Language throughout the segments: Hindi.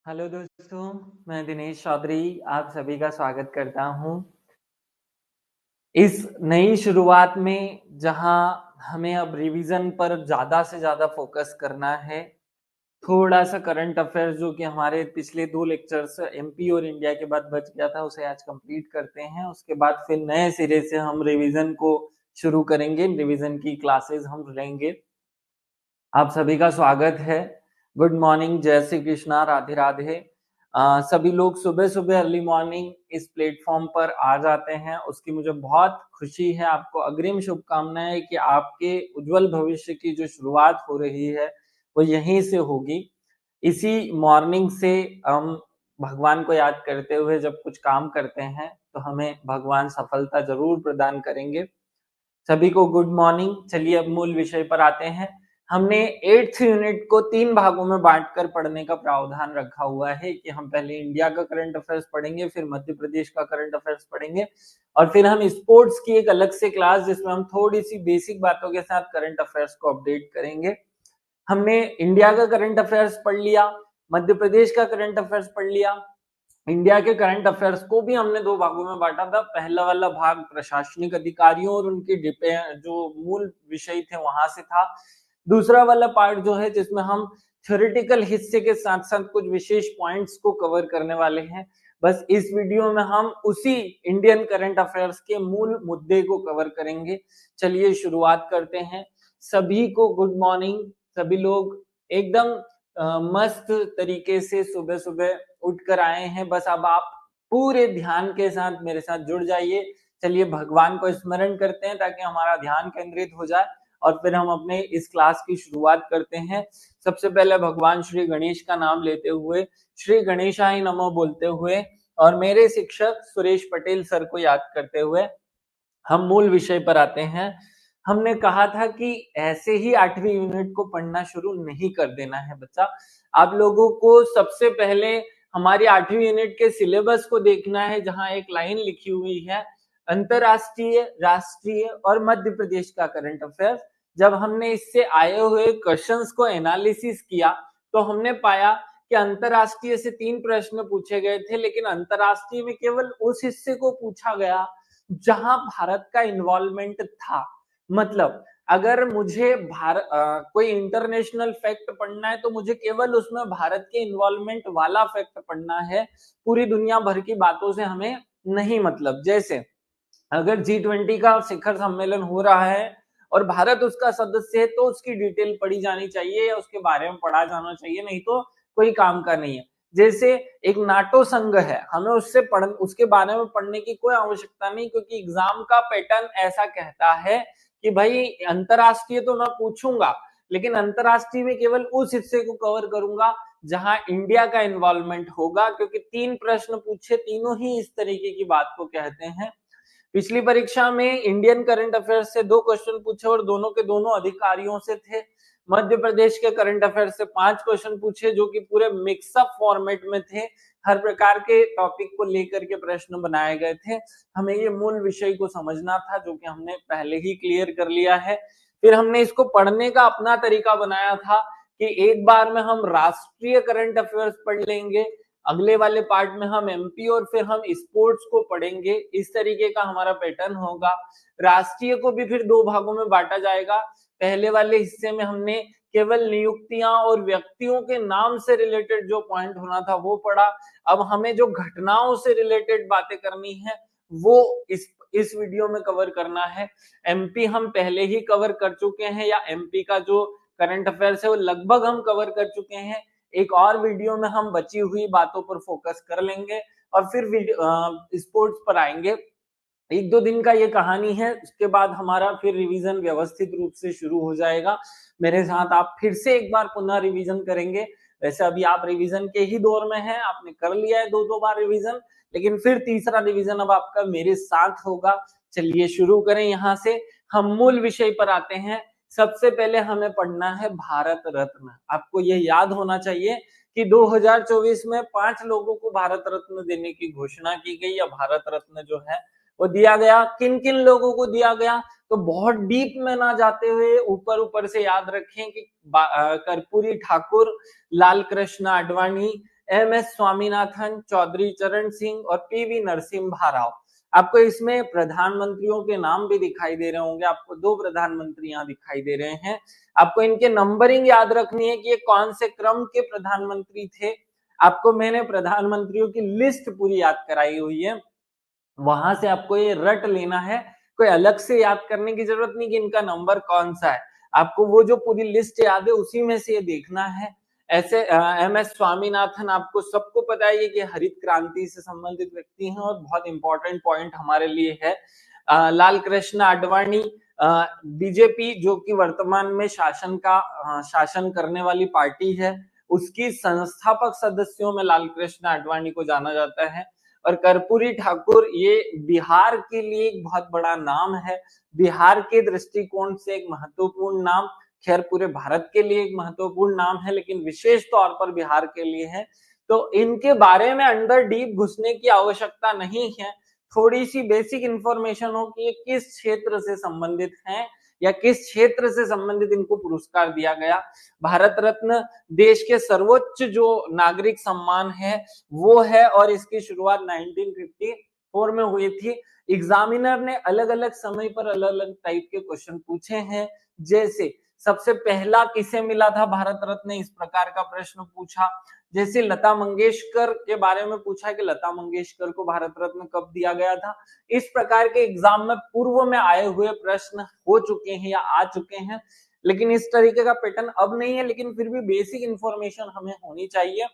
हेलो दोस्तों, मैं दिनेश चौधरी आप सभी का स्वागत करता हूँ। इस नई शुरुआत में जहाँ हमें अब रिवीजन पर ज़्यादा से ज़्यादा फोकस करना है, थोड़ा-सा करंट अफेयर्स जो कि हमारे पिछले 2 लेक्चर्स एमपी और इंडिया के बाद बच गया था, उसे आज कंप्लीट करते हैं। उसके बाद फिर नए सिरे से हम रिवीजन को शुरू करेंगे, रिवीजन की क्लासेस हम लेंगे। आप सभी का स्वागत है। गुड मॉर्निंग, जय श्री कृष्णा, राधे राधे। सभी लोग सुबह-सुबह अर्ली मॉर्निंग इस प्लेटफॉर्म पर आ जाते हैं, उसकी मुझे बहुत खुशी है। आपको अग्रिम शुभकामनाएँ कि आपके उज्जवल भविष्य की जो शुरुआत हो रही है, वो यहीं से होगी। इसी मॉर्निंग से हम भगवान को याद करते हुए जब कुछ काम करते हैं, तो हमें भगवान सफलता ज़रूर प्रदान करेंगे। सभी को गुड मॉर्निंग। चलिए अब मूल विषय पर आते हैं। हमने 8th यूनिट को 3 भागों में बाँटकर पढ़ने का प्रावधान रखा हुआ है कि हम पहले इंडिया का करंट अफेयर्स पढ़ेंगे, फिर मध्य प्रदेश का करंट अफेयर्स पढ़ेंगे और फिर हम स्पोर्ट्स की एक अलग से क्लास जिसमें हम थोड़ी-सी बेसिक बातों के साथ करंट अफेयर्स को अपडेट करेंगे। हमने इंडिया का करंट अफेयर्स पढ़ लिया, मध्य प्रदेश का करंट अफेयर्स पढ़ लिया। इंडिया के करंट अफेयर्स को भी हमने 2 भागों में बाँटा था। पहला वाला भाग प्रशासनिक अधिकारियों और उनके जो मूल विषय थे वहाँ से था। दूसरा वाला पार्ट जो है जिसमें हम थ्योरेटिकल हिस्से के साथ-साथ कुछ विशेष पॉइंट्स को कवर करने वाले हैं। बस इस वीडियो में हम उसी इंडियन करंट अफेयर्स के मूल मुद्दे को कवर करेंगे। चलिए शुरुआत करते हैं। सभी को गुड मॉर्निंग। सभी लोग एकदम मस्त तरीके से सुबह-सुबह उठकर आए हैं। बस अब आप पूरे ध्यान के साथ मेरे साथ जुड़ जाइए। चलिए भगवान को स्मरण करते हैं ताकि हमारा ध्यान केंद्रित हो जाए और फिर हम अपने इस क्लास की शुरुआत करते हैं। सबसे पहले भगवान श्री गणेश का नाम लेते हुए, श्री गणेशाय नमः बोलते हुए और मेरे शिक्षक सुरेश पटेल सर को याद करते हुए हम मूल विषय पर आते हैं। हमने कहा था कि ऐसे ही 8वीं यूनिट को पढ़ना शुरू नहीं कर देना है बच्चा। आप लोगों को सबसे पहले हमारी 8वीं यूनिट के सिलेबस को देखना है जहाँ एक लाइन लिखी हुई है अंतरराष्ट्रीय, राष्ट्रीय और मध्य प्रदेश का करंट अफेयर। जब हमने इससे आए हुए क्वेश्चंस को एनालिसिस किया तो हमने पाया कि अंतरराष्ट्रीय से 3 प्रश्न पूछे गए थे, लेकिन अंतरराष्ट्रीय में केवल उस हिस्से को पूछा गया जहां भारत का इन्वॉल्वमेंट था। मतलब अगर मुझे कोई इंटरनेशनल फैक्ट पढ़ना है तो मुझे केवल उसमें भारत के इन्वॉल्वमेंट वाला फैक्ट पढ़ना है, पूरी दुनिया भर की बातों से हमें नहीं मतलब। जैसे अगर G20 का शिखर सम्मेलन हो रहा है और भारत उसका सदस्य है तो उसकी डिटेल पढ़ी जानी चाहिए या उसके बारे में पढ़ा जाना चाहिए, नहीं तो कोई काम का नहीं है। जैसे एक नाटो संघ है, हमें उसके बारे में पढ़ने की कोई आवश्यकता नहीं, क्योंकि एग्जाम का पैटर्न ऐसा कहता है कि भाई अंतरराष्ट्रीय तो मैं पूछूंगा लेकिन अंतरराष्ट्रीय में केवल उस हिस्से को कवर करूंगा जहां इंडिया का इन्वॉल्वमेंट होगा, क्योंकि 3 प्रश्न पूछे, तीनों ही इस तरीके की बात को कहते हैं। पिछली परीक्षा में इंडियन करंट अफेयर्स से 2 क्वेश्चन पूछे और दोनों के दोनों अधिकारियों से थे। मध्य प्रदेश के करंट अफेयर्स से 5 क्वेश्चन पूछे जो कि पूरे मिक्सअप फॉर्मेट में थे। हर प्रकार के टॉपिक को लेकर के प्रश्न बनाए गए थे। हमें ये मूल विषय को समझना था जो कि हमने पहले ही क्लियर कर लिया है। फिर हमने इसको पढ़ने का अपना तरीका बनाया था कि एक बार में हम राष्ट्रीय करंट अफेयर्स पढ़ लेंगे, अगले वाले पार्ट में हम एमपी और फिर हम स्पोर्ट्स को पढ़ेंगे। इस तरीके का हमारा पैटर्न होगा। राष्ट्रीय को भी फिर 2 भागों में बांटा जाएगा। पहले वाले हिस्से में हमने केवल नियुक्तियां और व्यक्तियों के नाम से रिलेटेड जो पॉइंट होना था वो पढ़ा। अब हमें जो घटनाओं से रिलेटेड बातें करनी है वो इस वीडियो में कवर करना है। एमपी हम पहले ही कवर कर चुके हैं, या एमपी का जो करंट अफेयर्स है वो लगभग हम कवर कर चुके हैं। एक और वीडियो में हम बची हुई बातों पर फोकस कर लेंगे और फिर स्पोर्ट्स पर आएंगे। 1-2 दिन का ये कहानी है, उसके बाद हमारा फिर रिवीजन व्यवस्थित रूप से शुरू हो जाएगा। मेरे साथ आप फिर से एक बार पुनः रिवीजन करेंगे। वैसे अभी आप रिवीजन के ही दौर में हैं, आपने कर लिया है 2-2 बार रिवीजन, लेकिन फिर तीसरा रिवीजन अब आपका मेरे साथ होगा। चलिए शुरू करें यहाँ से। हम मूल विषय पर आते हैं। सबसे पहले हमें पढ़ना है भारत रत्न। आपको ये याद होना चाहिए कि 2024 में 5 लोगों को भारत रत्न देने की घोषणा की गई, या भारत रत्न जो है वो दिया गया। किन किन लोगों को दिया गया, तो बहुत डीप में ना जाते हुए ऊपर ऊपर से याद रखें कि कर्पूरी ठाकुर, लाल कृष्ण आडवाणी, MS स्वामीनाथन, चौधरी चरण सिंह और PV नरसिम्हा राव। आपको इसमें प्रधानमंत्रियों के नाम भी दिखाई दे रहे होंगे, आपको 2 प्रधानमंत्री यहाँ दिखाई दे रहे हैं। आपको इनके नंबरिंग याद रखनी है कि ये कौन से क्रम के प्रधानमंत्री थे। आपको मैंने प्रधानमंत्रियों की लिस्ट पूरी याद कराई हुई है, वहां से आपको ये रट लेना है, कोई अलग से याद करने की जरूरत नहीं कि इनका नंबर कौन सा है। आपको वो जो पूरी लिस्ट याद है उसी में से ये देखना है। ऐसे MS स्वामीनाथन, आपको सबको पता है कि हरित क्रांति से संबंधित व्यक्ति हैं और बहुत इंपॉर्टेंट पॉइंट हमारे लिए है। लाल कृष्ण आडवाणी, बीजेपी जो कि वर्तमान में शासन करने वाली पार्टी है, उसकी संस्थापक सदस्यों में लाल कृष्ण आडवाणी को जाना जाता है। और कर्पूरी ठाकुर, ये बिहार के लिए एक बहुत बड़ा नाम है, बिहार के दृष्टिकोण से एक महत्वपूर्ण नाम, खैर पूरे भारत के लिए एक महत्वपूर्ण नाम है लेकिन विशेष तौर पर बिहार के लिए है। तो इनके बारे में अंडर डीप घुसने की आवश्यकता नहीं है, थोड़ी सी बेसिक इंफॉर्मेशन हो कि ये किस क्षेत्र से संबंधित हैं या किस क्षेत्र से संबंधित इनको पुरस्कार दिया गया। भारत रत्न देश के सर्वोच्च जो नागरिक सम्मान है वो है और इसकी शुरुआत 1954 में हुई थी। एग्जामिनर ने अलग अलग समय पर अलग अलग टाइप के क्वेश्चन पूछे हैं, जैसे सबसे पहला किसे मिला था भारत रत्न, इस प्रकार का प्रश्न पूछा। जैसे लता मंगेशकर के बारे में पूछा कि लता मंगेशकर को भारत रत्न कब दिया गया था। इस प्रकार के एग्जाम में पूर्व में आए हुए प्रश्न हो चुके हैं या आ चुके हैं, लेकिन इस तरीके का पैटर्न अब नहीं है, लेकिन फिर भी बेसिक इंफॉर्मेशन हमें होनी चाहिए।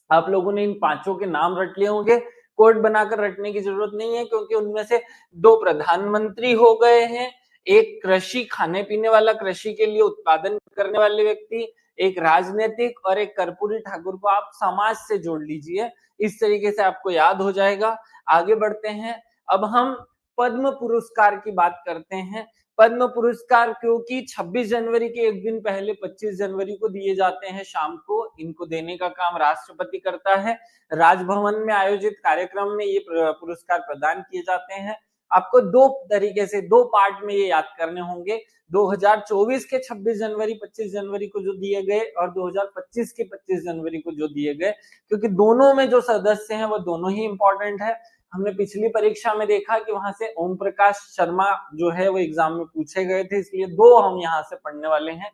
आप लोगों ने इन पांचों के नाम रट लिए होंगे, कोड बनाकर रटने की जरूरत नहीं है क्योंकि उनमें से 2 प्रधानमंत्री हो गए हैं, एक कृषि, खाने पीने वाला, कृषि के लिए उत्पादन करने वाले व्यक्ति, एक राजनीतिक और एक कर्पूरी ठाकुर को आप समाज से जोड़ लीजिए, इस तरीके से आपको याद हो जाएगा। आगे बढ़ते हैं, अब हम पद्म पुरस्कार की बात करते हैं। पद्म पुरस्कार क्योंकि 26 जनवरी के एक दिन पहले 25 जनवरी को दिए जाते हैं शाम को, इनको देने का काम राष्ट्रपति करता है। राजभवन में आयोजित कार्यक्रम में ये पुरस्कार प्रदान किए जाते हैं। आपको 2 तरीके से 2 पार्ट में ये याद करने होंगे, 2024 के 26 जनवरी 25 जनवरी को जो दिए गए और 2025 के 25 जनवरी को जो दिए गए, क्योंकि दोनों में जो सदस्य हैं वो दोनों ही इंपॉर्टेंट है। हमने पिछली परीक्षा में देखा कि वहां से ओम प्रकाश शर्मा जो है वो एग्जाम में पूछे गए थे, इसलिए 2 हम यहाँ से पढ़ने वाले हैं।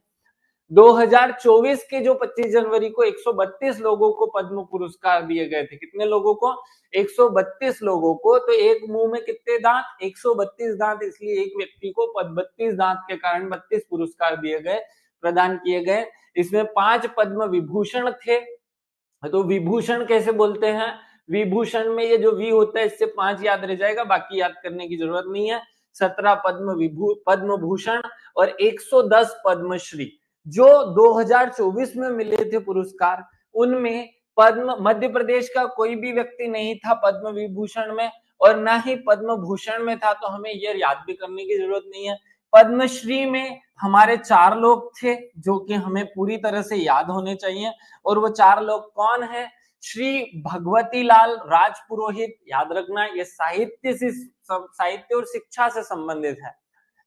2024 के जो 25 जनवरी को 132 लोगों को पद्म पुरस्कार दिए गए थे। कितने लोगों को? 132 लोगों को। तो एक मुंह में कितने दांत? 132 दांत, इसलिए एक व्यक्ति को 32 दांत के कारण 32 पुरस्कार दिए गए, प्रदान किए गए। इसमें 5 पद्म विभूषण थे। तो विभूषण कैसे बोलते हैं? विभूषण में ये जो वी होता है इससे 5 याद रह जाएगा, बाकी याद करने की जरूरत नहीं है। 17 पद्म भूषण और 110 पद्मश्री जो 2024 में मिले थे पुरस्कार, उनमें पद्म मध्य प्रदेश का कोई भी व्यक्ति नहीं था पद्म विभूषण में और ना ही पद्म भूषण में था, तो हमें यह याद भी करने की जरूरत नहीं है। पद्मश्री में हमारे 4 लोग थे जो कि हमें पूरी तरह से याद होने चाहिए, और वो 4 लोग कौन है? श्री भगवती लाल राजपुरोहित, याद रखना ये साहित्य और शिक्षा से संबंधित है।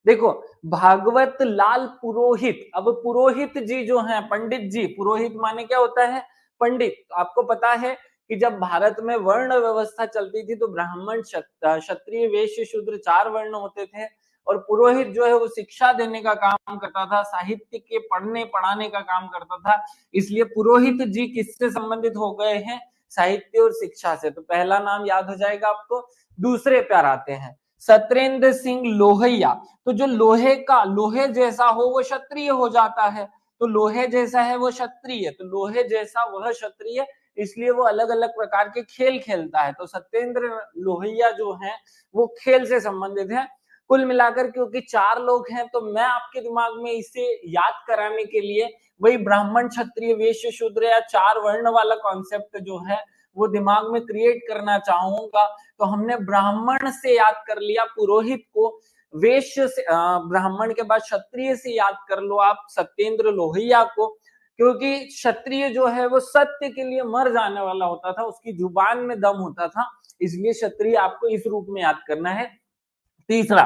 देखो, भागवत लाल पुरोहित, अब पुरोहित जी जो हैं, पंडित जी, पुरोहित माने क्या होता है? पंडित। आपको पता है कि जब भारत में वर्ण व्यवस्था चलती थी तो ब्राह्मण, क्षत्रिय, वैश्य, शूद्र 4 वर्ण होते थे, और पुरोहित जो है वो शिक्षा देने का काम करता था, साहित्य के पढ़ने पढ़ाने का काम करता था, इसलिए पुरोहित जी किससे संबंधित हो गए हैं? साहित्य और शिक्षा से। तो पहला नाम याद हो जाएगा आपको। दूसरे पर आते हैं, सत्येंद्र सिंह लोहिया। तो जो लोहे जैसा हो वो क्षत्रिय हो जाता है, तो लोहे जैसा है वो क्षत्रिय, तो लोहे जैसा वह क्षत्रिय, इसलिए वो अलग अलग प्रकार के खेल खेलता है। तो सत्येंद्र लोहिया जो है वो खेल से संबंधित है। कुल मिलाकर क्योंकि 4 लोग हैं तो मैं आपके दिमाग में इसे याद कराने के लिए वही ब्राह्मण, क्षत्रिय, वैश्य, शूद्र या 4 वर्ण वाला कॉन्सेप्ट जो है वो दिमाग में क्रिएट करना चाहूंगा। तो हमने ब्राह्मण से याद कर लिया पुरोहित को, वैश्य से ब्राह्मण के बाद क्षत्रिय से याद कर लो आप सत्येंद्र लोहिया को, क्योंकि क्षत्रिय जो है वो सत्य के लिए मर जाने वाला होता था, उसकी जुबान में दम होता था, इसलिए क्षत्रिय आपको इस रूप में याद करना है। तीसरा,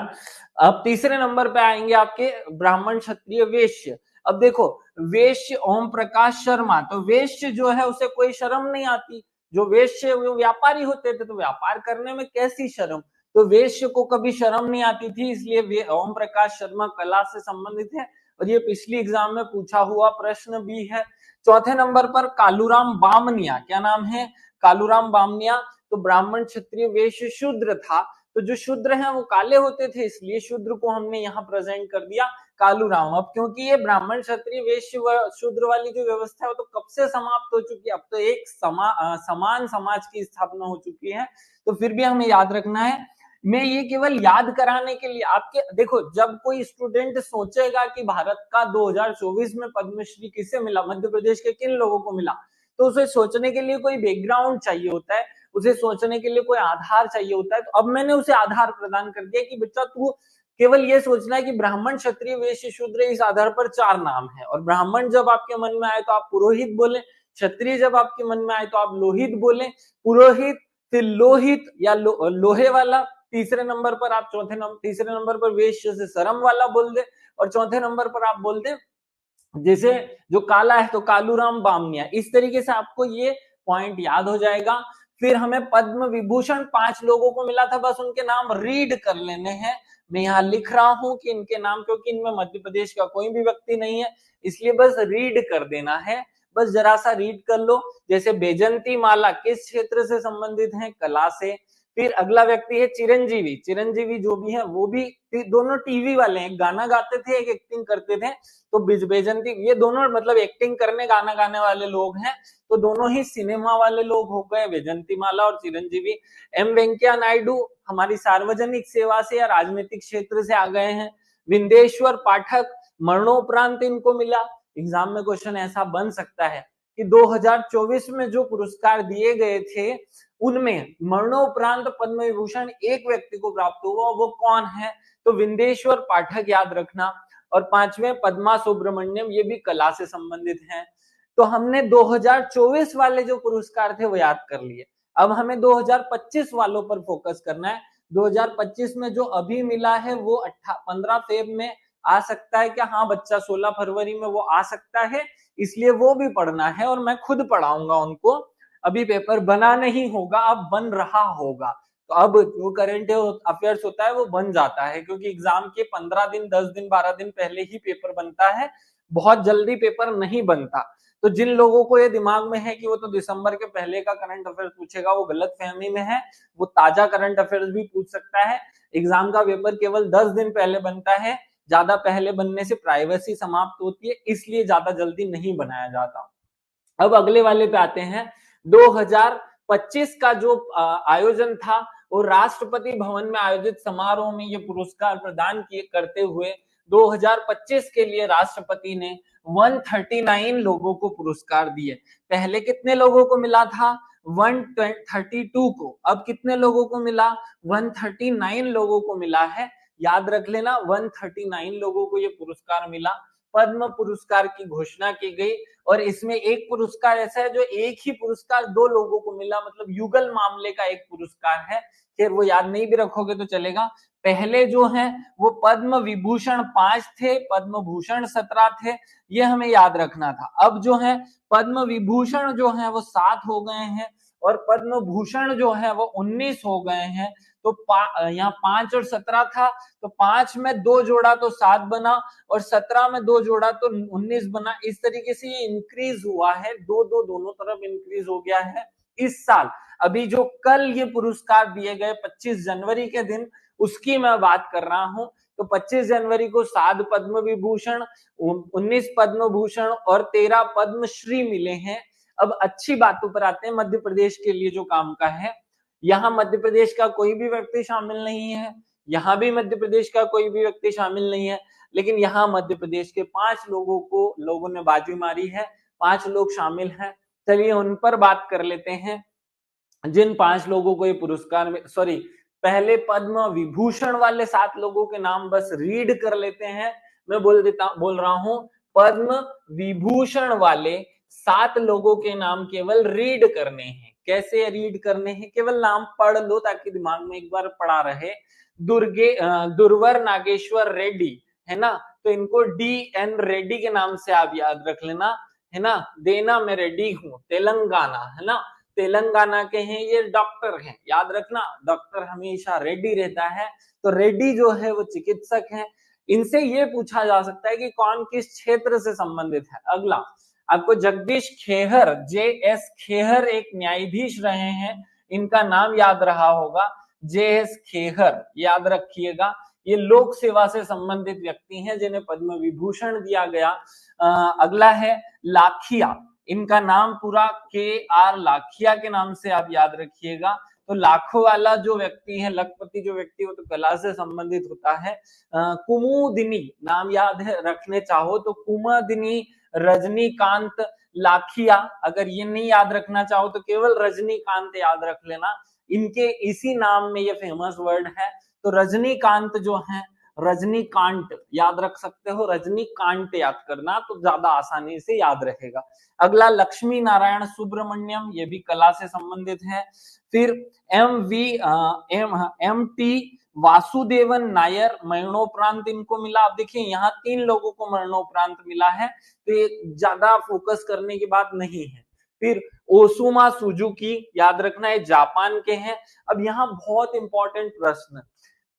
अब तीसरे नंबर पे आएंगे आपके ब्राह्मण, क्षत्रिय, वैश्य। अब देखो, वेश्य ओम प्रकाश शर्मा, तो वेश्य जो है उसे कोई शर्म नहीं आती, जो वेश्य वो व्यापारी होते थे, तो व्यापार करने में कैसी शर्म, तो वेश्य को कभी शर्म नहीं आती थी, इसलिए ओम प्रकाश शर्मा कला से संबंधित है, और ये पिछली एग्जाम में पूछा हुआ प्रश्न भी है। चौथे नंबर पर कालूराम बामनिया, क्या नाम है, कालूराम बामनिया, तो ब्राह्मण क्षत्रिय वैश्य शूद्र था, तो जो शूद्र हैं वो काले होते थे, इसलिए शूद्र को हमने यहाँ प्रेजेंट कर दिया कालूराम। अब क्योंकि ये ब्राह्मण क्षत्रिय वैश्य शूद्र वाली जो व्यवस्था है वो तो कब से समाप्त हो चुकी है, अब तो एक समान समाज की स्थापना हो चुकी है, तो फिर भी हमें याद रखना है। मैं ये केवल याद कराने के लिए आपके, देखो जब कोई स्टूडेंट सोचेगा कि भारत का 2024 में पद्मश्री किसे मिला, मध्य प्रदेश के किन लोगों को मिला, तो उसे सोचने के लिए कोई बैकग्राउंड चाहिए होता है, उसे सोचने के लिए कोई आधार चाहिए होता है। तो अब मैंने उसे आधार प्रदान कर दिया कि बच्चा तू केवल ये सोचना है कि ब्राह्मण क्षत्रिय वैश्य शूद्र, इस आधार पर 4 नाम है, और ब्राह्मण जब आपके मन में आए तो आप पुरोहित बोले, क्षत्रिय जब आपके मन में आए तो आप लोहित बोले, पुरोहित फिर लोहित या लोहे वाला, तीसरे नंबर पर आप तीसरे नंबर पर वेश्य से शर्म वाला बोल दे, और चौथे नंबर पर आप बोल दे जैसे जो काला है तो कालूराम बामनिया। इस तरीके से आपको ये पॉइंट याद हो जाएगा। फिर हमें पद्म विभूषण 5 लोगों को मिला था, बस उनके नाम रीड कर लेने हैं। मैं यहाँ लिख रहा हूं कि इनके नाम, क्योंकि इनमें मध्य प्रदेश का कोई भी व्यक्ति नहीं है, इसलिए बस रीड कर देना है, बस जरा सा रीड कर लो। जैसे बैजंती माला किस क्षेत्र से संबंधित है, कला से। फिर अगला व्यक्ति है चिरंजीवी, चिरंजीवी जो भी है वो भी दोनों टीवी वाले हैं, गाना गाते थे, एक एक्टिंग करते थे, तो बैजंती, ये दोनों मतलब एक्टिंग करने गाना गाने वाले लोग हैं, तो दोनों ही सिनेमा वाले लोग हो गए, बैजंती माला और चिरंजीवी। एम वेंकैया नायडू हमारी सार्वजनिक सेवा से या राजनीतिक क्षेत्र से आ गए हैं। विंदेश्वर पाठक मरणोपरांत इनको मिला। एग्जाम में क्वेश्चन ऐसा बन सकता है कि 2024 में जो पुरस्कार दिए गए थे उनमें मरणोपरांत पद्म विभूषण एक व्यक्ति को प्राप्त हुआ, वो कौन है, तो विंदेश्वर पाठक याद रखना। और 5वें पद्मा सुब्रमण्यम, ये भी कला से संबंधित हैं। तो हमने 2024 वाले जो पुरस्कार थे वो याद कर लिए, अब हमें 2025 वालों पर फोकस करना है। 2025 में जो अभी मिला है वो 15 फेब में आ सकता है क्या, हाँ बच्चा 16 फरवरी में वो आ सकता है, इसलिए वो भी पढ़ना है, और मैं खुद पढ़ाऊंगा उनको। अभी पेपर बना नहीं होगा, अब बन रहा होगा, तो अब जो करंट अफेयर्स होता है वो बन जाता है, क्योंकि एग्जाम के 15 दिन 10 दिन 12 दिन पहले ही पेपर बनता है, बहुत जल्दी पेपर नहीं बनता। तो जिन लोगों को ये दिमाग में है कि वो तो दिसंबर के पहले का करंट अफेयर्स पूछेगा, वो गलत फहमी में है, वो ताजा करंट अफेयर्स भी पूछ सकता है। एग्जाम का पेपर केवल 10 दिन पहले बनता है, ज्यादा पहले बनने से प्राइवेसी समाप्त होती है, इसलिए ज्यादा जल्दी नहीं बनाया जाता। अब अगले वाले पे आते हैं। 2025 का जो आयोजन था वो राष्ट्रपति भवन में आयोजित समारोह में ये पुरस्कार प्रदान किए करते हुए 2025 के लिए राष्ट्रपति ने 139 लोगों को पुरस्कार दिए। पहले कितने लोगों को मिला था, 132 को, अब कितने लोगों को मिला, 139 लोगों को मिला है। याद रख लेना, 139 लोगों को ये पुरस्कार मिला। पद्म पुरस्कार की घोषणा की गई, और इसमें एक पुरस्कार ऐसा है जो एक ही पुरस्कार 2 लोगों को मिला, मतलब युगल मामले का एक पुरस्कार है। फिर वो याद नहीं भी रखोगे तो चलेगा। पहले जो है वो पद्म विभूषण 5 थे, पद्म भूषण 17 थे, ये हमें याद रखना था। अब जो है पद्म विभूषण जो है वो 7 हो गए हैं, और पद्म भूषण जो है वो 19 हो गए हैं। तो यहाँ 5 और 17 था, तो 5 में 2 जोड़ा तो 7 बना, और 17 में 2 जोड़ा तो 19 बना। इस तरीके से ये इंक्रीज हुआ है, दो दो दोनों तरफ इंक्रीज हो गया है इस साल। अभी जो कल ये पुरस्कार दिए गए 25 जनवरी के दिन, उसकी मैं बात कर रहा हूं। तो 25 जनवरी को 7 पद्म विभूषण, 19 पद्म भूषण और 13 पद्मश्री मिले हैं। अब अच्छी बातों पर आते हैं, मध्य प्रदेश के लिए जो काम का है, यहाँ मध्य प्रदेश का कोई भी व्यक्ति शामिल नहीं है, यहाँ भी मध्य प्रदेश का कोई भी व्यक्ति शामिल नहीं है, लेकिन यहाँ मध्य प्रदेश के 5 लोगों को लोगों ने बाजी मारी है, 5 लोग शामिल हैं। चलिए उन पर बात कर लेते हैं, जिन 5 लोगों को ये पुरस्कार में, सॉरी, पहले पद्म विभूषण वाले 7 लोगों के नाम बस रीड कर लेते हैं। मैं बोल रहा हूं, पद्म विभूषण वाले 7 लोगों के नाम केवल रीड करने हैं। कैसे रीड करने हैं, केवल नाम पढ़ लो ताकि दिमाग में एक बार पढ़ा रहे। दुर्वर नागेश्वर रेड्डी है ना, तो इनको डी एन रेड्डी के नाम से आप याद रख लेना, है ना। देना मैं रेड्डी हूँ, तेलंगाना, है ना, तेलंगाना के हैं, ये डॉक्टर हैं, याद रखना डॉक्टर हमेशा रेड्डी रहता है। तो रेड्डी जो है वो चिकित्सक हैं। इनसे ये पूछा जा सकता है कि कौन किस क्षेत्र से संबंधित है। अगला आपको जगदीश खेहर, जे एस खेहर एक न्यायाधीश रहे हैं, इनका नाम याद रहा होगा, जे एस खेहर, याद रखिएगा। ये लोक सेवा से संबंधित व्यक्ति हैं जिन्हें पद्म विभूषण दिया गया। अगला है लाखिया, इनका नाम पूरा के आर लाखिया के नाम से आप याद रखिएगा। तो लाखों वाला जो व्यक्ति है, लखपति जो व्यक्ति, वो तो कला से संबंधित होता है। कुमुदिनी नाम याद है रखने चाहो तो कुमुदिनी रजनीकांत लाखिया, अगर ये नहीं याद रखना चाहो तो केवल रजनीकांत याद रख लेना, इनके इसी नाम में ये फेमस वर्ड है। तो रजनीकांत जो है, रजनीकांत याद रख सकते हो, रजनीकांत याद करना तो ज्यादा आसानी से याद रहेगा। अगला लक्ष्मी नारायण सुब्रमण्यम, ये भी कला से संबंधित है। फिर एम टी वासुदेवन नायर, मरणोपरांत इनको मिला। आप देखिए यहाँ 3 लोगों को मरणोपरांत मिला है, तो ये ज्यादा फोकस करने की बात नहीं है। फिर ओसुमा सुजुकी, याद रखना है जापान के हैं। अब यहाँ बहुत इंपॉर्टेंट प्रश्न,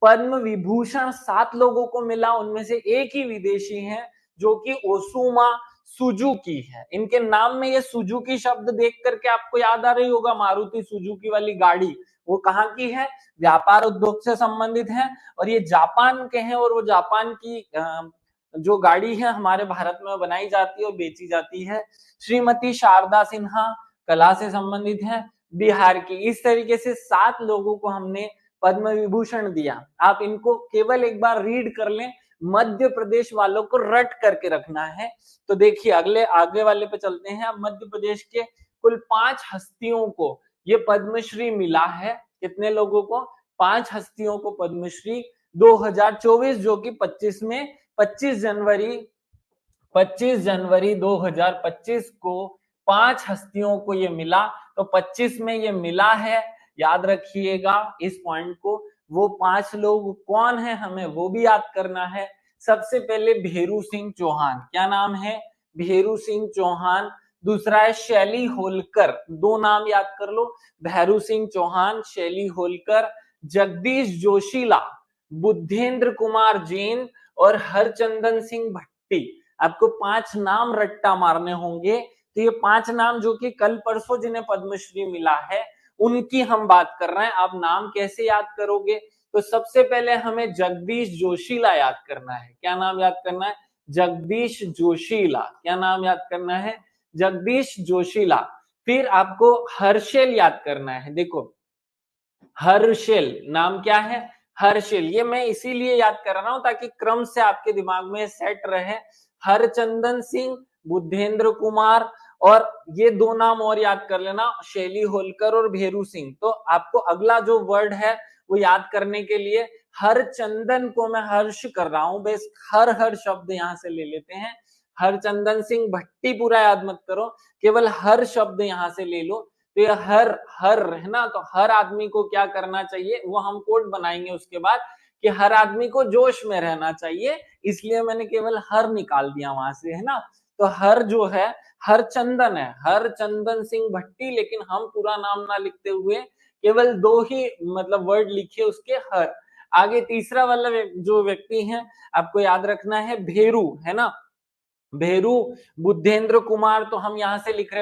पद्म विभूषण 7 लोगों को मिला, उनमें से एक ही विदेशी है जो कि ओसुमा सुजुकी है। इनके नाम में ये सुजुकी शब्द देख करके आपको याद आ रही होगा, मारुति सुजुकी वाली गाड़ी, वो कहाँ की है, व्यापार उद्योग से संबंधित है, और ये जापान के हैं, और वो जापान की जो गाड़ी है हमारे भारत में बनाई जाती है और बेची जाती है। श्रीमती शारदा सिन्हा कला से संबंधित है, बिहार की। इस तरीके से 7 लोगों को हमने पद्म विभूषण दिया। आप इनको केवल एक बार रीड कर लें, मध्य प्रदेश वालों को रट करके रखना है। तो देखिए अगले आगे वाले पे चलते हैं। अब मध्य प्रदेश के कुल 5 हस्तियों को ये पद्मश्री मिला है। कितने लोगों को, 5 हस्तियों को पद्मश्री 2024, जो कि 25 में 25 जनवरी 2025 को 5 हस्तियों को ये मिला। तो 25 में ये मिला है, याद रखिएगा इस पॉइंट को। वो 5 लोग कौन है हमें वो भी याद करना है। सबसे पहले भेरू सिंह चौहान, क्या नाम है, भेरू सिंह चौहान। दूसरा है शैली होलकर, 2 नाम याद कर लो, भैरू सिंह चौहान, शैली होलकर। जगदीश जोशीला, बुद्धेंद्र कुमार जैन और हरचंदन सिंह भट्टी। आपको 5 नाम रट्टा मारने होंगे। तो ये 5 नाम जो कि कल परसों जिन्हें पद्मश्री मिला है उनकी हम बात कर रहे हैं। आप नाम कैसे याद करोगे, तो सबसे पहले हमें जगदीश जोशीला याद करना है। क्या नाम याद करना है, जगदीश जोशीला। क्या नाम याद करना है, जगदीश जोशीला। फिर आपको हर्षेल याद करना है। देखो हर्षेल नाम क्या है, हर्षेल, ये मैं इसीलिए याद कर रहा हूं ताकि क्रम से आपके दिमाग में सेट रहे। हरचंदन सिंह, बुद्धेंद्र कुमार, और ये 2 नाम और याद कर लेना, शैली होलकर और भेरू सिंह। तो आपको अगला जो वर्ड है वो याद करने के लिए हरचंदन को मैं हर्ष कर रहा हूं, बस हर शब्द यहां से ले लेते हैं। हरचंदन सिंह भट्टी पूरा याद मत करो, केवल हर शब्द यहां से ले लो। तो ये हर है ना, तो हर आदमी को क्या करना चाहिए, वो हम कोड बनाएंगे उसके बाद, कि हर आदमी को जोश में रहना चाहिए, इसलिए मैंने केवल हर निकाल दिया वहां से, है ना। तो हर जो है हरचंदन है, हरचंदन सिंह भट्टी, लेकिन हम पूरा नाम ना लिखते हुए केवल 2 ही मतलब वर्ड लिखे उसके हर। आगे तीसरा वाला जो व्यक्ति है आपको याद रखना है भेरू, है ना, भेरू। बुद्धेंद्र कुमार तो हम यहां से लिख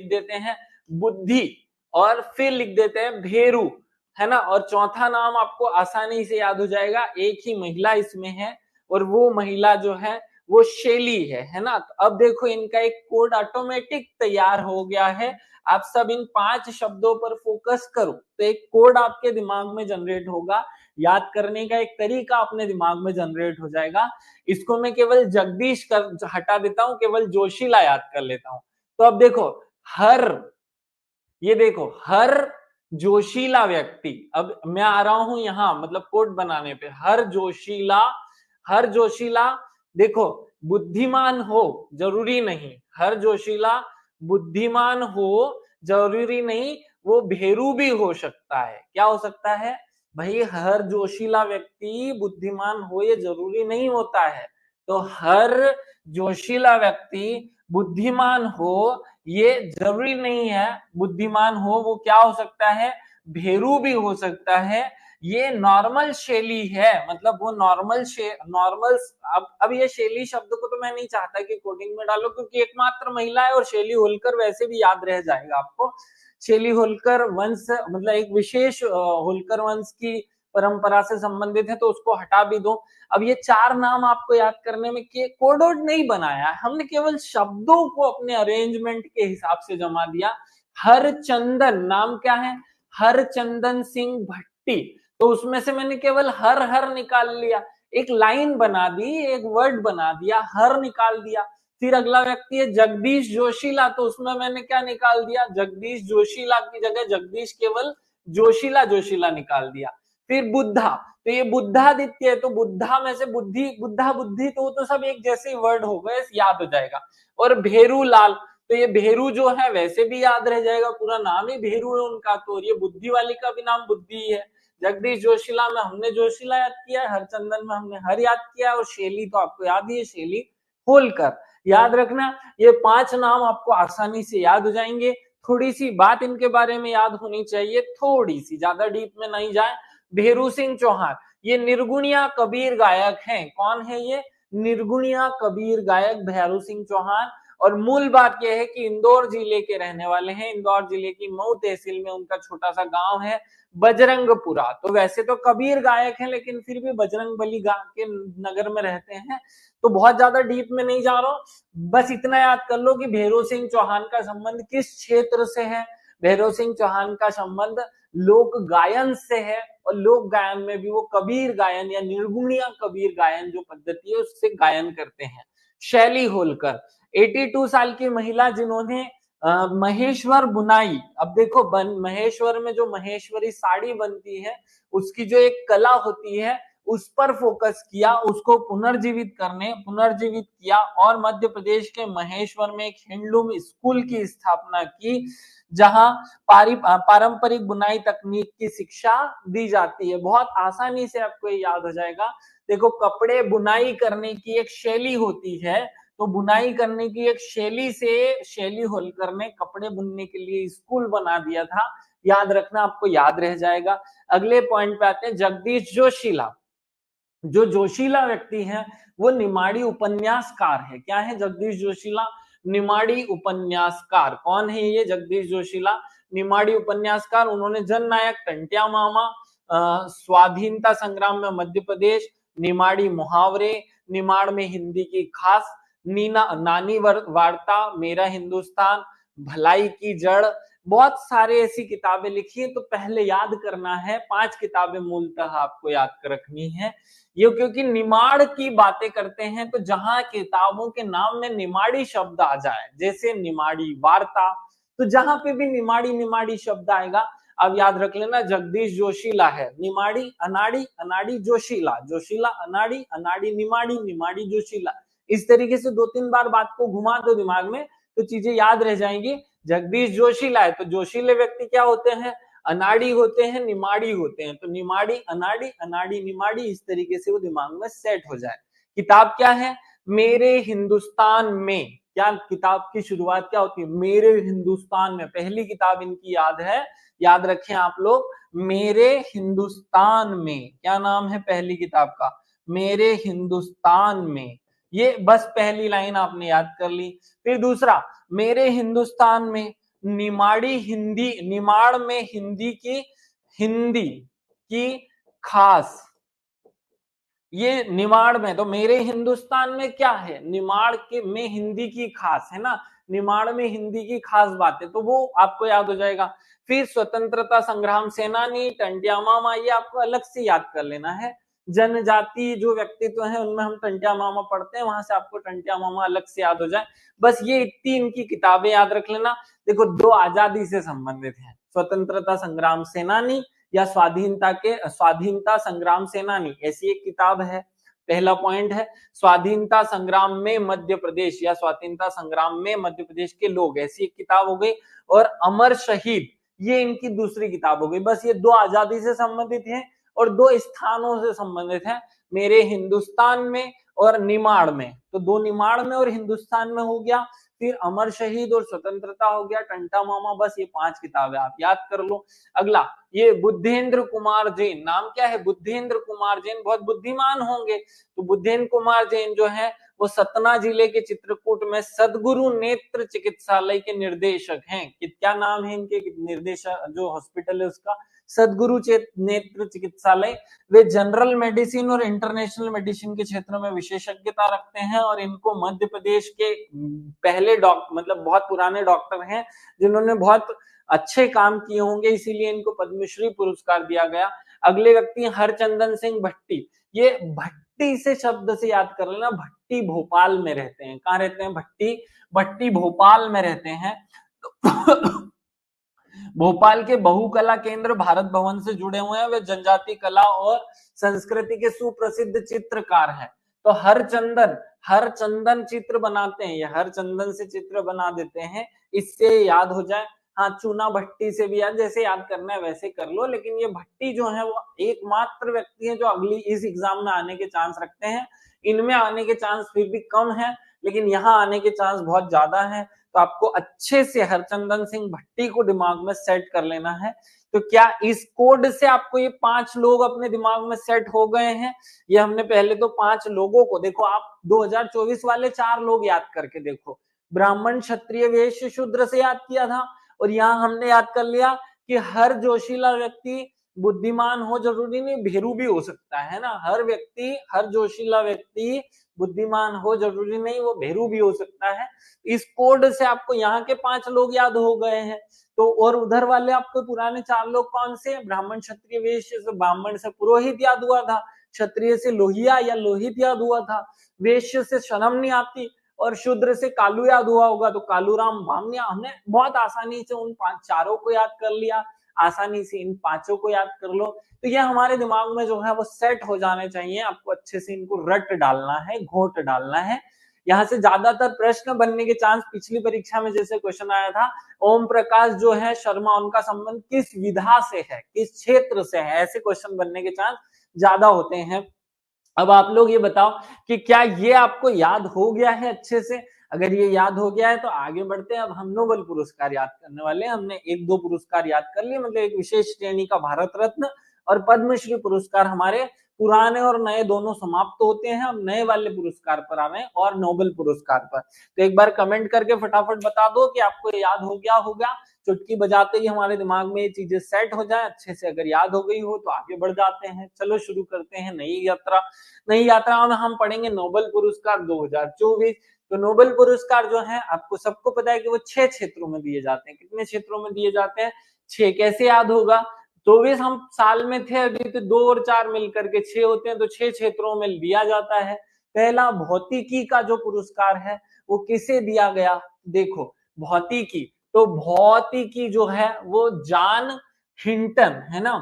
देते हैं बुद्धि, और फिर लिख देते हैं भेरू, है ना। और चौथा नाम आपको आसानी से याद हो जाएगा, एक ही महिला इसमें है, और वो महिला जो है वो शैली है ना। तो अब देखो इनका एक कोड ऑटोमेटिक तैयार हो गया है। आप सब इन 5 शब्दों पर फोकस करो तो एक कोड आपके दिमाग में जनरेट होगा, याद करने का एक तरीका अपने दिमाग में जनरेट हो जाएगा। इसको मैं केवल जगदीश कर हटा देता हूं, केवल जोशीला याद कर लेता हूं। तो अब देखो हर, ये देखो हर जोशीला व्यक्ति, अब मैं आ रहा हूं यहां मतलब कोड बनाने पे, हर जोशीला, हर जोशीला। देखो बुद्धिमान हो जरूरी नहीं, हर जोशीला बुद्धिमान हो जरूरी नहीं, वो भेरू भी हो सकता है। क्या हो सकता है भाई, हर जोशीला व्यक्ति बुद्धिमान हो ये जरूरी नहीं होता है। तो हर जोशीला व्यक्ति बुद्धिमान हो ये जरूरी नहीं है। बुद्धिमान हो वो क्या हो सकता है, भेरू भी हो सकता है। ये नॉर्मल शैली है, मतलब वो नॉर्मल। अब ये शैली शब्द को तो मैं नहीं चाहता कि कोडिंग में डालो, क्योंकि एकमात्र महिला है और शैली होलकर वैसे भी याद रह जाएगा आपको। शैली होलकर वंश मतलब एक विशेष होलकर वंश की परंपरा से संबंधित है, तो उसको हटा भी दो। अब ये 4 नाम आपको याद करने में कोड वर्ड नहीं बनाया है, हमने केवल शब्दों को अपने अरेंजमेंट के हिसाब से जमा दिया। हरचंदन नाम क्या है, हरचंदन सिंह भट्टी, तो उसमें से मैंने केवल हर हर निकाल लिया, एक लाइन बना दी, एक वर्ड बना दिया, हर निकाल दिया। फिर अगला व्यक्ति है जगदीश जोशीला, तो उसमें मैंने क्या निकाल दिया, जगदीश जोशीला की जगह जगदीश केवल जोशीला जोशीला निकाल दिया। फिर बुद्धा, तो ये बुद्धादित्य है, तो बुद्धा में से बुद्धि, बुद्धा बुद्धि, तो वो तो सब एक जैसे ही वर्ड हो गए, याद हो जाएगा। और भेरू लाल, तो ये भेरू जो है वैसे भी याद रह जाएगा, पूरा नाम ही भेरू है उनका, तो ये बुद्धि वाली का भी नाम बुद्धि है। जगदीश जोशीला में हमने जोशीला याद किया है, हरचंदन में हमने हर याद किया है, और शैली तो आपको याद ही है, शैली होलकर। याद रखना ये 5 नाम आपको आसानी से याद हो जाएंगे। थोड़ी सी बात इनके बारे में याद होनी चाहिए, थोड़ी सी, ज्यादा डीप में नहीं जाए। भेरू सिंह चौहान ये निर्गुणिया कबीर गायक हैं। कौन है ये, निर्गुणिया कबीर गायक भैरू सिंह चौहान। और मूल बात यह है कि इंदौर जिले के रहने वाले हैं, इंदौर जिले की मऊ तहसील में उनका छोटा सा गांव है बजरंगपुरा। तो वैसे तो कबीर गायक हैं, लेकिन फिर भी बजरंगबली के नगर में रहते हैं। तो बहुत ज्यादा डीप में नहीं जा रहा हूं, बस इतना याद कर लो कि भैरू सिंह चौहान का संबंध किस क्षेत्र से है। भैरू सिंह चौहान का संबंध लोक गायन से है, और लोक गायन में भी वो कबीर गायन या निर्गुणिया कबीर गायन जो पद्धति है उससे गायन करते हैं। शैली होलकर 82 साल की महिला जिन्होंने महेश्वर बुनाई, अब देखो महेश्वर में जो महेश्वरी साड़ी बनती है उसकी जो एक कला होती है उस पर फोकस किया, उसको पुनर्जीवित किया, और मध्य प्रदेश के महेश्वर में एक हैंडलूम स्कूल की स्थापना की, जहां पारंपरिक बुनाई तकनीक की शिक्षा दी जाती है। बहुत आसानी से आपको ये याद हो जाएगा। देखो कपड़े बुनाई करने की एक शैली होती है, तो बुनाई करने की एक शैली से शैली होलकर ने कपड़े बुनने के लिए स्कूल बना दिया था। याद रखना, आपको याद रह जाएगा। अगले पॉइंट पे आते हैं, जगदीश जोशीला। जो जोशीला व्यक्ति हैं वो निमाड़ी उपन्यासकार है। क्या है जगदीश जोशीला, निमाड़ी उपन्यासकार। कौन है ये जगदीश जोशीला, निमाड़ी उपन्यासकार। उन्होंने जननायक टंट्या मामा, स्वाधीनता संग्राम में मध्य प्रदेश, निमाड़ी मुहावरे, निमाड़ में हिंदी की खास, नानी वार्ता, मेरा हिंदुस्तान, भलाई की जड़, बहुत सारे ऐसी किताबें लिखी है। तो पहले याद करना है, 5 किताबें मूलतः आपको याद रखनी है ये, क्योंकि निमाड़ की बातें करते हैं तो जहां किताबों के नाम में निमाड़ी शब्द आ जाए, जैसे निमाड़ी वार्ता, तो जहां पे भी निमाड़ी निमाड़ी शब्द आएगा। अब याद रख लेना, जगदीश जोशीला है, निमाड़ी अनाड़ी, अनाड़ी जोशीला, जोशीला अनाड़ी, अनाड़ी निमाड़ी, निमाड़ी जोशीला। इस तरीके से 2-3 बार बात को घुमा दो दिमाग में तो चीजें याद रह जाएंगी। जगदीश जोशीला है तो जोशीले व्यक्ति क्या होते हैं, अनाड़ी होते हैं, निमाड़ी होते हैं, तो निमाड़ी अनाड़ी, अनाड़ी निमाड़ी, इस तरीके से वो दिमाग में सेट हो जाए। किताब क्या है, मेरे हिंदुस्तान में। क्या किताब की शुरुआत क्या होती है, मेरे हिंदुस्तान में। पहली किताब इनकी याद है, याद रखें आप लोग, मेरे हिंदुस्तान में। क्या नाम है पहली किताब का, मेरे हिंदुस्तान में। ये बस पहली लाइन आपने याद कर ली। फिर दूसरा, मेरे हिंदुस्तान में निमाड़ी हिंदी, निमाड़ में हिंदी की खास। ये निमाड़ में, तो मेरे हिंदुस्तान में क्या है, निमाड़ के में हिंदी की खास है ना, निमाड़ में हिंदी की खास बात है, तो वो आपको याद हो जाएगा। फिर स्वतंत्रता संग्राम सेनानी, टंट्या मामा, ये आपको अलग से याद कर लेना है। जनजाति जो व्यक्तित्व है उनमें हम टंट्या मामा पढ़ते हैं, वहां से आपको टंट्या मामा अलग से याद हो जाए। बस ये इतनी इनकी किताबें याद रख लेना। देखो 2 आजादी से संबंधित है, स्वतंत्रता संग्राम सेनानी या स्वाधीनता संग्राम सेनानी, ऐसी एक किताब है। पहला पॉइंट है स्वाधीनता संग्राम में मध्य प्रदेश या स्वाधीनता संग्राम में मध्य प्रदेश के लोग, ऐसी एक किताब हो गई। और अमर शहीद, ये इनकी दूसरी किताब हो गई। बस ये 2 आजादी से संबंधित है और 2 स्थानों से संबंधित है, मेरे हिंदुस्तान में और निमाड़ में, तो 2 निमाड़ में और हिंदुस्तान में हो गया। फिर अमर शहीद और स्वतंत्रता हो गया, टंटा मामा, बस ये 5 किताबें आप याद कर लो। अगला ये बुद्धेंद्र कुमार जैन, नाम क्या है? बुद्धेंद्र कुमार जैन, बहुत बुद्धिमान होंगे। तो बुद्धेंद्र कुमार जैन जो है वो सतना जिले के चित्रकूट में सदगुरु नेत्र चिकित्सालय के निर्देशक हैं। क्या नाम है इनके? निर्देशक जो हॉस्पिटल है उसका सदगुरु नेत्र चिकित्सालय। वे जनरल मेडिसिन और इंटरनेशनल मेडिसिन के क्षेत्र में विशेषज्ञता रखते हैं और इनको मध्य प्रदेश के पहले डॉक्टर, मतलब बहुत पुराने डॉक्टर हैं जिन्होंने बहुत अच्छे काम किए होंगे, इसीलिए इनको पद्मश्री पुरस्कार दिया गया। अगले व्यक्ति हरचंदन सिंह भट्टी। ये भट्टी से शब्द से याद कर लेना, भट्टी भोपाल में रहते हैं। कहाँ रहते हैं? भट्टी, भट्टी भोपाल में रहते हैं। भोपाल के बहुकला केंद्र भारत भवन से जुड़े हुए हैं। वे जनजाति कला और संस्कृति के सुप्रसिद्ध चित्रकार हैं। तो हरचंदन चित्र बनाते हैं, ये हरचंदन से चित्र बना देते हैं, इससे याद हो जाए। हाँ, चूना भट्टी से भी याद, जैसे याद करना है वैसे कर लो। लेकिन ये भट्टी जो है वो एकमात्र व्यक्ति है जो अगली इस एग्जाम में आने के चांस रखते हैं। इनमें आने के चांस फिर भी कम है, लेकिन यहाँ आने के चांस बहुत ज्यादा है। तो आपको अच्छे से हरचंदन सिंह भट्टी को दिमाग में सेट कर लेना है। तो क्या इस कोड से आपको ये 5 लोग अपने दिमाग में सेट हो गए हैं? ये हमने पहले तो 5 लोगों को, देखो आप 2024 वाले 4 लोग याद करके देखो। ब्राह्मण, क्षत्रिय, वैश्य, शूद्र से याद किया था, और यहाँ हमने याद कर लिया कि हर जोशीला व्यक्ति बुद्धिमान हो, जरूरी नहीं भेरू भी हो सकता है ना। हर जोशीला व्यक्ति बुद्धिमान हो, जरूरी नहीं वो भेरू भी हो सकता है। इस कोड से आपको यहाँ के 5 लोग याद हो गए हैं। तो और उधर वाले आपको पुराने 4 लोग कौन से? ब्राह्मण, क्षत्रिय, वैश्य से ब्राह्मण से पुरोहित याद हुआ था, क्षत्रिय से लोहिया या लोहित याद हुआ था, वैश्य से शर्म नहीं आती, और शूद्र से कालू याद हुआ होगा, तो कालूराम बामनिया। हमने बहुत आसानी से उन 4 को याद कर लिया, आसानी से इन 5 को याद कर लो। तो ये हमारे दिमाग में जो है वो सेट हो जाने चाहिए। आपको अच्छे से इनको रट डालना है, घोट डालना है। यहाँ से ज्यादातर प्रश्न बनने के चांस, पिछली परीक्षा में जैसे क्वेश्चन आया था, ओम प्रकाश जो है शर्मा, उनका संबंध किस विधा से है, किस क्षेत्र से है, ऐसे क्वेश्चन बनने के चांस ज्यादा होते हैं। अब आप लोग ये बताओ कि क्या ये आपको याद हो गया है अच्छे से? अगर ये याद हो गया है तो आगे बढ़ते हैं। अब हम नोबेल पुरस्कार याद करने वाले हैं। हमने 1-2 पुरस्कार याद कर लिए, मतलब एक विशेष श्रेणी का भारत रत्न और पद्मश्री पुरस्कार हमारे पुराने और नए दोनों समाप्त होते हैं। अब नए वाले पुरस्कार पर आ रहे हैं और नोबेल पुरस्कार पर। तो एक बार कमेंट करके फटाफट बता दो कि आपको याद हो गया होगा। चुटकी बजाते ही हमारे दिमाग में ये चीजें सेट हो जाए अच्छे से। अगर याद हो गई हो तो आगे बढ़ जाते हैं। चलो शुरू करते हैं नई यात्रा। नई यात्रा में हम पढ़ेंगे नोबेल पुरस्कार 2024। तो नोबेल पुरस्कार जो है आपको सबको पता है कि वो 6 क्षेत्रों में दिए जाते हैं। कितने क्षेत्रों में दिए जाते हैं? 6। कैसे याद होगा? 24 हम साल में थे, अभी तो 2 और 4 मिलकर के 6 होते हैं, तो 6 क्षेत्रों में दिया जाता है। पहला भौतिकी का जो पुरस्कार है वो किसे दिया गया? देखो भौतिकी, तो भौतिकी जो है वो जॉन हिंटन है ना।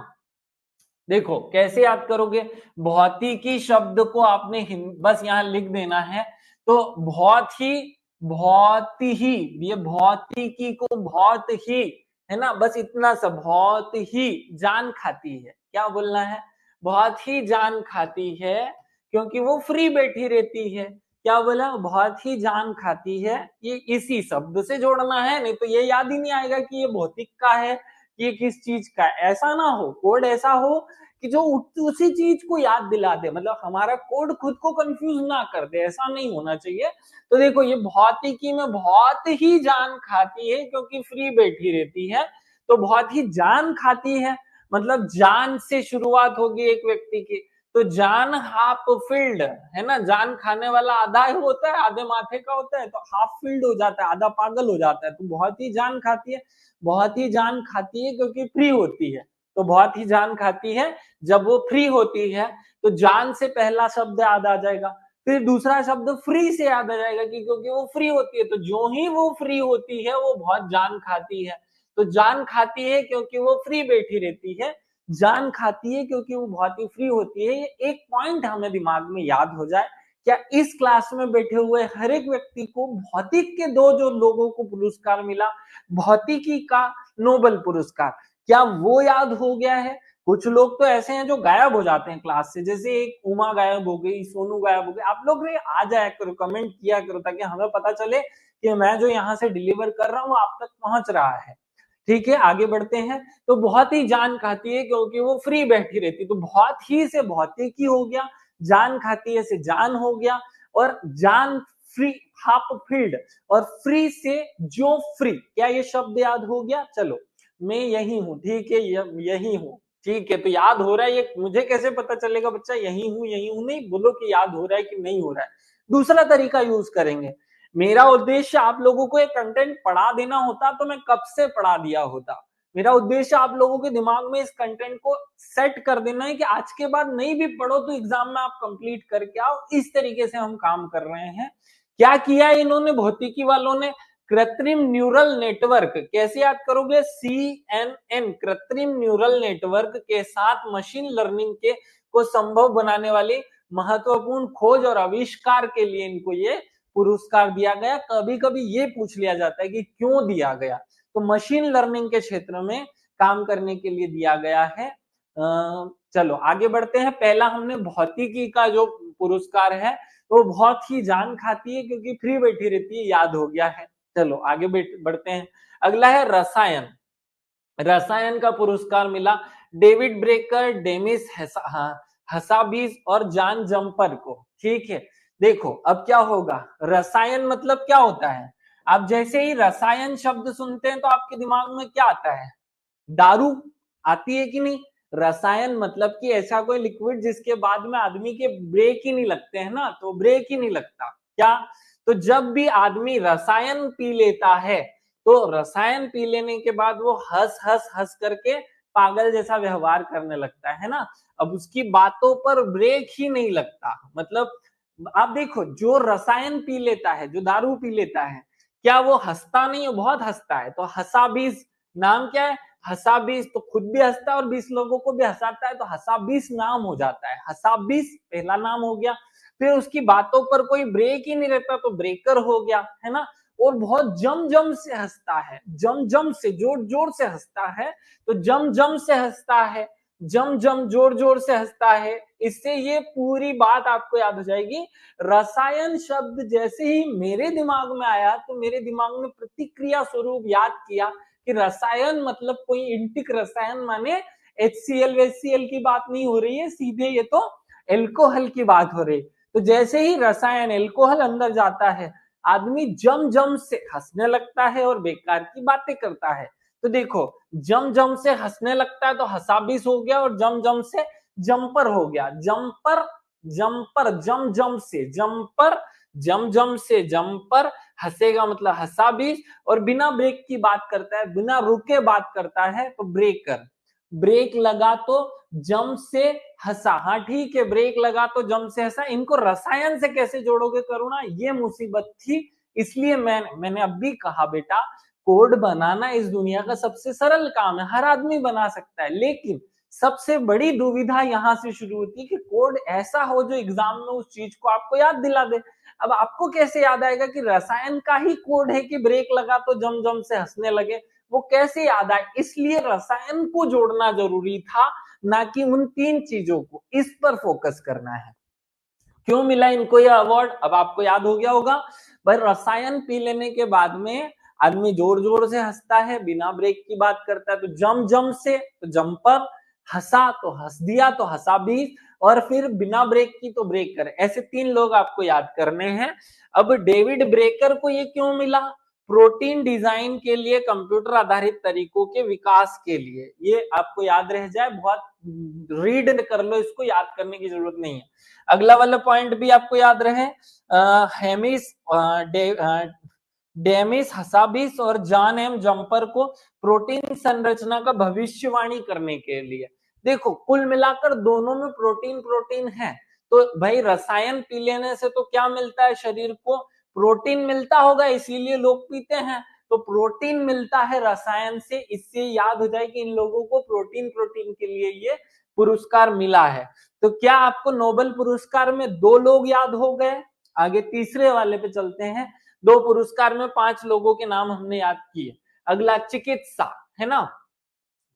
देखो कैसे याद करोगे? भौतिकी शब्द को आपने बस यहाँ लिख देना है। तो बहुत ही, ये भौतिकी को बहुत ही है ना, बस इतना सा, बहुत ही जान खाती है। क्या बोलना है? बहुत ही जान खाती है, क्योंकि वो फ्री बैठी रहती है। क्या बोला? बहुत ही जान खाती है। ये इसी शब्द से जोड़ना है, नहीं तो ये याद ही नहीं आएगा कि ये भौतिक का है, ये किस चीज का है। ऐसा ना हो, कोड ऐसा हो कि जो उसी चीज को याद दिला दे, मतलब हमारा कोड खुद को कंफ्यूज ना कर दे, ऐसा नहीं होना चाहिए। तो देखो ये भौतिकी में बहुत ही जान खाती है क्योंकि फ्री बैठी रहती है। तो बहुत ही जान खाती है मतलब जान से शुरुआत होगी एक व्यक्ति की। तो जान हाफ फील्ड है ना, जान खाने वाला आधा ही होता है, आधे माथे का होता है, तो हाफ फील्ड हो जाता है, आधा पागल हो जाता है। तो बहुत ही जान खाती है, बहुत ही जान खाती है क्योंकि फ्री होती है। तो बहुत ही जान खाती है जब वो फ्री होती है। तो जान से पहला शब्द याद आ जाएगा, फिर दूसरा शब्द फ्री से याद आ जाएगा कि क्योंकि वो फ्री होती है। तो जो ही वो फ्री होती है वो बहुत जान खाती है। तो जान खाती है क्योंकि वो फ्री बैठी रहती है, जान खाती है क्योंकि वो बहुत ही फ्री होती है। ये एक पॉइंट हमें दिमाग में याद हो जाए। क्या इस क्लास में बैठे हुए हर एक व्यक्ति को भौतिक के 2 जो लोगों को पुरस्कार मिला, भौतिकी का नोबेल पुरस्कार, क्या वो याद हो गया है? कुछ लोग तो ऐसे हैं जो गायब हो जाते हैं क्लास से, जैसे एक उमा गायब हो गई, सोनू गायब हो गई। आप लोग भी आ जाया करो, कमेंट किया करो, ताकि हमें पता चले कि मैं जो यहाँ से डिलीवर कर रहा हूँ आप तक पहुंच रहा है। ठीक है, आगे बढ़ते हैं। तो बहुत ही जान खाती है क्योंकि वो फ्री बैठी रहती, तो बहुत ही से भौतिकी हो गया, जान खाती है से जान हो गया, और जान फ्री हाफ फील्ड, और फ्री से जो फ्री, क्या ये शब्द याद हो गया? चलो, मैं यही हूं, ठीक है, यही हूं, ठीक है। तो याद हो रहा है, ये मुझे कैसे पता चलेगा बच्चा यही हूं नहीं, बोलो कि याद हो रहा है कि नहीं हो रहा है। दूसरा तरीका यूज करेंगे। मेरा उद्देश्य आप लोगों को एक कंटेंट पढ़ा देना होता तो मैं कब से पढ़ा दिया होता। मेरा उद्देश्य आप लोगों के दिमाग में इस कंटेंट को सेट कर देना है कि आज के बाद नहीं भी पढ़ो तो एग्जाम में आप कंप्लीट करके आओ। इस तरीके से हम काम कर रहे हैं। क्या किया इन्होंने भौतिकी वालों ने? कृत्रिम न्यूरल नेटवर्क, कैसे याद करोगे? CNN, कृत्रिम न्यूरल नेटवर्क के साथ मशीन लर्निंग के को संभव बनाने वाली महत्वपूर्ण खोज और आविष्कार के लिए इनको ये पुरस्कार दिया गया। कभी कभी ये पूछ लिया जाता है कि क्यों दिया गया, तो मशीन लर्निंग के क्षेत्र में काम करने के लिए दिया गया है। चलो आगे बढ़ते हैं। पहला हमने भौतिकी का जो पुरस्कार है वो बहुत ही जान खाती है क्योंकि फ्री बैठी रहती है, याद हो गया है। चलो आगे बढ़ते हैं। अगला है रसायन। रसायन का पुरस्कार मिला डेविड ब्रेकर, डेमिस हसाबीस और जॉन जम्पर को। ठीक है, देखो अब क्या होगा। रसायन मतलब क्या होता है? आप जैसे ही रसायन शब्द सुनते हैं तो आपके दिमाग में क्या आता है? दारू आती है कि नहीं? रसायन मतलब कि ऐसा कोई लिक्विड जिसके बाद में आदमी के ब्रेक ही नहीं लगते हैं ना, तो ब्रेक ही नहीं लगता क्या? तो जब भी आदमी रसायन पी लेता है तो रसायन पी लेने के बाद वो हंस हंस हंस करके पागल जैसा व्यवहार करने लगता है ना। अब उसकी बातों पर ब्रेक ही नहीं लगता। मतलब आप देखो, जो रसायन पी लेता है, जो दारू पी लेता है, क्या वो हंसता नहीं है? बहुत हंसता है। तो हंसाबीस नाम क्या है? हंसाबीस, तो खुद भी हंसता है और 20 लोगों को भी हंसाता है, तो हंसाबीस नाम हो जाता है। हंसाबीस पहला नाम हो गया। फिर उसकी बातों पर कोई ब्रेक ही नहीं रहता तो ब्रेकर हो गया, है ना। और बहुत जम जम से हंसता है, जम जम से, जोर जोर से हंसता है, तो जम जम से हंसता है, जम जम जोर जोर से हंसता है। इससे ये पूरी बात आपको याद हो जाएगी। रसायन शब्द जैसे ही मेरे दिमाग में आया तो मेरे दिमाग में प्रतिक्रिया स्वरूप याद किया कि रसायन मतलब कोई इंटिक रसायन, माने HCl वेचसीएल की बात नहीं हो रही है, सीधे ये तो एल्कोहल की बात हो रही। तो जैसे ही रसायन एल्कोहल अंदर जाता है, आदमी जम जम से हंसने लगता है और बेकार की बातें करता है। तो देखो, जम जम से हंसने लगता है तो हंसाबीस हो गया, और जम जम से जम्पर हो गया। जम्पर, जम्पर, जम जम से जम्पर, जम जम से जम्पर, हंसेगा मतलब हंसाबीस, और बिना ब्रेक की बात करता है, बिना रुके बात करता है तो ब्रेकर। ब्रेक लगा तो जम से हंसा, हाँ ठीक है, ब्रेक लगा तो जम से हंसा। इनको रसायन से कैसे जोड़ोगे करुणा, ये मुसीबत थी। इसलिए मैंने अब भी कहा बेटा, कोड बनाना इस दुनिया का सबसे सरल काम है, हर आदमी बना सकता है। लेकिन सबसे बड़ी दुविधा यहां से शुरू होती है कि कोड ऐसा हो जो एग्जाम में उस चीज को आपको याद दिला दे। अब आपको कैसे याद आएगा कि रसायन का ही कोड है कि ब्रेक लगा तो जम जम से हंसने लगे? वो कैसे याद आए? इसलिए रसायन को जोड़ना जरूरी था, ना कि उन तीन चीजों को। इस पर फोकस करना है। क्यों मिला इनको यह अवार्ड? अब आपको याद हो गया होगा। भाई रसायन पी लेने के बाद में आदमी जोर जोर से हंसता है, बिना ब्रेक की बात करता है तो जम जम से, तो जम्पर, हंसा तो हंस दिया तो हंसा भी, और फिर बिना ब्रेक की तो ब्रेक कर। ऐसे तीन लोग आपको याद करने हैं। अब डेविड ब्रेकर को ये क्यों मिला? प्रोटीन डिजाइन के लिए कंप्यूटर आधारित तरीकों के विकास के लिए। ये आपको याद रह जाए, बहुत रीड कर लो इसको, याद करने की जरूरत नहीं है। अगला वाला पॉइंट भी आपको याद रहे, हेमिस डेमिस हसाबिस और जॉन एम जम्पर को प्रोटीन संरचना का भविष्यवाणी करने के लिए। देखो, कुल मिलाकर दोनों में प्रोटीन प्रोटीन है। तो भाई रसायन पी लेने से तो क्या मिलता है शरीर को? प्रोटीन मिलता होगा, इसीलिए लोग पीते हैं। तो प्रोटीन मिलता है रसायन से, इससे याद हो जाए कि इन लोगों को प्रोटीन प्रोटीन के लिए ये पुरस्कार मिला है। तो क्या आपको नोबेल पुरस्कार में दो लोग याद हो गए? आगे तीसरे वाले पे चलते हैं। दो पुरस्कार में 5 लोगों के नाम हमने याद किए। अगला चिकित्सा, है ना।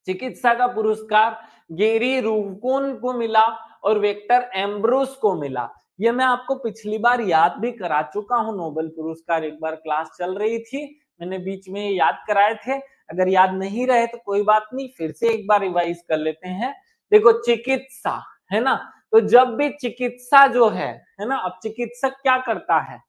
चिकित्सा का पुरस्कार गेरी रूवकोन को मिला और विक्टर एम्ब्रोस को मिला। ये मैं आपको पिछली बार याद भी करा चुका हूं, नोबेल पुरस्कार एक बार क्लास चल रही थी, मैंने बीच में याद कराए थे। अगर याद नहीं रहे तो कोई बात नहीं, फिर से एक बार रिवाइज कर लेते हैं। देखो चिकित्सा है ना, तो जब भी चिकित्सा जो है ना, अब चिकित्सक क्या करता है,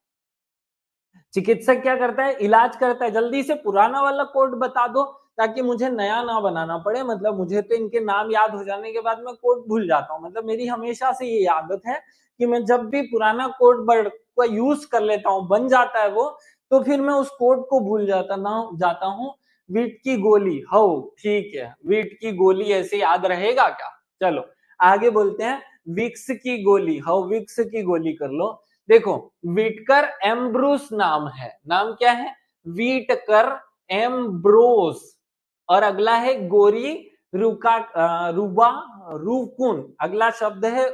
चिकित्सक क्या करता है, इलाज करता है। जल्दी से पुराना वाला कोड बता दो ताकि मुझे नया ना बनाना पड़े। मतलब मुझे तो इनके नाम याद हो जाने के बाद मैं कोड भूल जाता हूँ। मतलब मेरी हमेशा से ये आदत है कि मैं जब भी पुराना कोड का यूज कर लेता हूँ, बन जाता है वो, तो फिर मैं उस कोड को भूल जाता हूँ। वीट की गोली, हो ठीक है, वीट की गोली ऐसे याद रहेगा क्या? चलो आगे बोलते हैं। विक्स की गोली, हो विक्स की गोली कर लो। देखो विटकर एम्ब्रोस नाम है, नाम क्या है, विटकर एम्ब्रोस। और अगला है गोरी रुका रुबा रूकुन, अगला शब्द है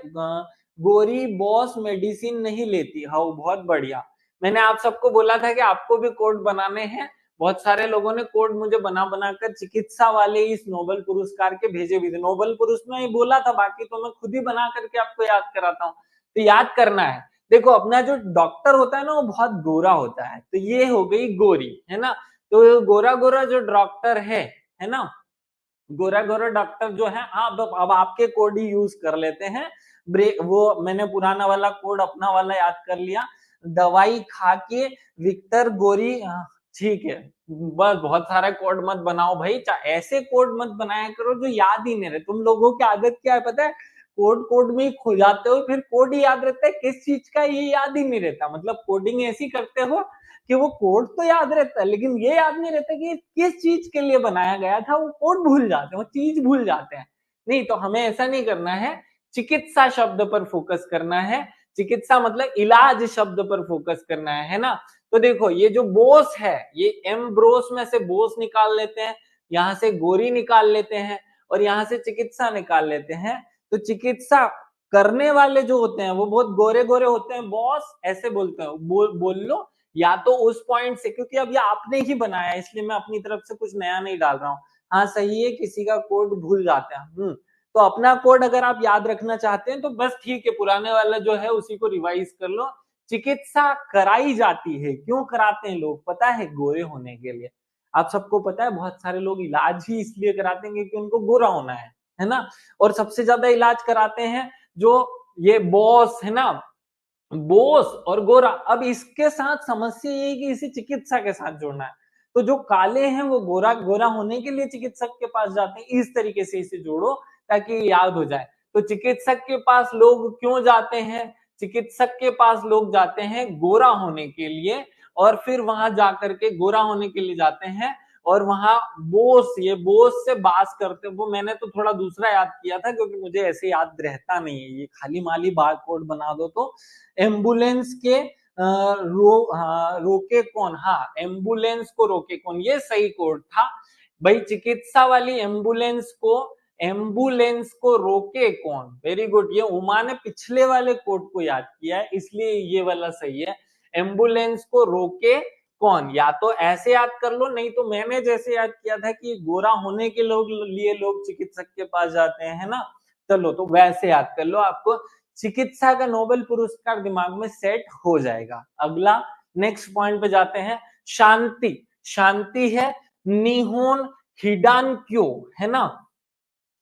गोरी बॉस मेडिसिन नहीं लेती। हाँ बहुत बढ़िया। मैंने आप सबको बोला था कि आपको भी कोड बनाने हैं, बहुत सारे लोगों ने कोड मुझे बना बनाकर चिकित्सा वाले इस नोबेल पुरस्कार के भेजे भी थे। नोबेल पुरस्कार में बोला था, बाकी तो मैं खुद ही बना करके आपको याद कराता हूँ, तो याद करना है। देखो अपना जो डॉक्टर होता है ना, वो बहुत गोरा होता है, तो ये हो गई गोरी, है ना। तो गोरा गोरा जो डॉक्टर है ना, गोरा गोरा डॉक्टर जो है, अब आपके कोड ही यूज कर लेते हैं। ब्रेक वो मैंने पुराना वाला कोड अपना वाला याद कर लिया। दवाई खा के विक्टर गोरी, ठीक है। बस बहुत सारा कोड मत बनाओ भाई, ऐसे कोड मत बनाया करो जो याद ही नहीं रहे। तुम लोगों की आदत क्या है पता है, कोड कोड में ही खो जाते हो, फिर कोड ही याद रहता है, किस चीज का ये याद ही नहीं रहता। मतलब कोडिंग ऐसी करते हो कि वो कोड तो याद रहता है लेकिन ये याद नहीं रहता कि किस चीज के लिए बनाया गया था, वो कोड भूल जाते हैं, वो चीज भूल जाते हैं। नहीं, तो हमें ऐसा नहीं करना है, चिकित्सा शब्द पर फोकस करना है। चिकित्सा मतलब इलाज शब्द पर फोकस करना है ना। तो देखो ये जो बोस है, ये एम्ब्रोस में से बोस निकाल लेते हैं, यहां से गोरी निकाल लेते हैं, और यहां से चिकित्सा निकाल लेते हैं। तो चिकित्सा करने वाले जो होते हैं वो बहुत गोरे गोरे होते हैं, बॉस ऐसे बोलते हैं, बोल लो या तो उस पॉइंट से, क्योंकि अब ये आपने ही बनाया है इसलिए मैं अपनी तरफ से कुछ नया नहीं डाल रहा हूँ। हाँ सही है, किसी का कोड भूल जाते हैं। तो अपना कोड अगर आप याद रखना चाहते हैं तो बस ठीक है, पुराने वाला जो है उसी को रिवाइज कर लो। चिकित्सा कराई जाती है, क्यों कराते हैं लोग पता है, गोरे होने के लिए। आप सबको पता है बहुत सारे लोग इलाज ही इसलिए कराते हैं क्योंकि उनको गोरा होना है ना। और सबसे ज्यादा इलाज कराते हैं जो ये बॉस है ना, बोस और गोरा। अब इसके साथ समस्या ये है कि इसे चिकित्सा के साथ जोड़ना है, तो जो काले हैं वो गोरा गोरा होने के लिए चिकित्सक के पास जाते हैं, इस तरीके से इसे जोड़ो ताकि याद हो जाए। तो चिकित्सक के पास लोग क्यों जाते हैं, चिकित्सक के पास लोग जाते हैं गोरा होने के लिए, और फिर वहां जाकर के गोरा होने के लिए जाते हैं, और वहां बोस, ये बोस से बात करते हैं। वो मैंने तो थोड़ा दूसरा याद किया था क्योंकि मुझे ऐसे याद रहता नहीं है, ये खाली माली बार कोड बना दो। तो एम्बुलेंस के रोके कौन, हाँ एम्बुलेंस को रोके कौन, ये सही कोड था भाई। चिकित्सा वाली एम्बुलेंस को रोके कौन, वेरी गुड। ये उमा ने पिछले वाले कोड को याद किया है इसलिए ये वाला सही है। एम्बुलेंस को रोके कौन, या तो ऐसे याद कर लो, नहीं तो मैंने जैसे याद किया था कि गोरा होने के लिए लोग चिकित्सक के पास जाते हैं, है ना। चलो तो वैसे याद कर लो, आपको चिकित्सा का नोबेल पुरस्कार दिमाग में सेट हो जाएगा। अगला नेक्स्ट पॉइंट पे जाते हैं। शांति, शांति है निहोन हिडान क्यों, है ना,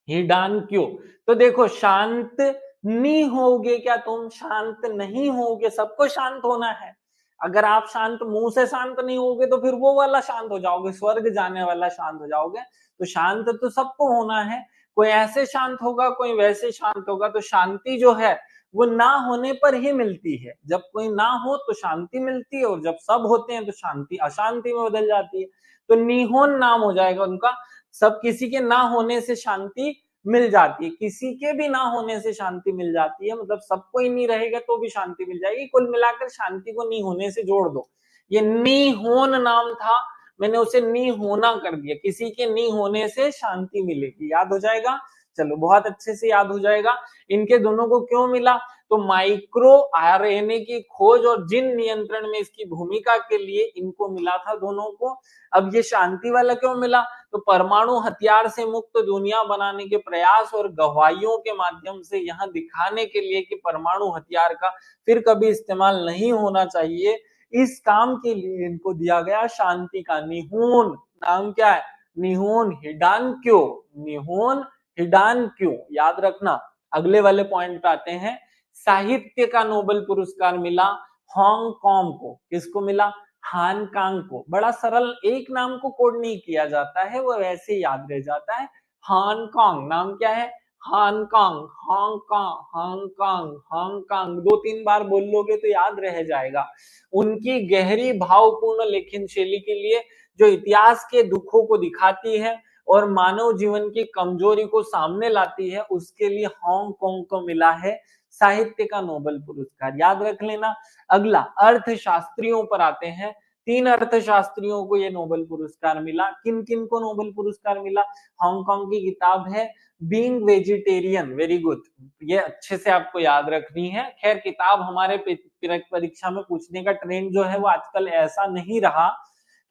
हिडान क्यों। तो देखो शांत नहीं होगे क्या तुम, शांत नहीं होगे, सबको शांत होना है। अगर आप शांत मुंह से शांत नहीं होगे तो फिर वो वाला शांत हो जाओगे, स्वर्ग जाने वाला शांत हो जाओगे। तो शांत तो सबको होना है, कोई ऐसे शांत होगा कोई वैसे शांत होगा। तो शांति जो है वो ना होने पर ही मिलती है, जब कोई ना हो तो शांति मिलती है, और जब सब होते हैं तो शांति अशांति में बदल जाती है। तो निहोन नाम हो जाएगा उनका, सब किसी के ना होने से शांति मिल जाती है, किसी के भी ना होने से शांति मिल जाती है, मतलब सबको ही नहीं रहेगा तो भी शांति मिल जाएगी। कुल मिलाकर शांति को नहीं होने से जोड़ दो। ये नी होन नाम था, मैंने उसे नी होना कर दिया, किसी के नहीं होने से शांति मिलेगी, याद हो जाएगा। चलो बहुत अच्छे से याद हो जाएगा। इनके दोनों को क्यों मिला, तो माइक्रो आरएनए की खोज और जीन नियंत्रण में इसकी भूमिका के लिए इनको मिला था दोनों को। अब ये शांति वाला क्यों मिला? तो परमाणु हथियार से मुक्त दुनिया बनाने के प्रयास और गवाहियों के माध्यम से यहां दिखाने के लिए कि परमाणु हथियार का फिर कभी इस्तेमाल नहीं होना चाहिए, इस काम के लिए इनको दिया गया शांति का निहोन। नाम क्या है? निहोन हिडानक्यो। निहोन हिडानक्यो याद रखना। अगले वाले पॉइंट पे आते हैं। साहित्य का नोबेल पुरस्कार मिला हांगकांग को। किसको मिला? हानकांग को। बड़ा सरल, एक नाम को कोड नहीं किया जाता है, वो वैसे याद रह जाता है। हांगकांग नाम क्या है? हांगकांग, हांगकांग, हांगकांग, हांगकांग 2-3 बार बोल लोगे तो याद रह जाएगा। उनकी गहरी भावपूर्ण लेखन शैली के लिए, जो इतिहास के दुखों को दिखाती है और मानव जीवन की कमजोरी को सामने लाती है, उसके लिए हांगकांग को मिला है साहित्य का नोबेल पुरस्कार। याद रख लेना। अगला अर्थशास्त्रियों पर आते हैं। 3 अर्थशास्त्रियों को यह नोबेल पुरस्कार मिला। किन किन को नोबेल पुरस्कार मिला? हांगकांग की किताब है बीइंग वेजिटेरियन। वेरी गुड, ये अच्छे से आपको याद रखनी है। खैर किताब हमारे परीक्षा में पूछने का ट्रेंड जो है वो आजकल ऐसा नहीं रहा।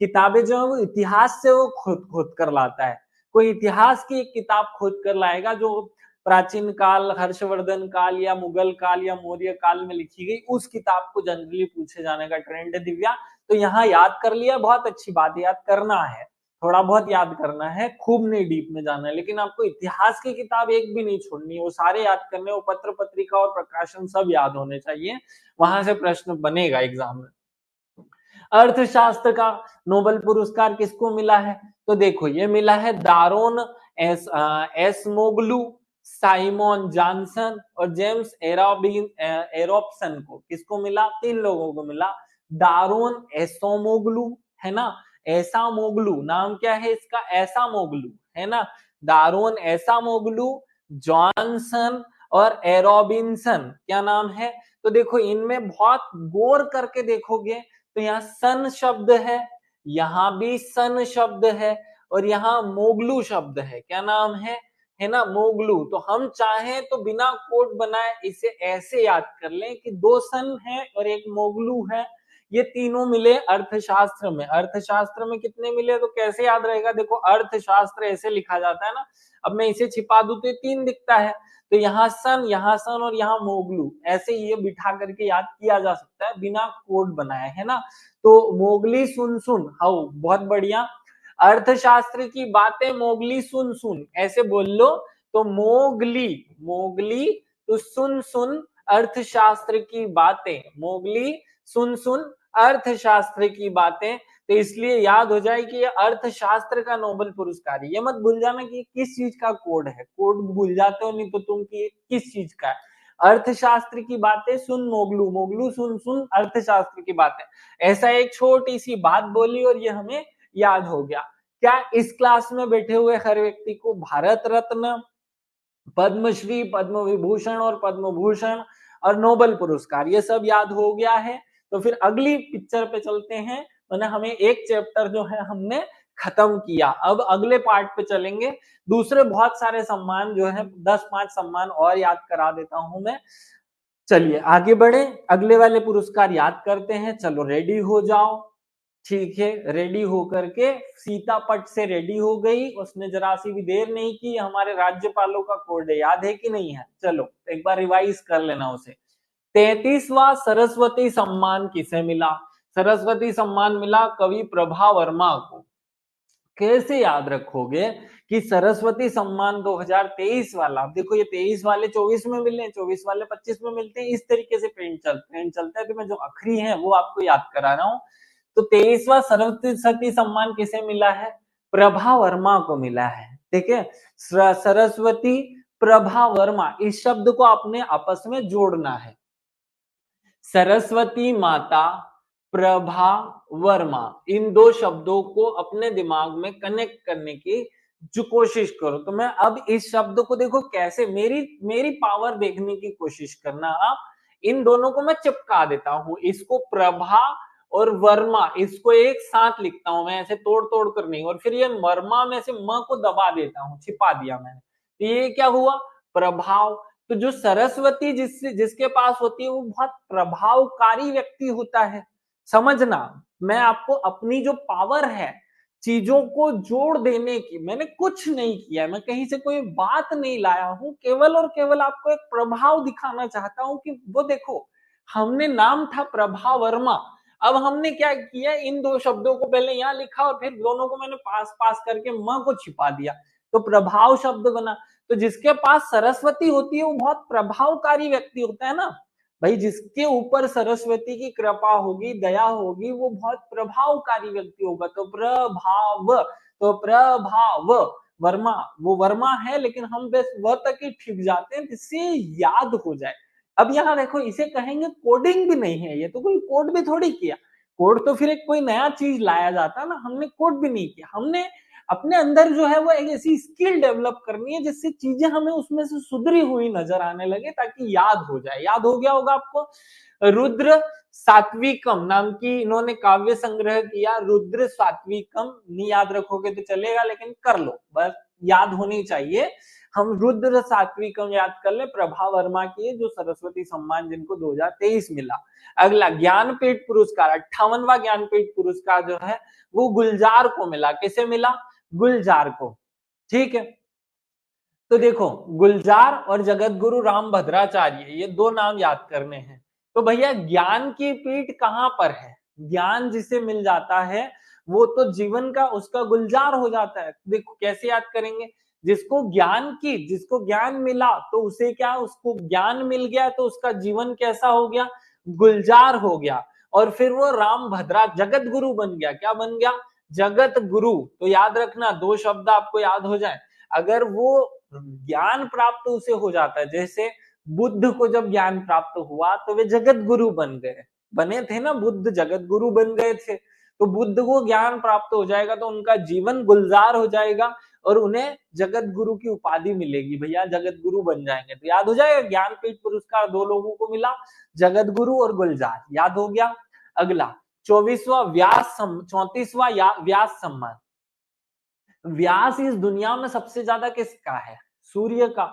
किताबें जो है वो इतिहास से वो खोद खोद कर लाता है। कोई इतिहास की एक किताब खोद कर लाएगा जो प्राचीन काल, हर्षवर्धन काल या मुगल काल या मौर्य काल में लिखी गई, उस किताब को जनरली पूछे जाने का ट्रेंड है दिव्या। तो यहाँ याद कर लिया, बहुत अच्छी बात, याद करना है, थोड़ा बहुत याद करना है, खूब नहीं डीप में जाना है। लेकिन आपको इतिहास की किताब एक भी नहीं छोड़नी है, वो सारे याद करने, वो पत्र पत्रिका और प्रकाशन सब याद होने चाहिए, वहां से प्रश्न बनेगा एग्जाम में। अर्थशास्त्र का नोबेल पुरस्कार किसको मिला है? तो देखो ये मिला है दारोन एसमोग्लू, साइमन जॉनसन और जेम्स एरोप्सन को। किसको मिला? 3 लोगों को मिला। दारोन एसोमोग्लू है ना, एसामोग्लू नाम क्या है इसका? एसामोग्लू है ना, दारोन एसामोग्लू, जॉनसन और एरोबिन्सन, क्या नाम है? तो देखो इनमें बहुत गौर करके देखोगे तो यहाँ सन शब्द है, यहाँ भी सन शब्द है और यहाँ मोगलू शब्द है। क्या नाम है ना, मोगलू। तो हम चाहें तो बिना कोड बनाए इसे ऐसे याद कर लें कि 2 सन है और 1 मोगलू है। ये तीनों मिले अर्थशास्त्र में। अर्थशास्त्र में कितने मिले तो कैसे याद रहेगा? देखो अर्थशास्त्र ऐसे लिखा जाता है ना, अब मैं इसे छिपा दूं तो 3 दिखता है, तो यहाँ सन और यहाँ मोगलू, ऐसे ये बिठा करके याद किया जा सकता है बिना कोड बनाए, है ना। तो मोगली सुन सुन, हाउ, बहुत बढ़िया। अर्थशास्त्र की बातें मोगली सुन सुन, ऐसे बोल लो। तो मोगली, मोगली तो सुन सुन अर्थशास्त्र की बातें, मोगली सुन सुन अर्थशास्त्र की बातें। तो इसलिए याद हो जाए कि ये अर्थशास्त्र का नोबेल पुरस्कार है। ये मत भूल जाना कि किस चीज का कोड है, कोड भूल जाते हो नहीं तो तुम कि किस चीज का है। अर्थशास्त्र की बातें सुन मोगलू, मोगलू सुन सुन अर्थशास्त्र की बातें। ऐसा एक छोटी सी बात बोली और ये हमें याद हो गया। क्या इस क्लास में बैठे हुए हर व्यक्ति को भारत रत्न, पद्मश्री, पद्म विभूषण और पद्म भूषण और नोबेल पुरस्कार ये सब याद हो गया है? तो फिर अगली पिक्चर पे चलते हैं। मैंने हमें एक चैप्टर जो है हमने खत्म किया, अब अगले पार्ट पे चलेंगे। दूसरे बहुत सारे सम्मान जो है 10-5 सम्मान और याद करा देता हूं मैं। चलिए आगे बढ़े, अगले वाले पुरस्कार याद करते हैं। चलो रेडी हो जाओ। ठीक है, रेडी होकर के सीता पट से रेडी हो गई, उसने जरा सी भी देर नहीं की। हमारे राज्यपालों का कोड है, याद है कि नहीं है? चलो एक बार रिवाइज कर लेना उसे। 33वां सरस्वती सम्मान किसे मिला? सरस्वती सम्मान मिला कवि प्रभा वर्मा को। कैसे याद रखोगे कि सरस्वती सम्मान 2023 वाला, देखो ये 23 वाले 24 में मिले, 24 वाले 25 में मिलते हैं, इस तरीके से ट्रेंड चलता है। तो मैं जो आखिरी है वो आपको याद करा रहा हूं। तो 23वां सरस्वती सम्मान किसे मिला है? प्रभा वर्मा को मिला है। ठीक है, सरस्वती प्रभा वर्मा, इस शब्द को आपने आपस में जोड़ना है। सरस्वती माता, प्रभा वर्मा, इन 2 शब्दों को अपने दिमाग में कनेक्ट करने की जो कोशिश करो। तो मैं अब इस शब्द को देखो कैसे, मेरी पावर देखने की कोशिश करना आप। इन दोनों को मैं चिपका देता हूं, इसको प्रभा और वर्मा, इसको एक साथ लिखता हूं मैं ऐसे तोड़ तोड़ कर नहीं, और फिर ये वर्मा में से म को दबा देता हूं, छिपा दिया मैंने। तो ये क्या हुआ? प्रभाव। तो जो सरस्वती जिसके पास होती है वो बहुत प्रभावकारी व्यक्ति होता है। समझना, मैं आपको अपनी जो पावर है चीजों को जोड़ देने की, मैंने कुछ नहीं किया, मैं कहीं से कोई बात नहीं लाया हूं, केवल और केवल आपको एक प्रभाव दिखाना चाहता हूं कि वो देखो, हमने नाम था प्रभा वर्मा, अब हमने क्या किया, इन दो शब्दों को पहले यहां लिखा और फिर दोनों को मैंने पास पास करके म को छिपा दिया, तो प्रभाव शब्द बना। तो जिसके पास सरस्वती होती है वो बहुत प्रभावकारी व्यक्ति होता है ना भाई, जिसके ऊपर सरस्वती की कृपा होगी, दया होगी, वो बहुत प्रभावकारी व्यक्ति होगा। तो प्रभाव, तो प्रभाव वर्मा, वो वर्मा है, लेकिन हम बस व तक ही ठीक जाते हैं जिससे याद हो जाए। अब यहाँ देखो, इसे कहेंगे कोडिंग भी नहीं है, ये तो कोई कोड भी थोड़ी किया, कोड तो फिर एक कोई नया चीज लाया जाता ना, हमने कोड भी नहीं किया, हमने अपने अंदर जो है वो एक ऐसी स्किल डेवलप करनी है जिससे चीजें हमें उसमें से सुधरी हुई नजर आने लगे, ताकि याद हो जाए। याद हो गया होगा आपको, रुद्र सात्विकम नाम की इन्होंने काव्य संग्रह किया, रुद्र सात्विकम, नहीं याद रखोगे तो चलेगा लेकिन कर लो, बस याद होनी चाहिए। हम रुद्र सात्विकम याद कर ले, प्रभा वर्मा की, जो सरस्वती सम्मान जिनको 2023 मिला। अगला ज्ञानपीठ पुरस्कार, 58वां ज्ञानपीठ पुरस्कार जो है वो गुलजार को मिला। किसे मिला? गुलजार को। ठीक है, तो देखो, गुलजार और जगत गुरु राम भद्राचार्य, ये दो नाम याद करने हैं। तो भैया ज्ञान की पीठ कहां पर है? ज्ञान जिसे मिल जाता है वो तो जीवन का उसका गुलजार हो जाता है। देखो कैसे याद करेंगे, जिसको ज्ञान मिला तो उसे क्या, उसको ज्ञान मिल गया तो उसका जीवन कैसा हो गया? गुलजार हो गया। और फिर वो राम भद्रा जगत गुरु बन गया। क्या बन गया? जगत गुरु। तो याद रखना, दो शब्द आपको याद हो जाए। अगर वो ज्ञान प्राप्त उसे हो जाता है, जैसे बुद्ध को जब ज्ञान प्राप्त हुआ तो वे जगत गुरु बन गए, बने थे ना, बुद्ध जगत गुरु बन गए थे। तो बुद्ध को ज्ञान प्राप्त हो जाएगा तो उनका जीवन गुलजार हो जाएगा और उन्हें जगत गुरु की उपाधि मिलेगी, भैया जगत गुरु बन जाएंगे। तो याद हो जाएगा, ज्ञानपीठ पुरस्कार दो लोगों को मिला, जगत गुरु और गुलजार, याद हो गया। अगला 34वां व्यास सम्मान। व्यास इस दुनिया में सबसे ज्यादा किसका है? सूर्य का।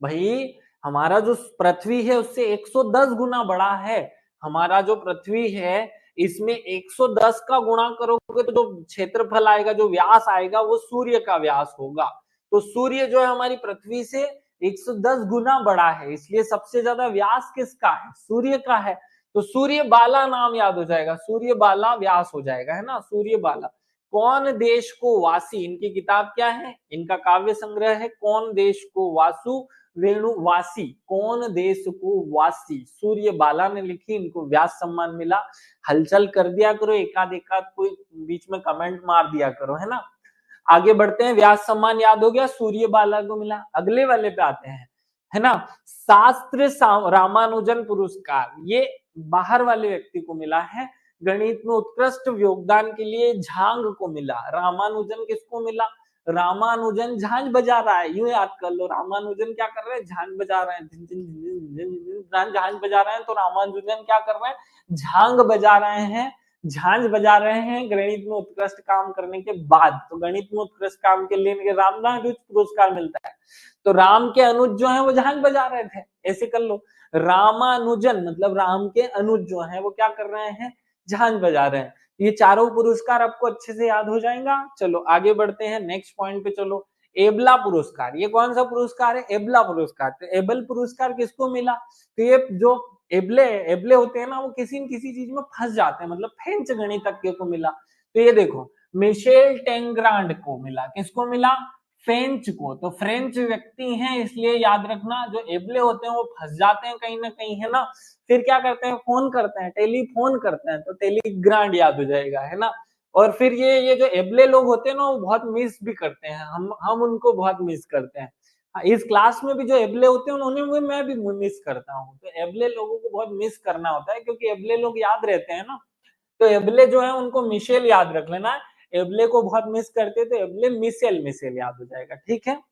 भाई हमारा जो पृथ्वी है उससे 110 गुना बड़ा है। हमारा जो पृथ्वी है इसमें 110 का गुणा करोगे तो जो क्षेत्रफल आएगा, जो व्यास आएगा, वो सूर्य का व्यास होगा। तो सूर्य जो है हमारी पृथ्वी से 110 गुना बड़ा है, इसलिए सबसे ज्यादा व्यास किसका है? सूर्य का है। तो सूर्य बाला नाम याद हो जाएगा, सूर्य बाला व्यास हो जाएगा, है ना, सूर्य बाला। कौन देश को वासी, इनकी किताब क्या है, इनका काव्य संग्रह है कौन देश को वासु वेणुवासी, कौन देश को वासी, सूर्य बाला ने लिखी, इनको व्यास सम्मान मिला। हलचल कर दिया करो, एकाध एकाध कोई बीच में कमेंट मार दिया करो, है ना। आगे बढ़ते हैं, व्यास सम्मान याद हो गया, सूर्य बाला को मिला। अगले वाले पे आते हैं, है ना, शास्त्र रामानुजन पुरस्कार, ये बाहर वाले व्यक्ति को मिला है। गणित में उत्कृष्ट योगदान के लिए झांग को मिला। रामानुजन किसको मिला? रामानुजन झांझ बजा रहा है, यूं याद कर लो, रामानुजन क्या कर रहे हैं? झांझ बजा रहे हैं, झांझ बजा रहे हैं, तो रामानुजन क्या कर रहे हैं? झांग बजा रहे हैं, झांझ बजा रहे हैं गणित में उत्कृष्ट काम करने के बाद। तो गणित में उत्कृष्ट काम के लिए रामानुज पुरस्कार मिलता है। तो राम के अनुज जो है वो झांझ बजा रहे थे, ऐसे कर लो। रामानुजन मतलब राम के अनुज जो है वो क्या कर रहे हैं? झांझ बजा रहे हैं। ये चारों पुरस्कार आपको अच्छे से याद हो जाएगा। चलो आगे बढ़ते हैं, नेक्स्ट पॉइंट पे चलो। एबला पुरस्कार, ये कौन सा पुरस्कार है? एबला पुरस्कार। तो एबल पुरस्कार किसको मिला? तो ये जो एबले एबले होते हैं ना, वो किसी न किसी चीज में फंस जाते हैं, मतलब फ्रेंच गणितज्ञ को मिला। तो ये देखो, मिशेल टेंग्रांड को मिला। किसको मिला? फ्रेंच को। तो फ्रेंच व्यक्ति हैं, इसलिए याद रखना, जो एबले होते हैं वो फंस जाते हैं कहीं ना कहीं, है ना। फिर क्या करते हैं? फोन करते हैं, टेलीफोन करते हैं, तो टेलीग्रांड याद हो जाएगा, है ना। और फिर ये जो एबले लोग होते हैं ना, वो बहुत मिस भी करते हैं, हम उनको बहुत मिस करते हैं। इस क्लास में भी जो एबले होते हैं उन्होंने भी, मैं भी मिस करता हूँ। तो एबले लोगों को बहुत मिस करना होता है, क्योंकि एबले लोग याद रहते हैं ना। तो एबले जो है उनको मिशेल याद रख लेना। एबले को बहुत मिस करते, तो एबले मिशेल मिशेल याद हो जाएगा, ठीक है।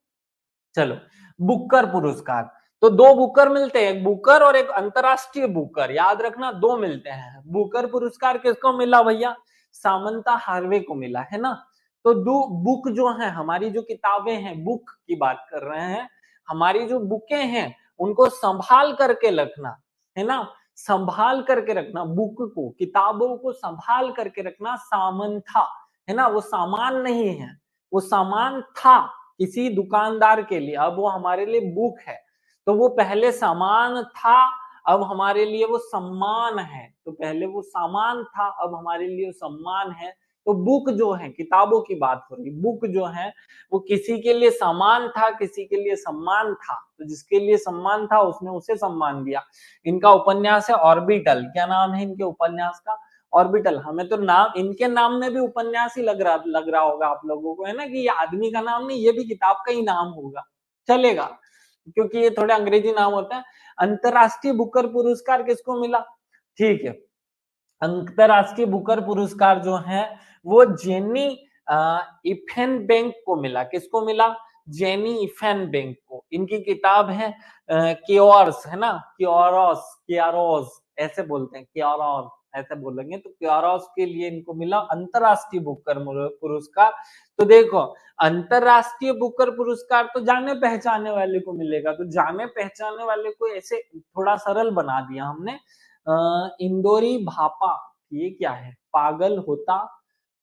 चलो, बुकर पुरस्कार, तो दो बुकर मिलते हैं, एक बुकर और एक अंतरराष्ट्रीय बुकर, याद रखना, दो मिलते हैं। बुकर पुरस्कार किसको मिला भैया? सामंता हार्वे को मिला, है ना। तो दो बुक जो है, हमारी जो किताबें हैं, बुक की बात कर रहे हैं, हमारी जो बुकें हैं उनको संभाल करके रखना, है ना, संभाल करके रखना, बुक को, किताबों को संभाल करके रखना सामान था, है ना, वो सामान नहीं है, वो सामान था किसी दुकानदार के लिए, अब वो हमारे लिए बुक है। तो वो पहले सामान था, अब हमारे लिए वो सम्मान है। तो पहले वो सामान था, अब हमारे लिए सम्मान है। तो बुक जो है, किताबों की बात हो रही, बुक जो है वो किसी के लिए सामान था, किसी के लिए सम्मान था। तो जिसके लिए सम्मान था उसने उसे सम्मान दिया। इनका उपन्यास है ऑर्बिटल। क्या नाम है इनके उपन्यास का? ऑर्बिटल। हमें तो नाम, इनके नाम में भी उपन्यास ही लग रहा होगा आप लोगों को, है ना, कि ये आदमी का नाम नहीं, ये भी किताब का ही नाम होगा, चलेगा, क्योंकि ये थोड़े अंग्रेजी नाम होते हैं। अंतरराष्ट्रीय बुकर पुरस्कार किसको मिला? ठीक है, अंतरराष्ट्रीय बुकर पुरस्कार जो है वो जेनी इफेनबेंक को मिला। किसको मिला? जेनी इफेनबेंक को। इनकी किताब है क्योर्स, है ना, क्योरोस, क्यारोस ऐसे बोलते हैं, क्योरोस ऐसे बोलेंगे, तो क्योरोस के लिए इनको मिला अंतरराष्ट्रीय बुकर पुरस्कार। तो देखो, अंतरराष्ट्रीय बुकर पुरस्कार तो जाने पहचाने वाले को मिलेगा, तो जाने पहचाने वाले को ऐसे थोड़ा सरल बना दिया हमने। इंदौरी भापा, ये क्या है? पागल होता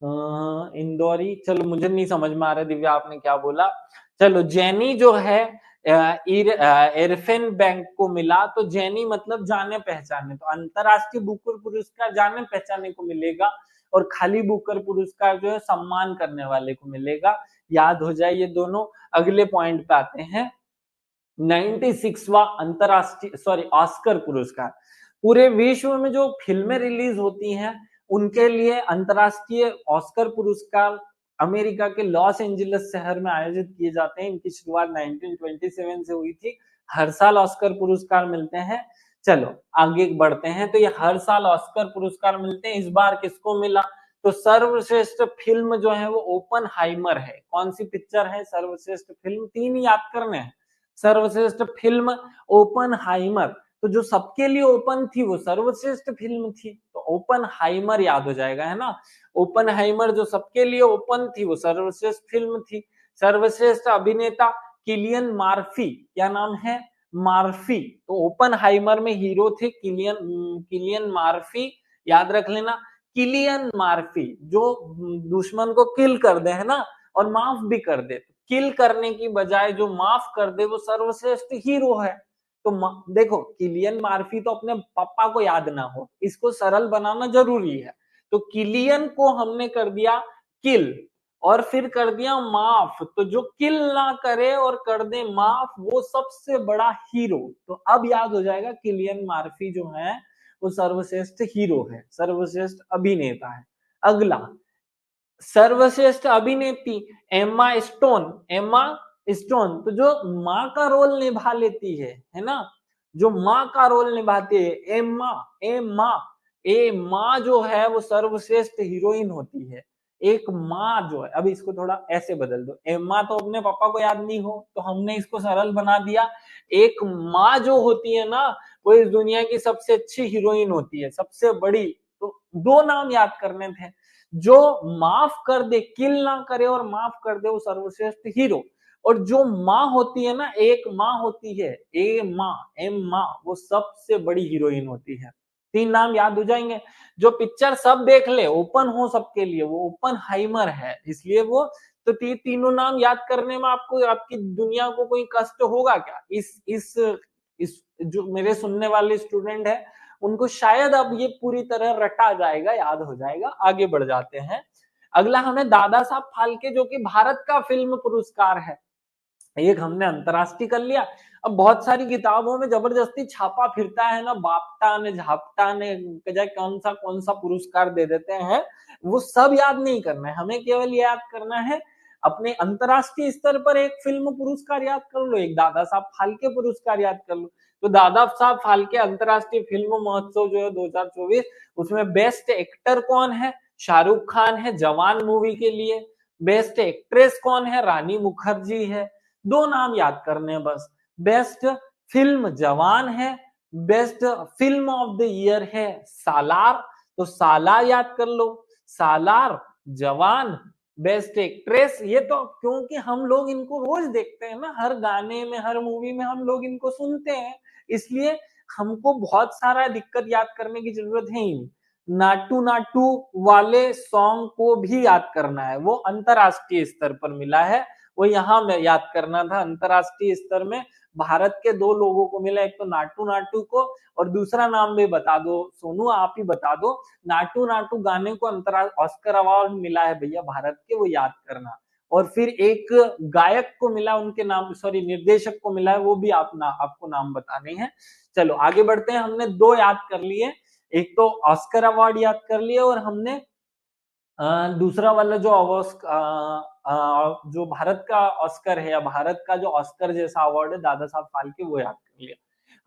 इंदौरी, चलो मुझे नहीं समझ में आ रहा दिव्या आपने क्या बोला। चलो, जेनी जो है इरफेन बैंक को मिला, तो जेनी मतलब जाने पहचाने, तो अंतरराष्ट्रीय बुकर पुरस्कार जाने पहचाने को मिलेगा, और खाली बुकर पुरस्कार जो है सम्मान करने वाले को मिलेगा। याद हो जाए ये दोनों। अगले पॉइंट पे आते हैं, 96वां अंतरराष्ट्रीय ऑस्कर पुरस्कार। पूरे विश्व में जो फिल्में रिलीज होती हैं उनके लिए अंतरराष्ट्रीय ऑस्कर पुरस्कार अमेरिका के लॉस एंजलिस शहर में आयोजित किए जाते हैं। इनकी शुरुआत 1927 से हुई थी। हर साल ऑस्कर पुरस्कार मिलते हैं। चलो आगे बढ़ते हैं। तो ये हर साल ऑस्कर पुरस्कार मिलते हैं। इस बार किसको मिला? तो सर्वश्रेष्ठ फिल्म जो है वो ओपनहाइमर है। कौन सी पिक्चर है सर्वश्रेष्ठ फिल्म? तीन ही याद करने हैं। सर्वश्रेष्ठ फिल्म ओपनहाइमर, तो जो सबके लिए ओपन थी वो सर्वश्रेष्ठ फिल्म थी, तो ओपनहाइमर याद हो जाएगा, है ना। ओपनहाइमर जो सबके लिए ओपन थी वो सर्वश्रेष्ठ फिल्म थी। सर्वश्रेष्ठ अभिनेता किलियन मार्फी, क्या नाम है? मार्फी। तो ओपनहाइमर में हीरो थे किलियन मार्फी, याद रख लेना। किलियन मार्फी जो दुश्मन को किल कर दे, है ना, और माफ भी कर दे। किल करने की बजाय जो माफ कर दे वो सर्वश्रेष्ठ हीरो है। तो देखो, किलियन मार्फी तो अपने पापा को याद ना हो, इसको सरल बनाना जरूरी है। तो किलियन को हमने कर दिया किल, और फिर कर दिया माफ। तो जो किल ना करे और कर दे माफ, वो सबसे बड़ा हीरो। तो अब याद हो जाएगा किलियन मार्फी जो है वो सर्वश्रेष्ठ हीरो है, सर्वश्रेष्ठ अभिनेता है। अगला, सर्वश्रेष्ठ अभिनेत्री एम्मा स्टोन। एम्मा स्टोन तो जो माँ का रोल निभा लेती है ना, जो माँ का रोल निभाती है, एम्मा, एम्मा, ए माँ जो है वो सर्वश्रेष्ठ हीरोइन होती है। एक माँ जो है, अब इसको थोड़ा ऐसे बदल दो, एम्मा तो अपने पापा को याद नहीं हो, तो हमने इसको सरल बना दिया। एक माँ जो होती है ना, वो इस दुनिया की सबसे अच्छी हीरोइन होती है, सबसे बड़ी। तो दो नाम याद करने थे। जो माफ कर दे, किल ना करे और माफ कर दे, वो सर्वश्रेष्ठ हीरो। और जो माँ होती है ना, एक माँ होती है, ए माँ, एम माँ, वो सबसे बड़ी हीरोइन होती है। तीन नाम याद हो जाएंगे। जो पिक्चर सब देख ले, ओपन हो सबके लिए, वो ओपनहाइमर है, इसलिए वो। तो तीनों नाम याद करने में आपको, आपकी दुनिया को कोई कष्ट होगा क्या? इस जो मेरे सुनने वाले स्टूडेंट है उनको शायद अब ये पूरी तरह रटा जाएगा, याद हो जाएगा। आगे बढ़ जाते हैं। अगला हमें दादा साहब फाल्के, जो कि भारत का फिल्म पुरस्कार है। एक हमने अंतरराष्ट्रीय कर लिया। अब बहुत सारी किताबों में जबरदस्ती छापा फिरता है ना, बापटा ने झापटा ने कौन सा पुरस्कार दे देते हैं। वो सब याद नहीं करना है, हमें केवल याद करना है अपने अंतरराष्ट्रीय स्तर पर एक फिल्म पुरस्कार याद कर लो, एक दादा साहब फाल्के पुरस्कार याद कर लो। तो दादा साहब फाल्के अंतरराष्ट्रीय फिल्म महोत्सव जो है 2024, उसमें बेस्ट एक्टर कौन है? शाहरुख खान है जवान मूवी के लिए। बेस्ट एक्ट्रेस कौन है? रानी मुखर्जी है। दो नाम याद करने हैं बस। बेस्ट फिल्म जवान है, best film of the year है सालार। तो सालार याद कर लो, सालार, जवान, बेस्ट एक्ट्रेस, ये तो क्योंकि हम लोग इनको रोज देखते हैं ना, हर गाने में हर मूवी में हम लोग इनको सुनते हैं, इसलिए हमको बहुत सारा दिक्कत याद करने की जरूरत है ही नहीं। नाटू नाटू वाले सॉन्ग को भी याद करना है, वो अंतरराष्ट्रीय स्तर पर मिला है, वो यहाँ में याद करना था। अंतरराष्ट्रीय स्तर में भारत के दो लोगों को मिला, एक तो नाटू नाटू को, और दूसरा नाम भी बता दो सोनू, आप ही बता दो। नाटू नाटू गाने को अंतरराष्ट्रीय ऑस्कर अवार्ड मिला है भैया भारत के, वो याद करना। और फिर एक गायक को मिला, उनके नाम, सॉरी निर्देशक को मिला है, वो भी आपको नाम बताने हैं। चलो आगे बढ़ते हैं, हमने दो याद कर लिए, एक तो ऑस्कर अवार्ड याद कर लिए, और हमने दूसरा वाला जो जो भारत का ऑस्कर है, या भारत का जो ऑस्कर जैसा अवार्ड है दादा साहब फाल्के, वो याद कर लिया।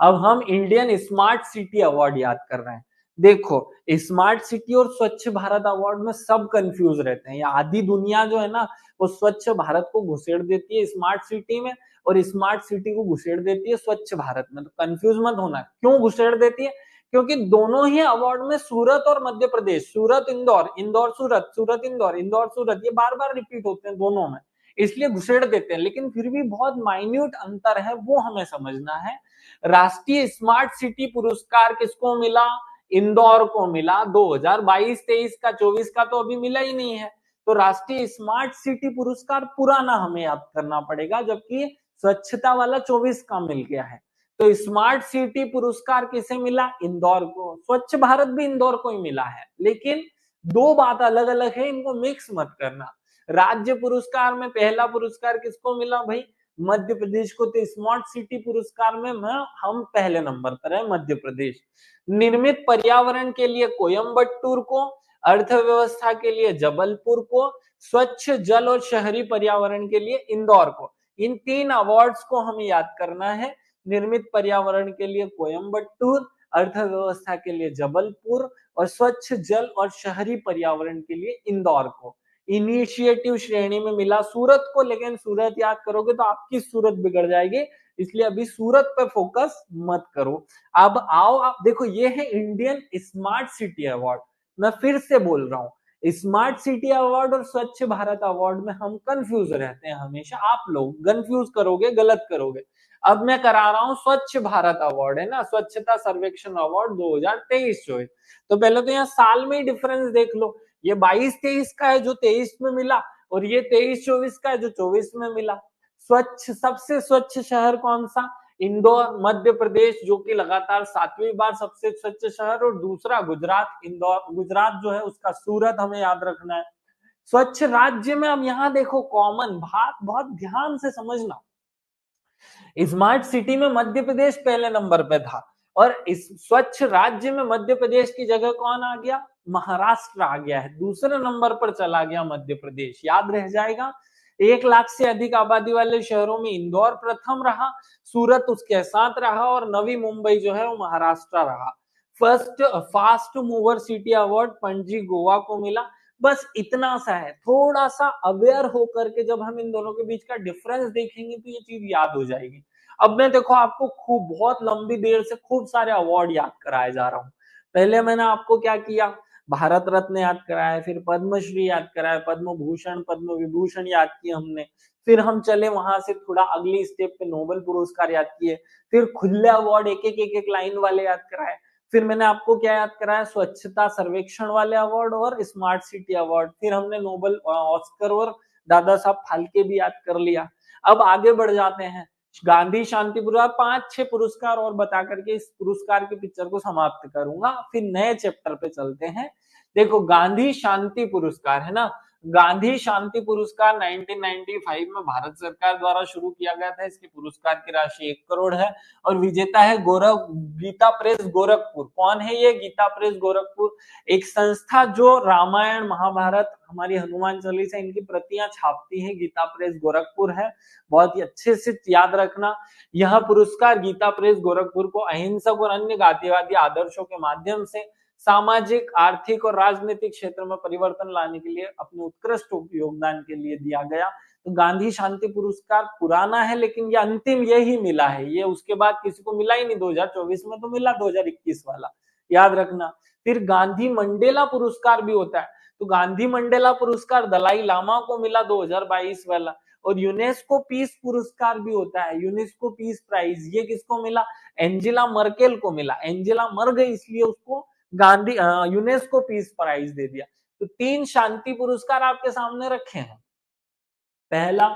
अब हम इंडियन स्मार्ट सिटी अवार्ड याद कर रहे हैं। देखो, स्मार्ट सिटी और स्वच्छ भारत अवार्ड में सब कंफ्यूज रहते हैं, आधी दुनिया जो है ना, वो स्वच्छ भारत को घुसेड़ देती है स्मार्ट सिटी में, और स्मार्ट सिटी को घुसेड़ देती है स्वच्छ भारत में। तो कंफ्यूज मत होना, क्यों घुसेड़ देती है, क्योंकि दोनों ही अवार्ड में सूरत और मध्य प्रदेश, सूरत इंदौर, इंदौर सूरत, सूरत इंदौर, इंदौर सूरत, ये बार बार रिपीट होते हैं दोनों में, इसलिए घुसेड़ देते हैं। लेकिन फिर भी बहुत माइन्यूट अंतर है, वो हमें समझना है। राष्ट्रीय स्मार्ट सिटी पुरस्कार किसको मिला, इंदौर को मिला। 2022-23 का, 24 का तो अभी मिला ही नहीं है, तो राष्ट्रीय स्मार्ट सिटी पुरस्कार पुराना हमें याद करना पड़ेगा, जबकि स्वच्छता वाला 24 का मिल गया है। तो स्मार्ट सिटी पुरस्कार किसे मिला, इंदौर को। स्वच्छ भारत भी इंदौर को ही मिला है, लेकिन दो बात अलग अलग है, इनको मिक्स मत करना। राज्य पुरस्कार में पहला पुरस्कार किसको मिला भाई, मध्य प्रदेश को। तो स्मार्ट सिटी पुरस्कार में हम पहले नंबर पर है, मध्य प्रदेश। निर्मित पर्यावरण के लिए कोयम्बटूर को, अर्थव्यवस्था के लिए जबलपुर को, स्वच्छ जल और शहरी पर्यावरण के लिए इंदौर को। इन तीन अवार्ड्स को हमें याद करना है। निर्मित पर्यावरण के लिए कोयम्बटूर, अर्थव्यवस्था के लिए जबलपुर, और स्वच्छ जल और शहरी पर्यावरण के लिए इंदौर को। इनिशिएटिव श्रेणी में मिला सूरत को, लेकिन सूरत याद करोगे तो आपकी सूरत बिगड़ जाएगी, इसलिए अभी सूरत पे फोकस मत करो। अब आओ, आप देखो, ये है इंडियन स्मार्ट सिटी अवार्ड। मैं फिर से बोल रहा हूँ, स्मार्ट सिटी अवार्ड और स्वच्छ भारत अवार्ड में हम कंफ्यूज रहते हैं हमेशा, आप लोग कंफ्यूज करोगे, गलत करोगे। अब मैं करा रहा हूँ स्वच्छ भारत अवार्ड, है ना, स्वच्छता सर्वेक्षण अवार्ड 2023-24। तो पहले तो यहाँ साल में ही डिफरेंस देख लो, ये 22-23 का है जो 23 में मिला, और ये 23-24 का है जो 24 में मिला। स्वच्छ, सबसे स्वच्छ शहर कौन सा, इंदौर मध्य प्रदेश, जो कि लगातार 7वीं बार सबसे स्वच्छ शहर, और दूसरा गुजरात, इंदौर गुजरात जो है उसका सूरत हमें याद रखना है। स्वच्छ राज्य में अब यहाँ देखो, कॉमन बात बहुत ध्यान से समझना, स्मार्ट सिटी में मध्य प्रदेश पहले नंबर पे था, और इस स्वच्छ राज्य में मध्य प्रदेश की जगह कौन आ गया, महाराष्ट्र आ गया है, दूसरे नंबर पर चला गया मध्य प्रदेश, याद रह जाएगा। 1 लाख से अधिक आबादी वाले शहरों में इंदौर प्रथम रहा, सूरत उसके साथ रहा, और नवी मुंबई जो है वो महाराष्ट्र रहा। First fast mover city award Panaji Goa को मिला। बस इतना सा है, थोड़ा सा अवेयर होकर के जब हम इन दोनों के बीच का डिफरेंस देखेंगे तो ये चीज याद हो जाएगी। अब मैं देखो आपको खूब बहुत लंबी देर से खूब सारे अवार्ड याद कराए जा रहा हूँ। पहले मैंने आपको क्या किया, भारत रत्न याद कराया, फिर पद्मश्री याद कराया, पद्म भूषण पद्म विभूषण याद किए हमने, फिर हम चले वहां से थोड़ा अगली स्टेप पे नोबेल पुरस्कार याद किए, फिर खुले अवार्ड एक एक लाइन वाले याद कराए, फिर मैंने आपको क्या याद कराया, स्वच्छता सर्वेक्षण वाले अवार्ड और स्मार्ट सिटी अवार्ड, फिर हमने नोबेल ऑस्कर और दादा साहब फाल्के भी याद कर लिया। अब आगे बढ़ जाते हैं, गांधी शांति पुरस्कार, 5-6 पुरस्कार और बता करके इस पुरस्कार की पिक्चर को समाप्त करूंगा, फिर नए चैप्टर पे चलते हैं। देखो, गांधी शांति पुरस्कार है ना, गांधी शांति पुरस्कार 1995 में भारत सरकार द्वारा शुरू किया गया था। इसके पुरस्कार की राशि 1 करोड़ है, और विजेता है गीता प्रेस गोरखपुर। कौन है ये गीता प्रेस गोरखपुर, एक संस्था जो रामायण महाभारत हमारी हनुमान चालीसा इनकी प्रतियां छापती है, गीता प्रेस गोरखपुर है। बहुत ही अच्छे से याद रखना, यह पुरस्कार गीता प्रेस गोरखपुर को अहिंसक और अन्य गांधीवादी आदर्शों के माध्यम से सामाजिक, आर्थिक और राजनीतिक क्षेत्र में परिवर्तन लाने के लिए अपने उत्कृष्ट योगदान के लिए दिया गया। तो गांधी शांति पुरस्कार पुराना है, लेकिन ये अंतिम यही मिला है, ये उसके बाद किसी को मिला ही नहीं। 2024 में तो मिला, 2021 वाला याद रखना। फिर गांधी मंडेला पुरस्कार भी होता है, तो गांधी मंडेला पुरस्कार दलाई लामा को मिला 2022 वाला, और यूनेस्को पीस पुरस्कार भी होता है, यूनेस्को पीस प्राइज, ये किसको मिला? एंजेला मर्केल को मिला। एंजेला मर गई इसलिए उसको गांधी यूनेस्को पीस प्राइज दे दिया। तो 3 शांति पुरस्कार आपके सामने रखे हैं। पहला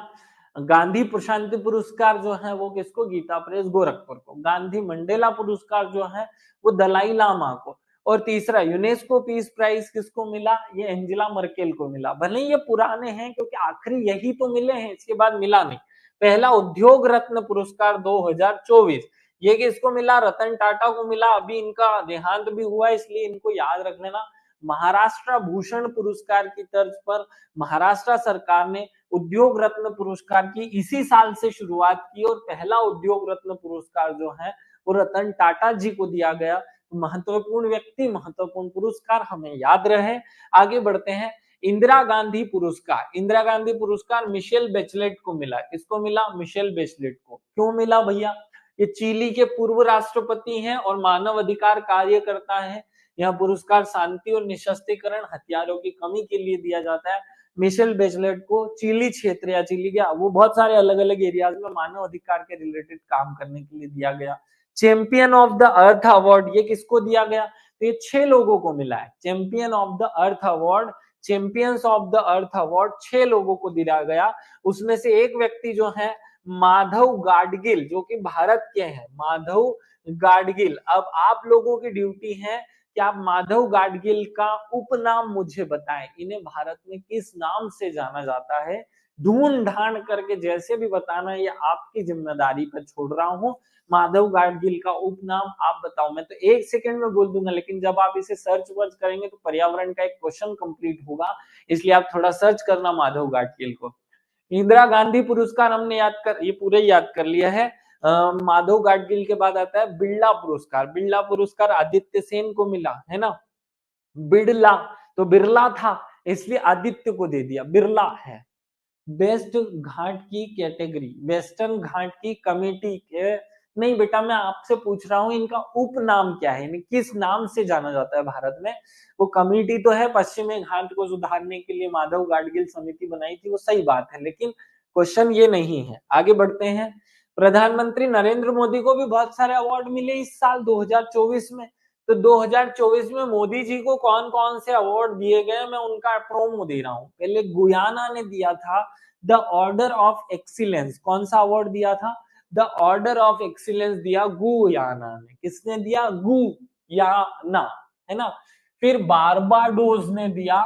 गांधी शांति पुरस्कार जो है वो किसको? गीता प्रेस गोरखपुर को। गांधी मंडेला पुरस्कार जो है वो दलाई लामा को। और तीसरा यूनेस्को पीस प्राइज किसको मिला? ये एंजेला मर्केल को मिला। भले ये पुराने हैं क्योंकि आखिरी यही तो मिले हैं, इसके बाद मिला नहीं। पहला उद्योग रत्न पुरस्कार 2024, ये किसको मिला? रतन टाटा को मिला। अभी इनका देहांत भी हुआ इसलिए इनको याद रख लेना। महाराष्ट्र भूषण पुरस्कार की तर्ज पर महाराष्ट्र सरकार ने उद्योग रत्न पुरस्कार की इसी साल से शुरुआत की, और पहला उद्योग रत्न पुरस्कार जो है वो रतन टाटा जी को दिया गया। महत्वपूर्ण व्यक्ति, महत्वपूर्ण पुरस्कार, हमें याद रहे। आगे बढ़ते हैं। इंदिरा गांधी पुरस्कार, इंदिरा गांधी पुरस्कार मिशेल बेचलेट को मिला। किसको मिला? मिशेल बेचलेट को। क्यों मिला भैया? ये चिली के पूर्व राष्ट्रपति हैं और मानव अधिकार कार्यकर्ता है। यह पुरस्कार शांति और निशस्त्रीकरण, हथियारों की कमी के लिए दिया जाता है। मिशेल बेचलेट को चिली क्षेत्र या चिली क्या वो बहुत सारे अलग अलग एरियाज में मानव अधिकार के रिलेटेड काम करने के लिए दिया गया। Champion of the earth award, ये किसको दिया गया? तो ये 6 लोगों को मिला है। Champion of the earth award, champions of the earth award 6 लोगों को दिया गया। उसमें से एक व्यक्ति जो है माधव गाडगिल, जो कि भारत के हैं, माधव गाडगिल। अब आप लोगों की ड्यूटी है कि आप माधव गाडगिल का उपनाम मुझे बताएं। इन्हें भारत में किस नाम से जाना जाता है? ढूंढ ढांड करके जैसे भी बताना, ये आपकी जिम्मेदारी पर छोड़ रहा हूं। माधव गाडगिल का उपनाम आप बताओ। मैं तो 1 सेकंड में बोल दूंगा, लेकिन जब आप इसे सर्च वर्च करेंगे तो पर्यावरण का एक क्वेश्चन कंप्लीट होगा, इसलिए आप थोड़ा सर्च करना माधव गाडगिल को। इंदिरा गांधी पुरस्कार हमने ये पूरे याद कर लिया है। माधव गाडगिल के बाद आता है बिरला पुरस्कार। बिरला पुरस्कार आदित्य सेन को मिला है ना। बिरला तो बिरला था इसलिए आदित्य को दे दिया, बिरला है। बेस्ट घाट की कैटेगरी, वेस्टर्न घाट की कमेटी के, नहीं बेटा मैं आपसे पूछ रहा हूं इनका उपनाम क्या है, किस नाम से जाना जाता है भारत में? वो कमेटी तो है पश्चिमी घाट को सुधारने के लिए माधव गाडगिल समिति बनाई थी, वो सही बात है, लेकिन क्वेश्चन ये नहीं है। आगे बढ़ते हैं। प्रधानमंत्री नरेंद्र मोदी को भी बहुत सारे अवार्ड मिले इस साल 2024 में। तो 2024 में मोदी जी को कौन कौन से अवार्ड दिए गए, मैं उनका प्रोमो दे रहा हूं। पहले गुयाना ने दिया था द ऑर्डर ऑफ एक्सीलेंस। कौन सा अवार्ड दिया था? द ऑर्डर ऑफ एक्सीलेंस दिया गुयाना ने। किसने दिया? गुयाना, है ना। फिर बारबाडोस ने दिया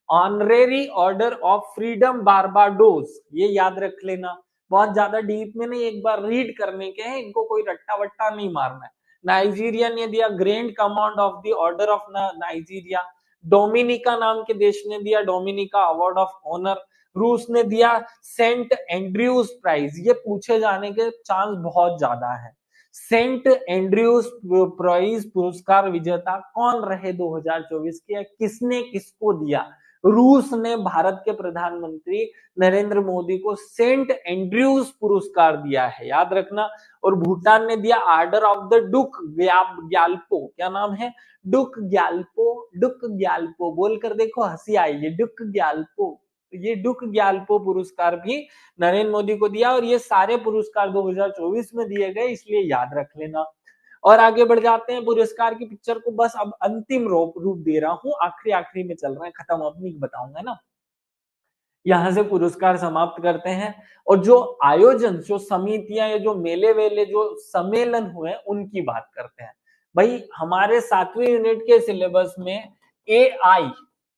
honorary order of freedom Barbados, ये याद रख लेना। बहुत ज्यादा डीप में नहीं, एक बार रीड करने के हैं इनको, कोई रट्टा वट्टा नहीं मारना है। नाइजीरिया ने दिया grand command of the order of Nigeria. Dominica नाम के देश ने दिया डोमिनिका अवार्ड ऑफ ऑनर। रूस ने दिया सेंट एंड्रयूज प्राइज। ये पूछे जाने के चांस बहुत ज्यादा है। सेंट एंड्रयूज प्राइज पुरस्कार विजेता कौन रहे 2024 के? किसने किसको दिया? रूस ने भारत के प्रधानमंत्री नरेंद्र मोदी को सेंट एंड्रयूज पुरस्कार दिया है, याद रखना। और भूटान ने दिया ऑर्डर ऑफ द डुक ग्याल्पो। क्या नाम है? डुक ग्याल्पो। डुक ग्याल्पो बोलकर देखो, हंसी आएगी। डुक ग्याल्पो, ये डुक ग्याल्पो पुरस्कार भी नरेंद्र मोदी को दिया, और ये सारे पुरस्कार 2024 में दिए गए, इसलिए याद रख लेना। और आगे बढ़ जाते हैं। पुरस्कार की पिक्चर को बस अब अंतिम रूप दे रहा हूं, आखिरी आखिरी में चल रहा है, खत्म अब नहीं बताऊंगा ना। यहां से पुरस्कार समाप्त करते हैं, और जो आयोजन, जो समितियां या जो मेले वेले, जो सम्मेलन हुए उनकी बात करते हैं। भाई हमारे 7वीं यूनिट के सिलेबस में AI,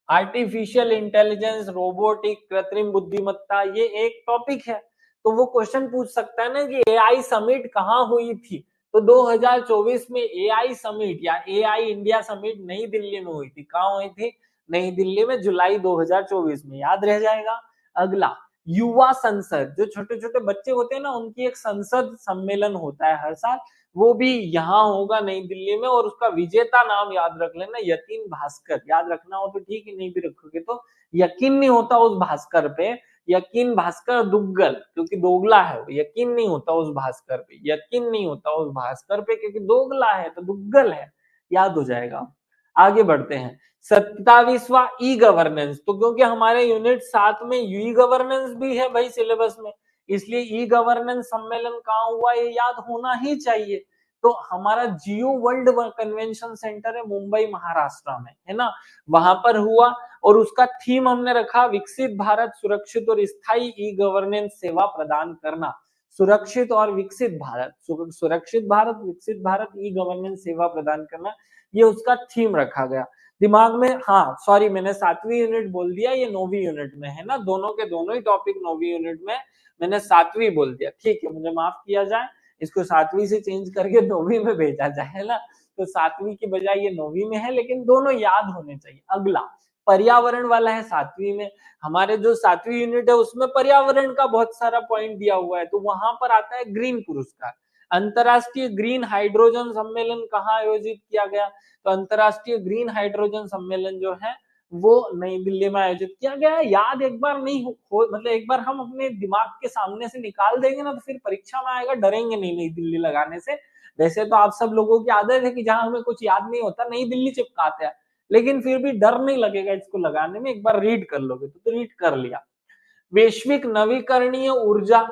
आर्टिफिशियल इंटेलिजेंस, रोबोटिक, कृत्रिम बुद्धिमत्ता, ये एक टॉपिक है। तो वो क्वेश्चन पूछ सकता है ना कि AI समिट कहाँ हुई थी? तो 2024 में AI समिट या AI इंडिया समिट नई दिल्ली में हुई थी। कहाँ हुई थी? नई दिल्ली में, जुलाई 2024 में, याद रह जाएगा। अगला युवा संसद, जो छोटे छोटे बच्चे होते हैं ना, उनकी एक संसद सम्मेलन होता है हर साल, वो भी यहाँ होगा नई दिल्ली में, और उसका विजेता नाम याद रख लेना, यतीन भास्कर। याद रखना हो तो ठीक है, नहीं भी रखोगे तो यकीन नहीं होता उस भास्कर पे। यकीन भास्कर दुग्गल, क्योंकि दोगला है वो। यकीन नहीं होता उस भास्कर पे, यकीन नहीं होता उस भास्कर पे, क्योंकि दोगला है तो दुग्गल है, याद हो जाएगा। आगे बढ़ते हैं। 27वां ई गवर्नेंस, तो क्योंकि हमारे यूनिट 7 में ई गवर्नेंस भी है भाई सिलेबस में, इसलिए ई गवर्नेंस सम्मेलन कहाँ हुआ ये याद होना ही चाहिए। तो हमारा जियो वर्ल्ड कन्वेंशन सेंटर है मुंबई महाराष्ट्र में, है ना, वहां पर हुआ। और उसका थीम हमने रखा विकसित भारत सुरक्षित और स्थायी ई गवर्नेंस सेवा प्रदान करना। सुरक्षित और विकसित भारत, सुरक्षित भारत, विकसित भारत, ई गवर्नेंस सेवा प्रदान करना, ये उसका थीम रखा गया दिमाग में। हाँ सॉरी, मैंने 7वीं यूनिट बोल दिया, ये 9वीं यूनिट में है ना, दोनों के दोनों ही टॉपिक 9वीं यूनिट में, मैंने 7वीं बोल दिया, ठीक है, मुझे माफ किया जाए, इसको 7वीं से चेंज करके 9वीं में भेजा जाए, है ना। तो 7वीं की बजाय ये 9वीं में है, लेकिन दोनों याद होने चाहिए। अगला पर्यावरण वाला है 7वीं में। हमारे जो 7वीं यूनिट है उसमें पर्यावरण का बहुत सारा पॉइंट दिया हुआ है, तो वहां पर आता है ग्रीन पुरस्कार। अंतरराष्ट्रीय ग्रीन हाइड्रोजन सम्मेलन कहाँ आयोजित किया गया? तो अंतरराष्ट्रीय ग्रीन हाइड्रोजन सम्मेलन जो है वो नई दिल्ली में आयोजित किया गया है। याद एक बार नहीं हो मतलब एक बार हम अपने दिमाग के सामने से निकाल देंगे ना, तो फिर परीक्षा में आएगा, डरेंगे नहीं नई दिल्ली लगाने से। वैसे तो आप सब लोगों की आदत है कि जहां हमें कुछ याद नहीं होता नई दिल्ली चिपकाते हैं, लेकिन फिर भी डर नहीं लगेगा इसको लगाने में, एक बार रीड कर लोगे तो रीड कर लिया। वैश्विक नवीकरणीय ऊर्जा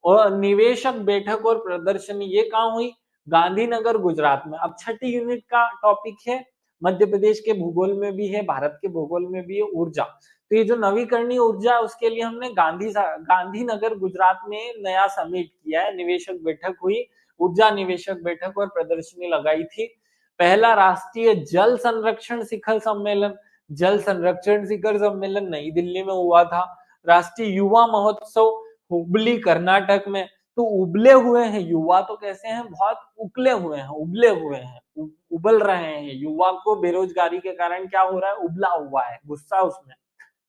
और निवेशक बैठक और प्रदर्शनी, ये कहाँ हुई? गांधीनगर गुजरात में। अब छठी यूनिट का टॉपिक है, मध्य प्रदेश के भूगोल में भी है, भारत के भूगोल में भी है, ऊर्जा। तो ये जो नवीकरणीय ऊर्जा है उसके लिए हमने गांधीनगर गुजरात में नया समिट किया है, निवेशक बैठक हुई, ऊर्जा निवेशक बैठक और प्रदर्शनी लगाई थी। पहला राष्ट्रीय जल संरक्षण शिखर सम्मेलन, जल संरक्षण शिखर सम्मेलन नई दिल्ली में हुआ था। राष्ट्रीय युवा महोत्सव हुबली कर्नाटक में। तो उबले हुए हैं युवा, तो कैसे हैं? बहुत उबले हुए हैं, उबले हुए हैं, उबल रहे हैं। युवा को बेरोजगारी के कारण क्या हो रहा है? उबला हुआ है, गुस्सा उसमें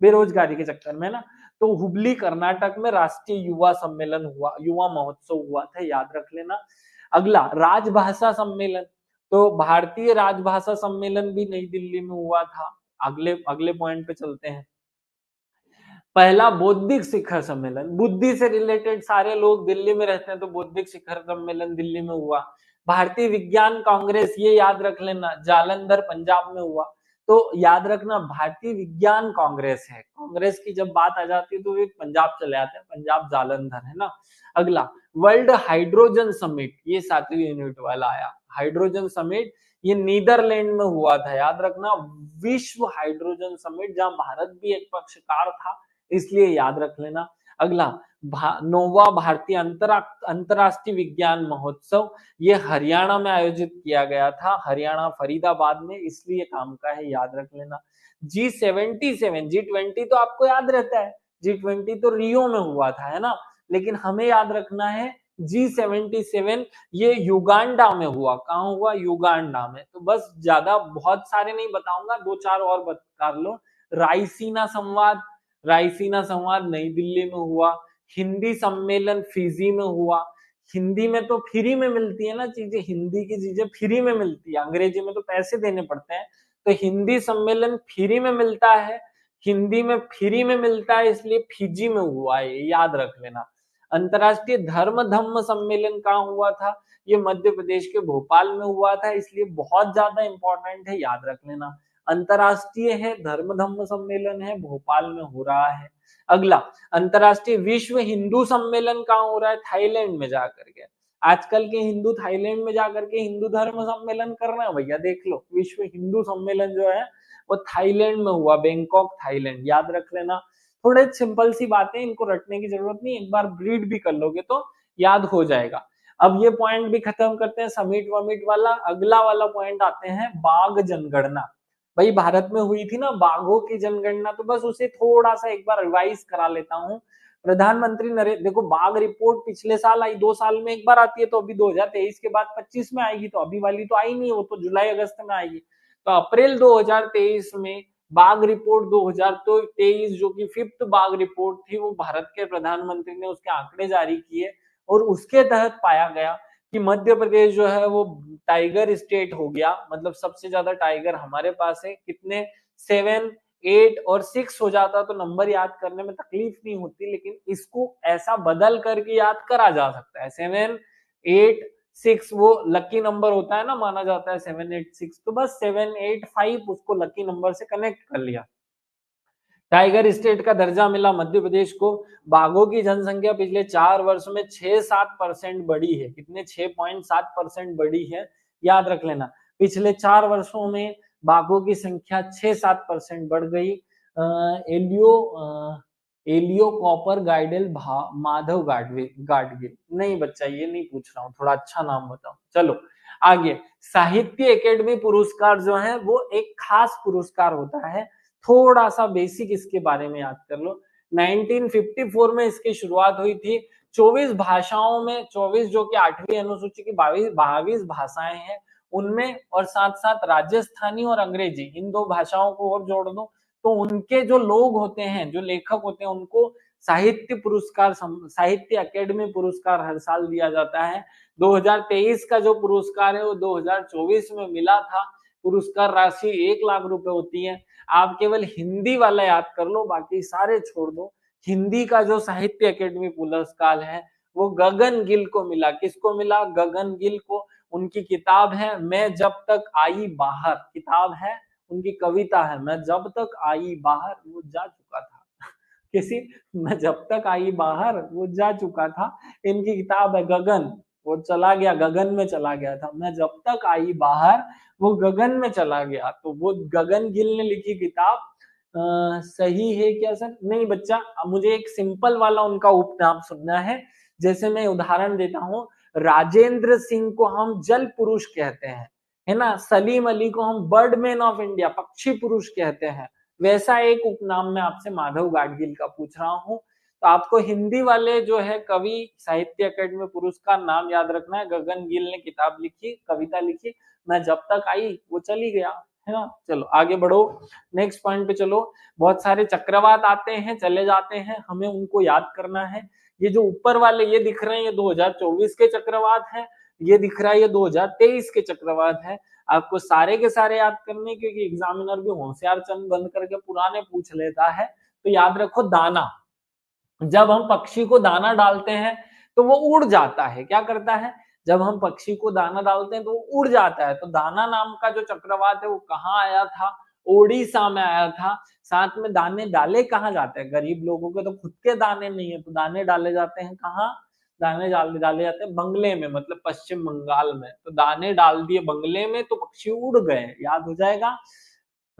बेरोजगारी के चक्कर में ना। तो हुबली कर्नाटक में राष्ट्रीय युवा सम्मेलन हुआ, युवा महोत्सव हुआ था, याद रख लेना। अगला राजभाषा सम्मेलन, तो भारतीय राजभाषा सम्मेलन भी नई दिल्ली में हुआ था। अगले अगले पॉइंट पे चलते हैं। पहला बौद्धिक शिखर सम्मेलन, बुद्धि से रिलेटेड सारे लोग दिल्ली में रहते हैं, तो बौद्धिक शिखर सम्मेलन दिल्ली में हुआ। भारतीय विज्ञान कांग्रेस, ये याद रख लेना, जालंधर पंजाब में हुआ। तो याद रखना भारतीय विज्ञान कांग्रेस है, कांग्रेस की जब बात आ जाती है तो एक पंजाब चले आते हैं, पंजाब जालंधर, है ना। अगला वर्ल्ड हाइड्रोजन समिट, ये 7वीं यूनिट वाला आया, हाइड्रोजन समिट, ये नीदरलैंड में हुआ था, याद रखना। विश्व हाइड्रोजन समिट, जहां भारत भी एक पक्षकार था, इसलिए याद रख लेना। अगला नौवा भारतीय अंतरराष्ट्रीय विज्ञान महोत्सव, ये हरियाणा में आयोजित किया गया था, हरियाणा फरीदाबाद में, इसलिए काम का है, याद रख लेना। G77, G20 तो आपको याद रहता है, G20 तो रियो में हुआ था, है ना, लेकिन हमें याद रखना है G77 ये युगांडा में हुआ। कहाँ हुआ? युगांडा में। तो बस ज्यादा बहुत सारे नहीं बताऊंगा, 2-4 और बता लो। रायसीना संवाद, रायसीना संवाद नई दिल्ली में हुआ। हिंदी सम्मेलन फिजी में हुआ। हिंदी में तो फ्री में मिलती है ना चीजें, हिंदी की चीजें फ्री में मिलती है, अंग्रेजी में तो पैसे देने पड़ते हैं। तो हिंदी सम्मेलन फ्री में मिलता है, हिंदी में फ्री में मिलता है, इसलिए फिजी में हुआ है, याद रख लेना। अंतरराष्ट्रीय धर्म धम्म सम्मेलन कहाँ हुआ था? ये मध्य प्रदेश के भोपाल में हुआ था, इसलिए बहुत ज्यादा इंपॉर्टेंट है, याद रख लेना। अंतरराष्ट्रीय है, धर्म धम्म सम्मेलन है, भोपाल में हो रहा है। अगला अंतरराष्ट्रीय विश्व हिंदू सम्मेलन कहाँ हो रहा है? थाईलैंड में जाकर के। आजकल के हिंदू थाईलैंड में जाकर के हिंदू धर्म सम्मेलन कर रहे हैं भैया, देख लो, विश्व हिंदू सम्मेलन जो है वो थाईलैंड में हुआ, बैंकॉक थाईलैंड, याद रख लेना। थोड़े सिंपल सी बातें, इनको रटने की जरूरत नहीं, एक बार रीड भी कर लोगे तो याद हो जाएगा। अब ये पॉइंट भी खत्म करते हैं समिट वमिट वाला। अगला वाला पॉइंट आते हैं बाघ जनगणना। भाई भारत में हुई थी ना बाघों की जनगणना, तो बस उसे थोड़ा सा एक बार रिवाइज करा लेता हूँ। प्रधानमंत्री नरेंद्र, देखो बाघ रिपोर्ट पिछले साल आई, 2 साल में एक बार आती है, तो अभी 2023 के बाद 25 में आएगी, तो अभी वाली तो आई नहीं, वो तो जुलाई अगस्त में आएगी। तो अप्रैल 2023 में बाघ रिपोर्ट 2023, जो कि 5th बाघ रिपोर्ट थी, वो भारत के प्रधानमंत्री ने उसके आंकड़े जारी किए, और उसके तहत पाया गया कि मध्य प्रदेश जो है वो टाइगर स्टेट हो गया, मतलब सबसे ज्यादा टाइगर हमारे पास है। कितने? 7, 8 और 6 हो जाता तो नंबर याद करने में तकलीफ नहीं होती, लेकिन इसको ऐसा बदल करके याद करा जा सकता है। 7, 8, 6 वो लकी नंबर होता है ना, माना जाता है 786, तो बस 785 उसको लकी नंबर से कनेक्ट कर लिया। टाइगर स्टेट का दर्जा मिला मध्य प्रदेश को। बाघों की जनसंख्या पिछले 4 वर्षों में 6-7% बढ़ी है। कितने? 6.7% बढ़ी है, याद रख लेना। पिछले 4 वर्षों में बाघों की संख्या 6-7% बढ़ गई। एलियो एलियो कॉपर गाइडेल माधव गाडगिल। नहीं बच्चा, ये नहीं पूछ रहा हूँ, थोड़ा अच्छा नाम बताओ। चलो आगे, साहित्य अकेडमी पुरस्कार जो है वो एक खास पुरस्कार होता है। थोड़ा सा बेसिक इसके बारे में याद कर लो। 1954 में इसकी शुरुआत हुई थी। 24 भाषाओं में, 24 जो कि 8वीं अनुसूची की 22 भाषाएं हैं उनमें, और साथ साथ राजस्थानी और अंग्रेजी, इन 2 भाषाओं को और जोड़ दो तो उनके जो लोग होते हैं, जो लेखक होते हैं, उनको साहित्य पुरस्कार, साहित्य अकेडमी पुरस्कार हर साल दिया जाता है। 2023 का जो पुरस्कार है वो 2024 में मिला था। पुरस्कार राशि 1 लाख रुपए होती है। आप केवल हिंदी वाला याद कर लो, बाकी सारे छोड़ दो। हिंदी का जो साहित्य अकेडमी पुरस्कार है वो गगन गिल को मिला। किसको मिला? गगन गिल को। उनकी किताब है मैं जब तक आई बाहर, किताब है, उनकी कविता है मैं जब तक आई बाहर वो जा चुका था। किसी, मैं जब तक आई बाहर वो जा चुका था। इनकी किताब है गगन, वो चला गया, गगन में चला गया था। मैं जब तक आई बाहर वो गगन में चला गया। तो वो गगन गिल ने लिखी किताब सही है क्या सर? नहीं बच्चा, मुझे एक सिंपल वाला उनका उपनाम सुनना है। जैसे मैं उदाहरण देता हूँ, राजेंद्र सिंह को हम जल पुरुष कहते हैं, है ना। सलीम अली को हम बर्डमैन ऑफ इंडिया, पक्षी पुरुष कहते हैं। वैसा एक उपनाम मैं आपसे माधव गाडगिल का पूछ रहा हूँ। तो आपको हिंदी वाले जो है कवि साहित्य अकेडमी पुरस्कार नाम याद रखना है। गगन गिल ने किताब लिखी, कविता लिखी, मैं जब तक आई वो चली गया, है ना। चलो आगे बढ़ो, नेक्स्ट पॉइंट पे चलो। बहुत सारे चक्रवात आते हैं, चले जाते हैं, हमें उनको याद करना है। ये जो ऊपर वाले ये दिख रहे हैं ये 2024 के चक्रवात हैं, ये दिख रहा है ये 2023 के चक्रवात है। आपको सारे के सारे याद करने, क्योंकि एग्जामिनर भी होशियार चंद बंद करके पुराने पूछ लेता है। तो याद रखो दाना, जब हम पक्षी को दाना डालते हैं तो वो उड़ जाता है। क्या करता है? जब हम पक्षी को दाना डालते हैं तो वो उड़ जाता है। तो दाना नाम का जो चक्रवात है वो कहाँ आया था? ओडिशा में आया था। साथ में दाने डाले कहाँ जाते हैं? गरीब लोगों के तो खुद के दाने नहीं है, तो दाने डाले जाते हैं कहाँ? दाने डाले जाते हैं बंगले में, मतलब पश्चिम बंगाल में। तो दाने डाल दिए बंगले में तो पक्षी उड़ गए, याद हो जाएगा।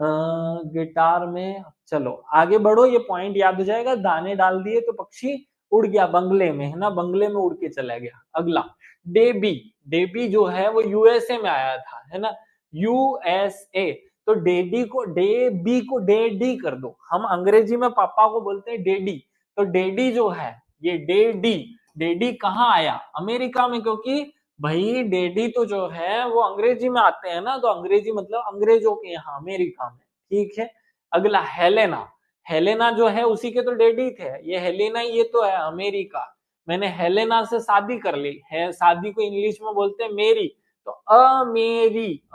गिटार में, चलो आगे बढ़ो, ये पॉइंट याद हो जाएगा। दाने डाल दिए तो पक्षी उड़ गया बंगले में, है ना, बंगले में उड़ के चला गया। अगला, डेबी। डेबी जो है वो यूएसए में आया था, है ना, यूएसए। तो डेडी को, डेबी को डेडी कर दो। हम अंग्रेजी में पापा को बोलते हैं डेडी, तो डेडी जो है ये डेडी, डेडी कहाँ आया? अमेरिका में, क्योंकि भाई डेडी तो जो है वो अंग्रेजी में आते हैं ना, तो अंग्रेजी मतलब अंग्रेजों के यहाँ, अमेरिका में। ठीक है। अगला, हेलेना। हेलेना जो है उसी के तो डैडी थे। ये हेलेना, ये तो है अमेरिका। मैंने हेलेना से शादी कर ली है, शादी को इंग्लिश में बोलते हैं मेरी, तो अमेरिका।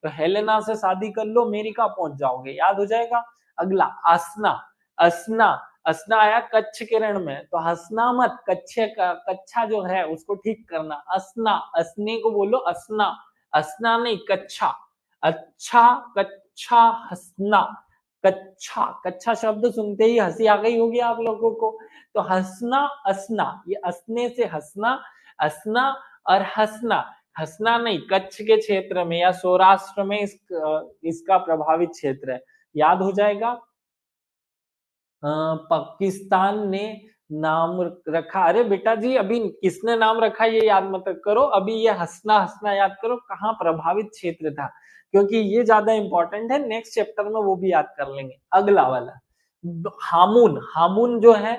तो हेलेना से शादी कर लो, अमेरिका पहुंच जाओगे, याद हो जाएगा। अगला, असना। असना, असना आया कच्छ के ऋण में, तो हंसना मत, कच्छ का कच्छा जो है उसको ठीक करना। असना, असने को बोलो असना, असना नहीं कच्छा। अच्छा, कच्छा, हंसना। कच्छा, कच्छा शब्द सुनते ही हंसी आ गई होगी आप लोगों को। तो हंसना, असना, ये असने से हंसना, असना और हंसना। हंसना नहीं, कच्छ के क्षेत्र में या सौराष्ट्र में इसका प्रभावित क्षेत्र है, याद हो जाएगा। पाकिस्तान ने नाम रखा, अरे बेटा जी अभी किसने नाम रखा ये याद मत करो, अभी ये हंसना हंसना याद करो, कहाँ प्रभावित क्षेत्र था, क्योंकि ये ज्यादा इंपॉर्टेंट है। नेक्स्ट चैप्टर में वो भी याद कर लेंगे। अगला वाला, हामून। हामून जो है,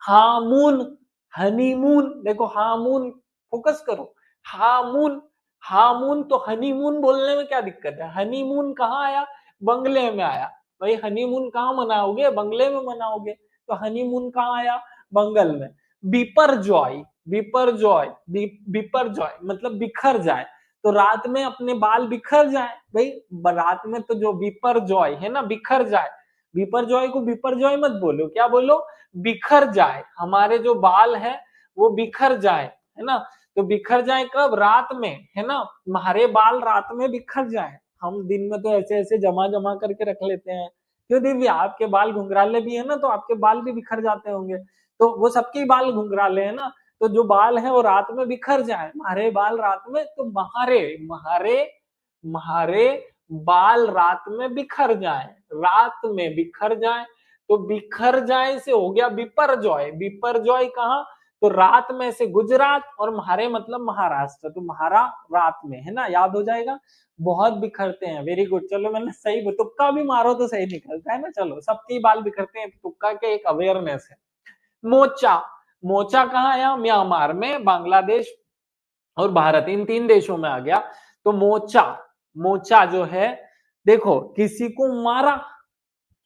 हामून, हनीमून, देखो हामून, फोकस करो, हामून। हामून तो हनीमून बोलने में क्या दिक्कत है? हनीमून कहाँ आया? बंगले में आया। भाई हनीमून कहाँ मनाओगे? बंगले में मनाओगे। तो हनीमून कहाँ आया? बंगल में। Beeper Joy, beeper Joy, beeper Joy मतलब बिखर जाए, तो रात में अपने बाल बिखर जाए। भाई रात में तो जो बीपर जॉय है ना, बिखर जाए। बीपर जॉय को बीपर जॉय मत बोलो, क्या बोलो? बिखर जाए, हमारे जो बाल है वो बिखर जाए, है ना। तो बिखर जाए कब? रात में, है ना। हमारे बाल रात में बिखर जाए, हम दिन में तो ऐसे ऐसे जमा जमा करके रख लेते हैं। क्यों दिव्या, आपके बाल घुंघराले भी है ना, तो आपके बाल भी बिखर जाते होंगे। तो वो सबके बाल घुंघराले है ना, तो जो बाल है वो रात में बिखर जाए, हमारे बाल रात में, तो महारे महारे महारे बाल रात में बिखर जाए, रात में बिखर जाए। तो बिखर जाए से हो गया बिपरजॉय। बिपरजॉय कहाँ? तो रात में से गुजरात, और महारे मतलब महाराष्ट्र, तो महारा रात में, है ना, याद हो जाएगा। बहुत बिखरते हैं, वेरी गुड। चलो मैंने सही, तुक्का भी मारो तो सही निकलता है ना। चलो, सबके बाल बिखरते हैं, तुक्का के एक अवेयरनेस है। मोचा, मोचा कहाँ आया? म्यांमार में, बांग्लादेश और भारत, इन 3 देशों में आ गया। तो मोचा, मोचा जो है, देखो किसी को मारा,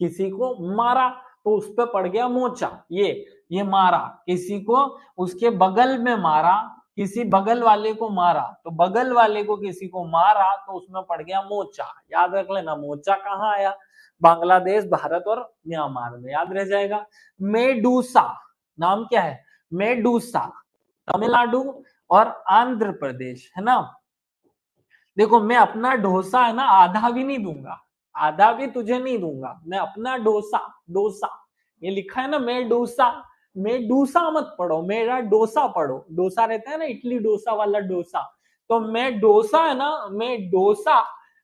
किसी को मारा तो उस पर पड़ गया मोचा। ये मारा किसी को, उसके बगल में मारा, किसी बगल वाले को मारा, तो बगल वाले को किसी को मारा तो उसमें पड़ गया मोचा। याद रख लेना, मोचा कहाँ आया? बांग्लादेश, भारत और म्यांमार में, याद रह जाएगा। मेडूसा, नाम क्या है? मेडूसा, तमिलनाडु और आंध्र प्रदेश, है ना। देखो, मैं अपना डोसा है ना आधा भी नहीं दूंगा, आधा भी तुझे नहीं दूंगा, मैं अपना डोसा, डोसा ये लिखा है ना, मैं डोसा, मैं डोसा मत पढ़ो, मेरा डोसा पढ़ो। डोसा रहता है ना, इडली डोसा वाला डोसा, तो मैं डोसा है ना, मैं डोसा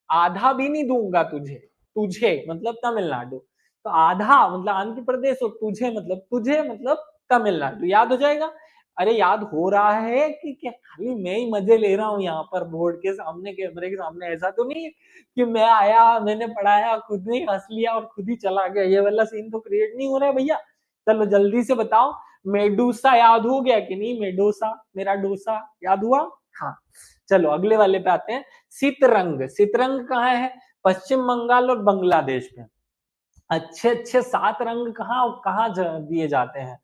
आधा भी नहीं दूंगा तुझे। तुझे मतलब तमिलनाडु, तो आधा मतलब आंध्र प्रदेश, और तुझे मतलब तमिलनाडु। याद हो जाएगा। अरे याद हो रहा है कि क्या खाली मैं ही मजे ले रहा हूँ यहाँ पर बोर्ड के सामने, कैमरे के सामने? ऐसा तो नहीं है कि मैं आया, मैंने पढ़ाया, खुद ने हंस लिया और खुद ही चला गया। ये वाला सीन तो क्रिएट नहीं हो रहा है भैया। चलो जल्दी से बताओ, मेडूसा याद हो गया कि नहीं? मेडूसा, मेरा डोसा याद हुआ? हाँ। चलो अगले वाले पे आते हैं। सितरंग, सितरंग कहाँ है? पश्चिम बंगाल और बांग्लादेश में। अच्छे अच्छे 7 रंग कहाँ कहाँ दिए जाते हैं?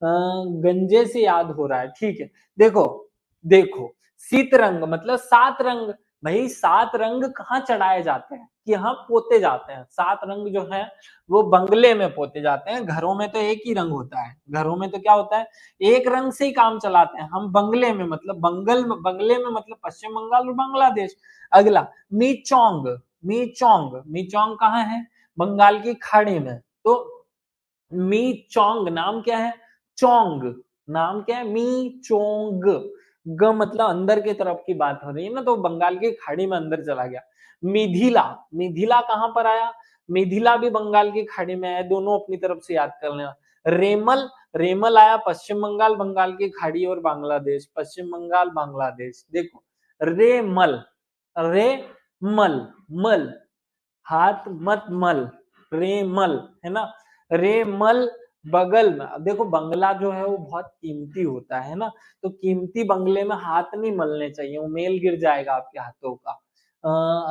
गंजे से याद हो रहा है, ठीक है। देखो देखो, शीत रंग मतलब 7 रंग। भाई 7 रंग कहाँ चढ़ाए जाते हैं? कि यहाँ पोते जाते हैं। 7 रंग जो है वो बंगले में पोते जाते हैं। घरों में तो एक ही रंग होता है, घरों में तो क्या होता है, एक रंग से ही काम चलाते हैं। हम बंगले में मतलब बंगले में मतलब पश्चिम बंगाल और बांग्लादेश। अगला, मीचोंग, मीचोंग, मीचोंग कहाँ है? बंगाल की खाड़ी में। तो मी चोंग नाम क्या है? चोंग नाम क्या है? मी चोंग। ग मतलब अंदर की तरफ की बात हो रही है ना, तो बंगाल की खाड़ी में अंदर चला गया। मिथिला, मिथिला कहां पर आया? मिथिला भी बंगाल की खाड़ी में है, दोनों अपनी तरफ से याद कर लेना। रेमल, रेमल आया पश्चिम बंगाल, बंगाल की खाड़ी और बांग्लादेश, पश्चिम बंगाल बांग्लादेश। देखो, रेमल, रे मल, मल, हाथ मत मल, रेमल, है ना। रेमल बगल में। अब देखो, बंगला जो है वो बहुत कीमती होता है ना, तो कीमती बंगले में हाथ नहीं मलने चाहिए, वो मेल गिर जाएगा आपके हाथों का।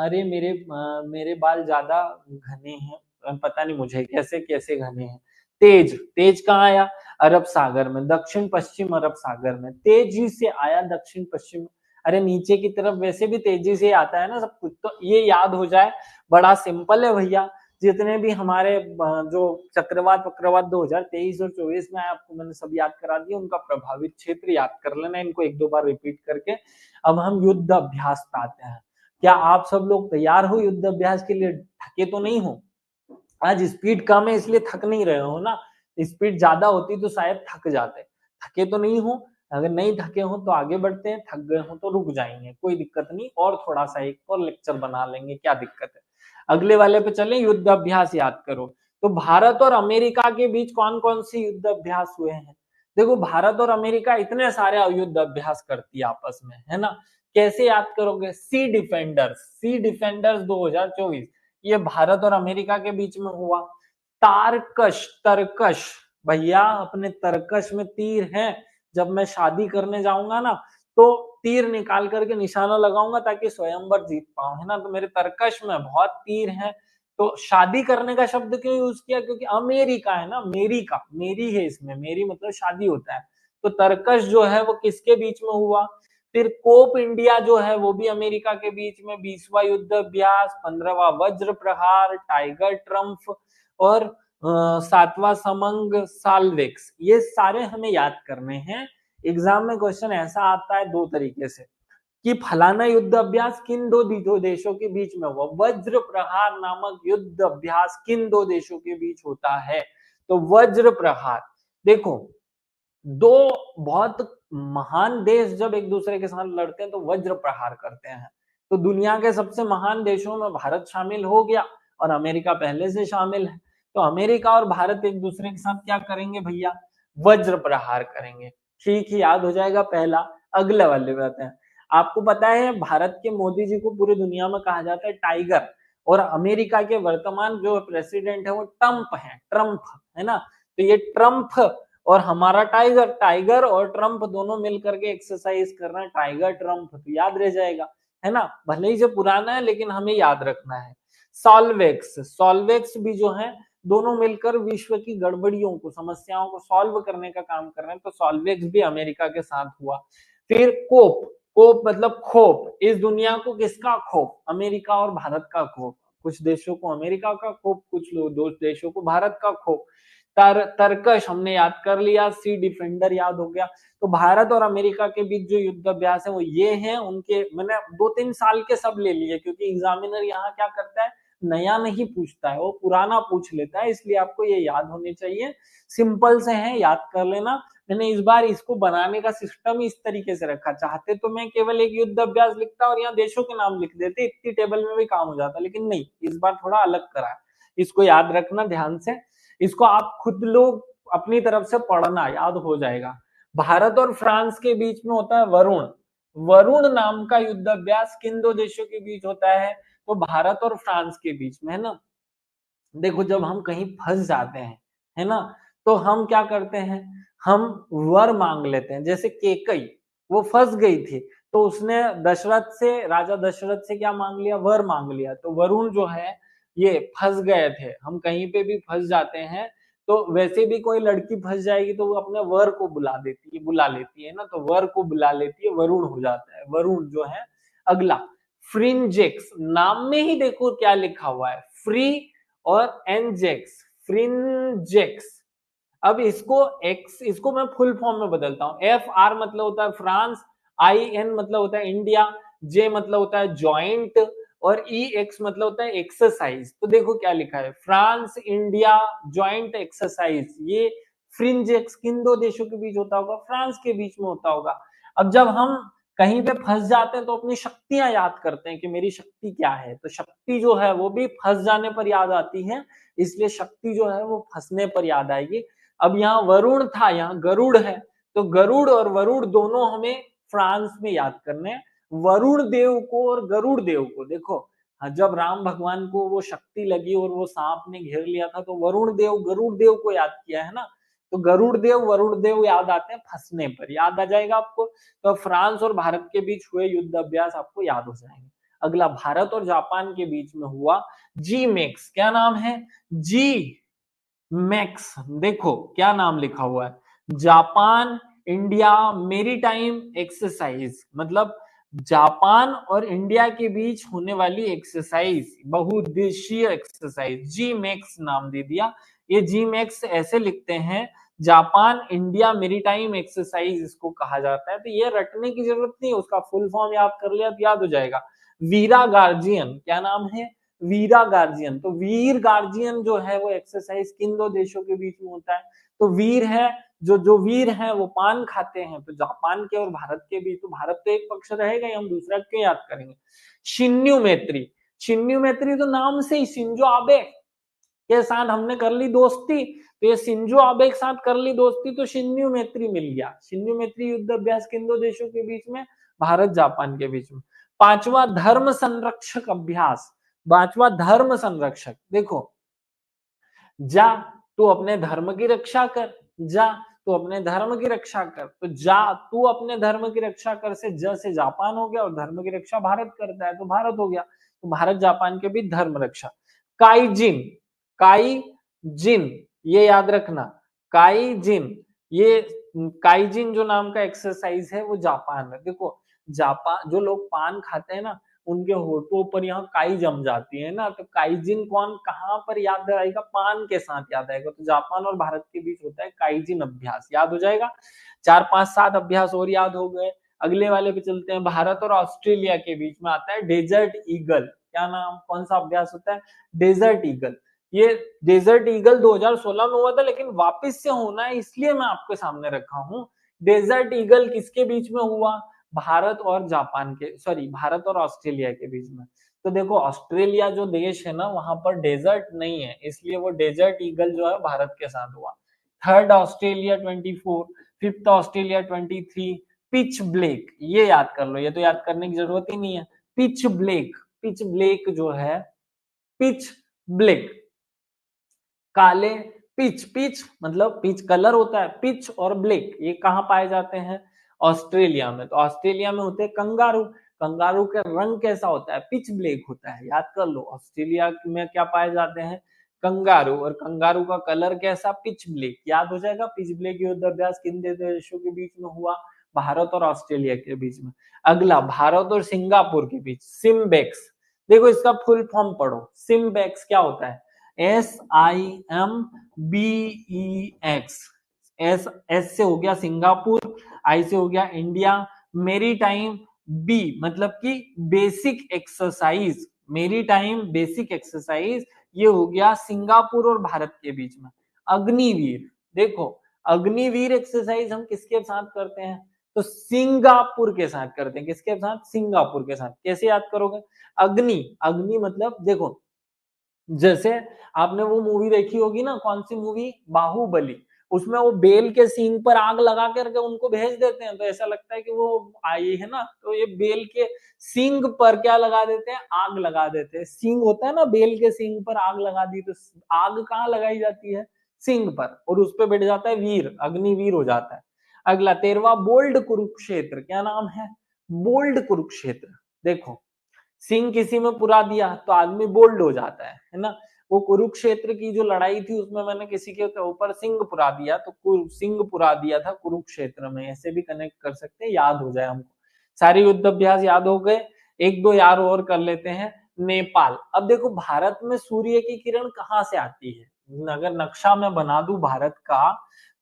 अरे मेरे बाल ज्यादा घने हैं, पता नहीं मुझे कैसे कैसे घने हैं। तेज, तेज कहाँ आया? अरब सागर में, दक्षिण पश्चिम अरब सागर में, तेजी से आया दक्षिण पश्चिम। अरे नीचे की तरफ वैसे भी तेजी से आता है ना सब कुछ, तो ये याद हो जाए, बड़ा सिंपल है भैया। जितने भी हमारे जो चक्रवात वक्रवात 2023 और 24 में आया, आपको मैंने सब याद करा दिया, उनका प्रभावित क्षेत्र याद कर लेना, इनको 1-2 बार रिपीट करके। अब हम युद्ध अभ्यास पे आते हैं। क्या आप सब लोग तैयार हो युद्ध अभ्यास के लिए? थके तो नहीं हो? आज स्पीड कम है इसलिए थक नहीं रहे हो ना, स्पीड ज्यादा होती तो शायद थक जाते। थके तो नहीं हो? अगर नहीं थके हो तो आगे बढ़ते हैं, थक गए हो तो रुक जाएंगे, कोई दिक्कत नहीं, और थोड़ा सा एक और लेक्चर बना लेंगे, क्या दिक्कत है। अगले वाले पे चलें, युद्ध अभ्यास याद करो। तो भारत और अमेरिका के बीच कौन कौन से युद्ध अभ्यास हुए हैं? देखो, भारत और अमेरिका इतने सारे युद्ध अभ्यास करती है आपस में, है ना। कैसे याद करोगे? सी डिफेंडर्स, सी डिफेंडर्स 2024, ये भारत और अमेरिका के बीच में हुआ। तारकश, तरकश, भैया अपने तरकश में तीर है, जब मैं शादी करने जाऊंगा ना तो तीर निकाल करके निशाना लगाऊंगा ताकि स्वयंवर जीत पाऊं, है ना। तो मेरे तरकश में बहुत तीर है। तो शादी करने का शब्द क्यों यूज किया? क्योंकि अमेरिका है ना, मेरी का, मेरी है इसमें, मेरी मतलब शादी होता है। तो तरकश जो है वो किसके बीच में हुआ? फिर कोप इंडिया जो है वो भी अमेरिका के बीच में, 20वां युद्ध अभ्यास, 15वां वज्र प्रहार, टाइगर ट्रम्फ और 7वां समंग साल्वेक्स, ये सारे हमें याद करने हैं। एग्जाम में क्वेश्चन ऐसा आता है दो तरीके से कि फलाना युद्ध अभ्यास किन दो देशों के बीच में हुआ, वज्र प्रहार नामक युद्ध अभ्यास किन दो देशों के बीच होता है। तो वज्र प्रहार, देखो दो बहुत महान देश जब एक दूसरे के साथ लड़ते हैं तो वज्र प्रहार करते हैं। तो दुनिया के सबसे महान देशों में भारत शामिल हो गया और अमेरिका पहले से शामिल है। तो अमेरिका और भारत एक दूसरे के साथ क्या करेंगे भैया, वज्र प्रहार करेंगे। ठीक ही याद हो जाएगा पहला। अगले वाले में आते हैं। आपको पता है भारत के मोदी जी को पूरी दुनिया में कहा जाता है टाइगर, और अमेरिका के वर्तमान जो प्रेसिडेंट है वो ट्रम्प है ना। तो ये ट्रम्प और हमारा टाइगर, टाइगर और ट्रम्प दोनों मिलकर के एक्सरसाइज कर रहे हैं, टाइगर ट्रम्प, तो याद रह जाएगा है ना। भले ही जो पुराना है लेकिन हमें याद रखना है। सॉल्वेक्स, सॉल्वेक्स भी जो है दोनों मिलकर विश्व की गड़बड़ियों को, समस्याओं को सॉल्व करने का काम कर रहे हैं। तो सॉल्वेक्स भी अमेरिका के साथ हुआ। फिर कोप, कोप मतलब खोप, इस दुनिया को किसका खोप, अमेरिका और भारत का खोप। कुछ देशों को अमेरिका का खोप, कुछ दो देशों को भारत का खोप। तरकश हमने याद कर लिया, सी डिफेंडर याद हो गया। तो भारत और अमेरिका के बीच जो युद्ध अभ्यास है वो ये हैं। उनके मैंने 2-3 साल के सब ले लिए क्योंकि एग्जामिनर यहाँ क्या करता है, नया नहीं पूछता है, वो पुराना पूछ लेता है, इसलिए आपको ये याद होने चाहिए। सिंपल से है, याद कर लेना। मैंने इस बार इसको बनाने का सिस्टम ही इस तरीके से रखा, चाहते तो मैं केवल एक युद्ध अभ्यास लिखता और यहाँ देशों के नाम लिख देते, इतनी टेबल में भी काम हो जाता, लेकिन नहीं, इस बार थोड़ा अलग करा। इसको याद रखना ध्यान से, इसको आप खुद लोग अपनी तरफ से पढ़ना, याद हो जाएगा। भारत और फ्रांस के बीच में होता है वरुण, वरुण नाम का युद्ध अभ्यास किन दो देशों के बीच होता है, तो भारत और फ्रांस के बीच में, है ना। देखो जब हम कहीं फंस जाते हैं, है ना, तो हम क्या करते हैं, हम वर मांग लेते हैं। जैसे केकई, वो फंस गई थी तो उसने दशरथ से, राजा दशरथ से क्या मांग लिया, वर मांग लिया। तो वरुण जो है ये फंस गए थे। हम कहीं पे भी फंस जाते हैं तो वैसे भी कोई लड़की फंस जाएगी तो वो अपने वर को बुला लेती है ना, तो वर को बुला लेती है, वरुण हो जाता है, वरुण जो है। अगला फ्रिंजेक्स, नाम में ही देखो क्या लिखा हुआ है, फ्री और एनजेक्स, फ्रिंजेक्स। अब इसको मैं फुल फॉर्म में बदलता हूं। एफ आर मतलब होता है फ्रांस, आई एन मतलब होता है इंडिया, जे मतलब होता है ज्वाइंट, और ई एक्स मतलब होता है एक्सरसाइज। तो देखो क्या लिखा है, फ्रांस इंडिया ज्वाइंट एक्सरसाइज। ये फ्रिंजेक्स किन दो देशों के बीच होता होगा, फ्रांस के बीच में होता होगा। अब जब हम कहीं पे फंस जाते हैं तो अपनी शक्तियां याद करते हैं कि मेरी शक्ति क्या है। तो शक्ति जो है वो भी फंस जाने पर याद आती है, इसलिए शक्ति जो है वो फंसने पर याद आएगी। अब यहाँ वरुण था, यहाँ गरुड़ है, तो गरुड़ और वरुण दोनों हमें फ्रांस में याद करने हैं। वरुण देव को और गरुड़ देव को देखो, जब राम भगवान को वो शक्ति लगी और वो सांप ने घेर लिया था तो वरुण देव गरुड़ देव को याद किया है ना। तो गरुड़ देव वरुण देव याद आते हैं फंसने पर, याद आ जाएगा आपको। तो फ्रांस और भारत के बीच हुए युद्ध अभ्यास आपको याद हो जाएंगे। अगला भारत और जापान के बीच में हुआ जी मैक्स, क्या नाम है, जी मैक्स। देखो क्या नाम लिखा हुआ है, जापान इंडिया मेरीटाइम एक्सरसाइज, मतलब जापान और इंडिया के बीच होने वाली एक्सरसाइज, बहुउद्देशीय एक्सरसाइज, जी मैक्स नाम दे दिया। ये जी मैक्स ऐसे लिखते हैं, जापान इंडिया मेरीटाइम एक्सरसाइज इसको कहा जाता है। तो ये रटने की जरूरत नहीं, उसका फुल फॉर्म याद कर लिया तो याद हो जाएगा। वीरा गार्जियन, क्या नाम है, वीरा गार्जियन। तो वीर गार्जियन जो है वो एक्सरसाइज किन दो देशों के बीच में होता है, तो वीर है, जो वीर है वो पान खाते हैं, तो जापान के और भारत के बीच। तो भारत तो एक पक्ष रहेगा ही, हम दूसरा क्यों याद करेंगे। शिन्यू मैत्री, शिन्यू मैत्री तो नाम से ही, शिंजो आबे के साथ हमने कर ली दोस्ती, तो ये शिंजो आबे के साथ कर ली दोस्ती, तो शिन्यू मैत्री मिल गया। शिन्यू मैत्री युद्ध अभ्यास किन दो देशों के बीच में, भारत जापान के बीच में। पांचवा धर्म संरक्षक अभ्यास, पांचवा धर्म संरक्षक, देखो जा तू अपने धर्म की रक्षा कर, जा तू अपने धर्म की रक्षा कर। तो जा तू अपने धर्म की रक्षा कर से ज से जापान हो गया, और धर्म की रक्षा भारत करता है तो भारत हो गया। तो भारत जापान के बीच धर्म रक्षा। काईजिन, काईजिन ये याद रखना, काईजिन, ये काईजिन जो नाम का एक्सरसाइज है वो जापान में। देखो जापान, जो लोग पान खाते हैं ना उनके होठों पर यहाँ काई जम जाती है ना, तो काईजिन कौन कहाँ पर याद आएगा, पान के साथ याद आएगा। तो जापान और भारत के बीच होता है काईजिन अभ्यास, याद हो जाएगा। 4 5 7 अभ्यास और याद हो गए। अगले वाले पे चलते हैं। भारत और ऑस्ट्रेलिया के बीच में आता है डेजर्ट ईगल। क्या नाम, कौन सा अभ्यास होता है? Desert eagle. ये डेजर्ट ईगल 2016 में हुआ था, लेकिन वापस से होना है इसलिए मैं आपके सामने रखा हूं। डेजर्ट ईगल किसके बीच में हुआ? भारत और जापान के, सॉरी, भारत और ऑस्ट्रेलिया के बीच में। तो देखो ऑस्ट्रेलिया जो देश है ना, वहां पर डेजर्ट नहीं है, इसलिए वो डेजर्ट ईगल जो है भारत के साथ हुआ। Third Australia 24, fifth Australia 23। Pitch black, ये याद कर लो, ये तो याद करने की जरूरत ही नहीं है। पिच ब्लेक, पिच ब्लेक जो है, पिच ब्लेक, काले, पिच, पिच मतलब पिच कलर होता है, पिच और ब्लैक ये कहाँ पाए जाते हैं? ऑस्ट्रेलिया में। तो ऑस्ट्रेलिया में होते हैं कंगारू। कंगारू का रंग कैसा होता है? पिच ब्लैक होता है, याद कर लो। ऑस्ट्रेलिया में क्या पाए जाते हैं? कंगारू, और कंगारू का कलर कैसा? Pitch black. याद हो जाएगा। पिच ब्लैक युद्धाभ्यास किन देशों के बीच में हुआ? भारत और ऑस्ट्रेलिया के बीच में। अगला, भारत और सिंगापुर के बीच, सिम्बेक्स। देखो इसका फुल फॉर्म पढ़ो। सिम्बेक्स क्या होता है? SIMBEX। एस से हो गया सिंगापुर, आई से हो गया इंडिया, मेरी टाइम, बी मतलब कि बेसिक एक्सरसाइज, मेरी टाइम बेसिक एक्सरसाइज, ये हो गया सिंगापुर और भारत के बीच में। अग्निवीर, देखो अग्निवीर एक्सरसाइज हम किसके साथ करते हैं? तो सिंगापुर के साथ करते हैं। किसके साथ? सिंगापुर के साथ। कैसे याद करोगे? अग्नि, अग्नि मतलब देखो, जैसे आपने वो मूवी देखी होगी ना, कौन सी मूवी? बाहुबली। उसमें वो बेल के सींग पर आग लगा करके उनको भेज देते हैं, तो ऐसा लगता है कि वो आई है ना, तो ये बेल के सींग पर क्या लगा देते हैं? आग लगा देते हैं। सींग होता है ना, बेल के सींग पर आग लगा दी, तो आग कहाँ लगाई जाती है? सींग पर, और उस पर बैठ जाता है वीर, अग्निवीर हो जाता है। अगला 13वां, बोल्ड कुरुक्षेत्र। क्या नाम है? बोल्ड कुरुक्षेत्र। देखो सिंह किसी में पुरा दिया तो आदमी बोल्ड हो जाता है ना। वो कुरुक्षेत्र की जो लड़ाई थी उसमें मैंने किसी के ऊपर सिंह पुरा दिया, तो सिंह पुरा दिया था कुरुक्षेत्र में, ऐसे भी कनेक्ट कर सकते हैं, याद हो जाए हमको। सारे युद्ध अभ्यास याद हो गए। एक दो यार और कर लेते हैं। नेपाल। अब देखो भारत में सूर्य की किरण कहाँ से आती है? अगर नक्शा मैं बना दूं भारत का,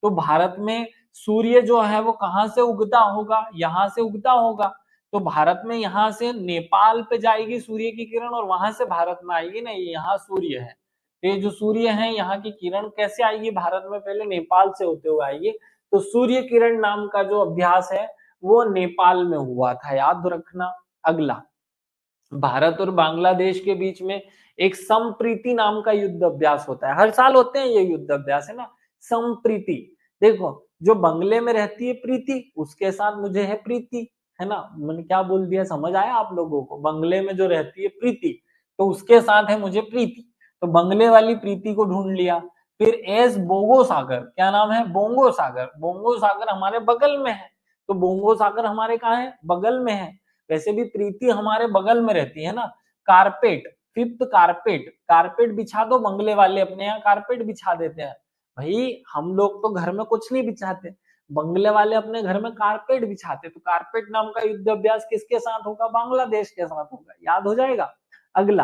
तो भारत में सूर्य जो है वो कहाँ से उगता होगा? यहाँ से उगता होगा। तो भारत में यहाँ से नेपाल पे जाएगी सूर्य की किरण, और वहां से भारत में आएगी ना। ये यहाँ सूर्य है, ये जो सूर्य है यहाँ की किरण कैसे आएगी भारत में? पहले नेपाल से होते हुए आएगी। तो सूर्य किरण नाम का जो अभ्यास है वो नेपाल में हुआ था, याद रखना। अगला, भारत और बांग्लादेश के बीच में एक संप्रीति नाम का युद्ध अभ्यास होता है। हर साल होते हैं ये युद्ध अभ्यास, है ना। संप्रीति, देखो जो बंगले में रहती है प्रीति, उसके साथ मुझे है प्रीति, है ना। मैंने क्या बोल दिया, समझ आया आप लोगों को? बंगले में जो रहती है प्रीति, तो उसके साथ है मुझे प्रीति, तो बंगले वाली प्रीति को ढूंढ लिया। फिर एस बोंगो सागर। क्या नाम है? बोंगो सागर। बोंगो सागर हमारे बगल में है, तो बोंगो सागर हमारे कहाँ है? बगल में है। वैसे भी प्रीति हमारे बगल में रहती है ना। कारपेट, फिफ्थ कारपेट, कारपेट बिछा दो, बंगले वाले अपने यहाँ कारपेट बिछा देते हैं। भाई हम लोग तो घर में कुछ नहीं बिछाते, बंगले वाले अपने घर में कारपेट बिछाते। तो कारपेट नाम का युद्ध अभ्यास किसके साथ होगा? बांग्लादेश के साथ होगा, याद हो जाएगा। अगला,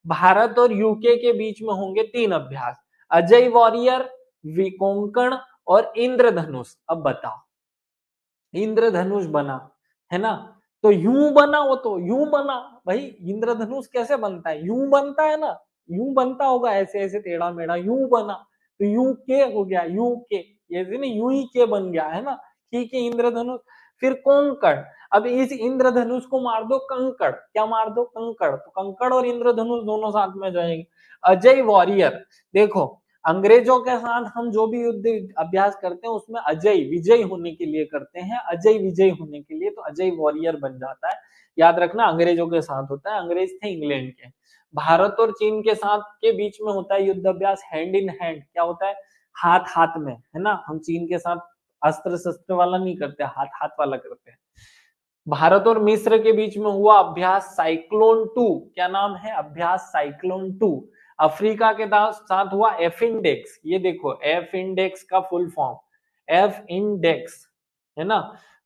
भारत और यूके के बीच में होंगे 3 अभ्यास, अजय वॉरियर, कोंकण और इंद्रधनुष। अब बताओ, इंद्रधनुष बना, है ना, तो यूं बना, वो तो यूं बना। भाई इंद्रधनुष कैसे बनता है? यूं बनता है ना, यूं बनता होगा, ऐसे ऐसे टेढ़ा मेढ़ा, यूं बना। तो यू के हो गया, यू के, ये ना यू ही के बन गया, है ना। ठीक है, इंद्रधनुष। फिर कोंकण। अब इस इंद्रधनुष को मार दो कंकड़, क्या मार दो? कंकड़। तो कंकड़ और इंद्रधनुष दोनों साथ में जाएंगे। अजय वॉरियर, देखो अंग्रेजों के साथ हम जो भी युद्ध अभ्यास करते हैं उसमें अजय विजय होने के लिए करते हैं, अजय विजय होने के लिए, तो अजय वॉरियर बन जाता है। याद रखना, अंग्रेजों के साथ होता है, अंग्रेज थे इंग्लैंड के। भारत और चीन के साथ के बीच में होता है युद्ध अभ्यास हैंड इन हैंड। क्या होता है? हाथ हाथ में, है ना। हम चीन के साथ अस्त्र शस्त्र वाला नहीं करते, हाथ हाथ वाला करते हैं। भारत और मिस्र के बीच में हुआ अभ्यास साइक्लोन 2। क्या नाम है? अभ्यास साइक्लोन 2। अफ्रीका के साथ हुआ एफ इंडेक्स। ये देखो एफ इंडेक्स का फुल फॉर्म, एफ इंडेक्स, है ना।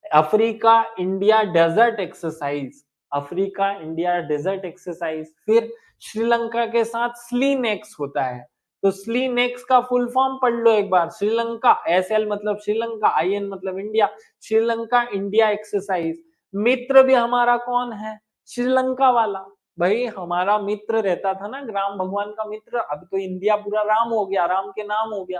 Africa India desert exercise, Africa India desert exercise. फिर श्रीलंका के साथ स्लीनेक्स होता है, तो स्लीनेक्स का फुल फॉर्म पढ़ लो एक बार, श्रीलंका, SL मतलब श्रीलंका, IN मतलब इंडिया, श्रीलंका इंडिया एक्सरसाइज। मित्र भी हमारा कौन है? श्रीलंका वाला। भाई हमारा मित्र रहता था ना, राम भगवान का मित्र, अब तो इंडिया पूरा राम हो गया, राम के नाम हो गया,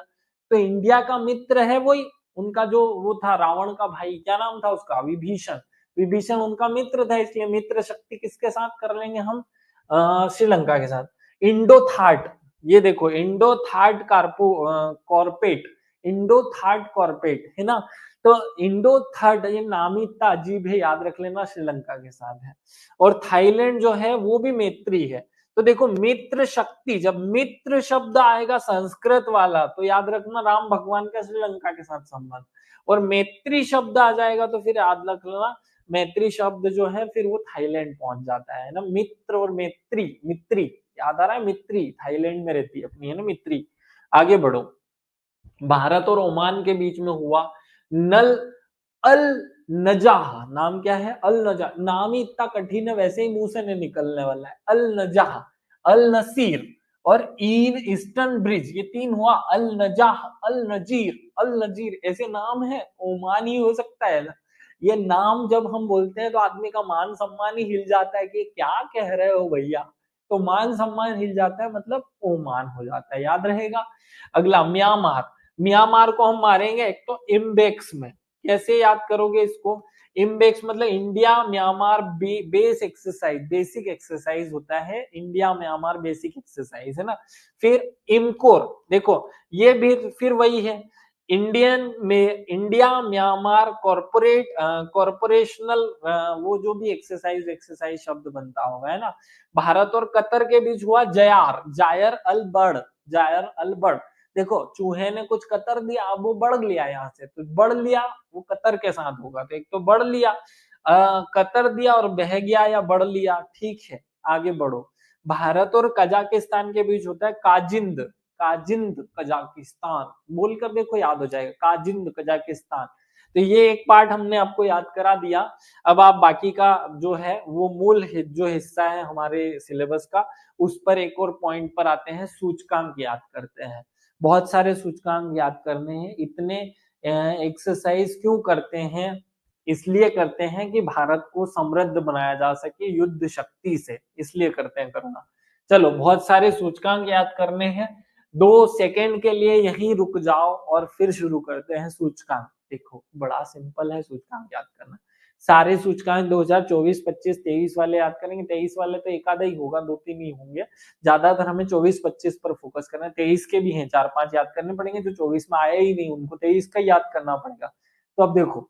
तो इंडिया का मित्र है वही, उनका जो वो था रावण का भाई, क्या नाम था उसका? विभीषण। विभीषण उनका मित्र था, इसलिए मित्र शक्ति किसके साथ कर लेंगे हम? श्रीलंका के साथ। इंडो थाट, ये देखो Indo Thaat carpet, Indo Thaat carpet है ना, तो इंडो थर्ड, ये नाम ही इतना अजीब है, याद रख लेना, श्रीलंका के साथ है। और थाईलैंड जो है वो भी मैत्री है। तो देखो मित्र शक्ति, जब मित्र शब्द आएगा संस्कृत वाला तो याद रखना राम भगवान का श्रीलंका के साथ संबंध, और मैत्री शब्द आ जाएगा तो फिर याद रख लेना मैत्री शब्द जो है फिर वो थाईलैंड पहुंच जाता है ना। मित्र और मैत्री, मित्री याद आ रहा है, मित्री थाईलैंड में रहती है अपनी, है ना मित्री। आगे बढ़ो, भारत और ओमान के बीच में हुआ नल अल नजाह, नाम क्या है? अल नजाह, नाम ही इतना कठिन है, वैसे ही मुंह से नहीं निकलने वाला है। अल नजाह, अल नसीर और ईन ईस्टर्न ब्रिज, ये तीन हुआ। अल नजाह, अल नजीर, अल नजीर, ऐसे नाम है, ओमान ही हो सकता है ना। ये नाम जब हम बोलते हैं तो आदमी का मान सम्मान ही हिल जाता है कि क्या कह रहे हो भैया, तो मान सम्मान हिल जाता है, मतलब ओमान हो जाता है, याद रहेगा। अगला म्यांमार, म्यांमार को हम मारेंगे एक तो इम्बेक्स में, कैसे याद करोगे इसको? इम्बेक्स मतलब India Myanmar base exercise, basic exercise होता है, इंडिया म्यांमार बेसिक एक्सरसाइज है ना। फिर इमकोर, देखो ये भी फिर वही है, इंडियन में इंडिया म्यांमार कॉरपोरेशनल, वो जो भी एक्सरसाइज एक्सरसाइज शब्द बनता होगा, है ना। भारत और कतर के बीच हुआ जयार, जायर अल बड़, जायर अल बड़। देखो चूहे ने कुछ कतर दिया, अब वो बढ़ लिया, यहाँ से तो बढ़ लिया, वो कतर के साथ होगा, तो एक तो बढ़ लिया, कतर दिया और बह गया या बढ़ लिया, ठीक है। आगे बढ़ो, भारत और कजाकिस्तान के बीच होता है काजिंद, काजिंद कजाकिस्तान, बोलकर देखो याद हो जाएगा, काजिंद कजाकिस्तान। तो ये एक पार्ट हमने आपको याद करा दिया। अब आप बाकी का जो है वो मूल जो हिस्सा है हमारे सिलेबस का, उस पर एक और पॉइंट पर आते हैं, सूचकांक याद करते हैं। बहुत सारे सूचकांक याद करने हैं। इतने एक्सरसाइज क्यों करते हैं? इसलिए करते हैं कि भारत को समृद्ध बनाया जा सके युद्ध शक्ति से, इसलिए करते हैं करना। चलो बहुत सारे सूचकांक याद करने हैं, 2 सेकेंड के लिए यहीं रुक जाओ और फिर शुरू करते हैं सूचकांक। देखो बड़ा सिंपल है सूचकांक याद करना। सारे सूचकांक 2024, 25, 23 वाले याद करेंगे। 23 वाले तो एक आधा ही होगा, 2-3 ही होंगे, ज्यादातर हमें 24-25 पर फोकस करना है। 23 के भी हैं 4-5 याद करने पड़ेंगे, जो 24 में आया ही नहीं उनको 23 का याद करना पड़ेगा। तो अब देखो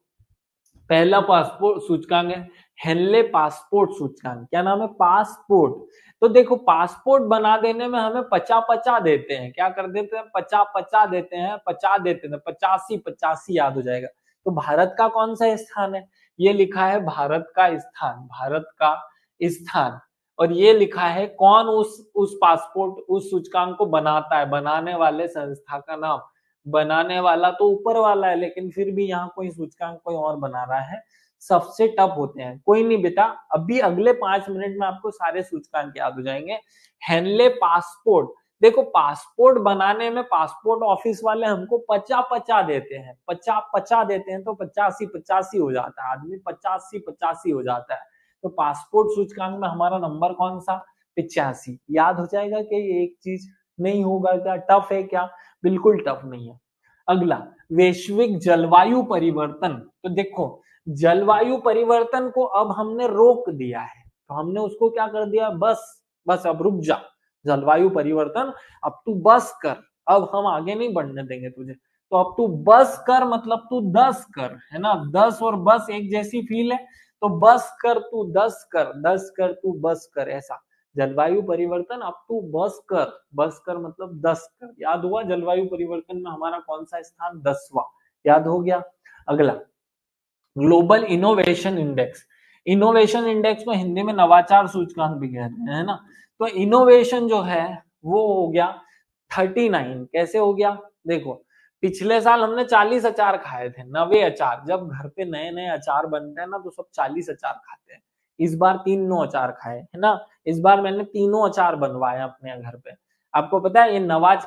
पहला पासपोर्ट सूचकांक है हेनले पासपोर्ट सूचकांक। क्या नाम है? पासपोर्ट। तो देखो पासपोर्ट बना देने में हमें 50-50 देते हैं, क्या कर देते हैं? 50-50 देते हैं, 50 देते हैं, 85-85 याद हो जाएगा। तो भारत का कौन सा स्थान है? ये लिखा है भारत का स्थान, भारत का स्थान। और ये लिखा है कौन उस पासपोर्ट उस सूचकांक को बनाता है, बनाने वाले संस्था का नाम। बनाने वाला तो ऊपर वाला है, लेकिन फिर भी यहाँ कोई सूचकांक कोई और बना रहा है। सबसे टफ होते हैं, कोई नहीं बेटा, अभी अगले 5 मिनट में आपको सारे सूचकांक याद हो जाएंगे। हेनले पासपोर्ट, देखो पासपोर्ट बनाने में पासपोर्ट ऑफिस वाले हमको 50-50 देते हैं, 50-50 देते हैं, तो 85-85 हो जाता है, आदमी 85-85 हो जाता है। तो पासपोर्ट सूचकांक में हमारा नंबर कौन सा? 85। याद हो जाएगा कि ये एक चीज नहीं होगा क्या? टफ है क्या? बिल्कुल टफ नहीं है। अगला वैश्विक जलवायु परिवर्तन। तो देखो जलवायु परिवर्तन को अब हमने रोक दिया है, तो हमने उसको क्या कर दिया? बस बस अब रुक जा, जलवायु परिवर्तन अब तू बस कर, अब हम आगे नहीं बढ़ने देंगे तुझे। तो अब तू बस कर मतलब तू 10 कर, है ना। 10 और बस एक जैसी फील है, तो बस कर तू 10 कर, 10 कर तू बस कर, ऐसा। जलवायु परिवर्तन अब तू बस कर, बस कर मतलब 10 कर। याद हुआ जलवायु परिवर्तन में हमारा कौन सा स्थान? 10वां। याद हो गया। अगला global innovation index. Innovation index को हिंदी में नवाचार सूचकांक भी कहते हैं, है ना। तो इनोवेशन जो है वो हो गया 39। कैसे हो गया? देखो पिछले साल हमने 40 अचार खाए थे, 90 अचार। जब घर पे नए नए अचार बनते हैं ना तो सब 40 अचार खाते हैं। इस बार 3 अचार खाए, है ना। इस बार मैंने तीनों अचार बनवाए अपने घर पे। आपको पता है ये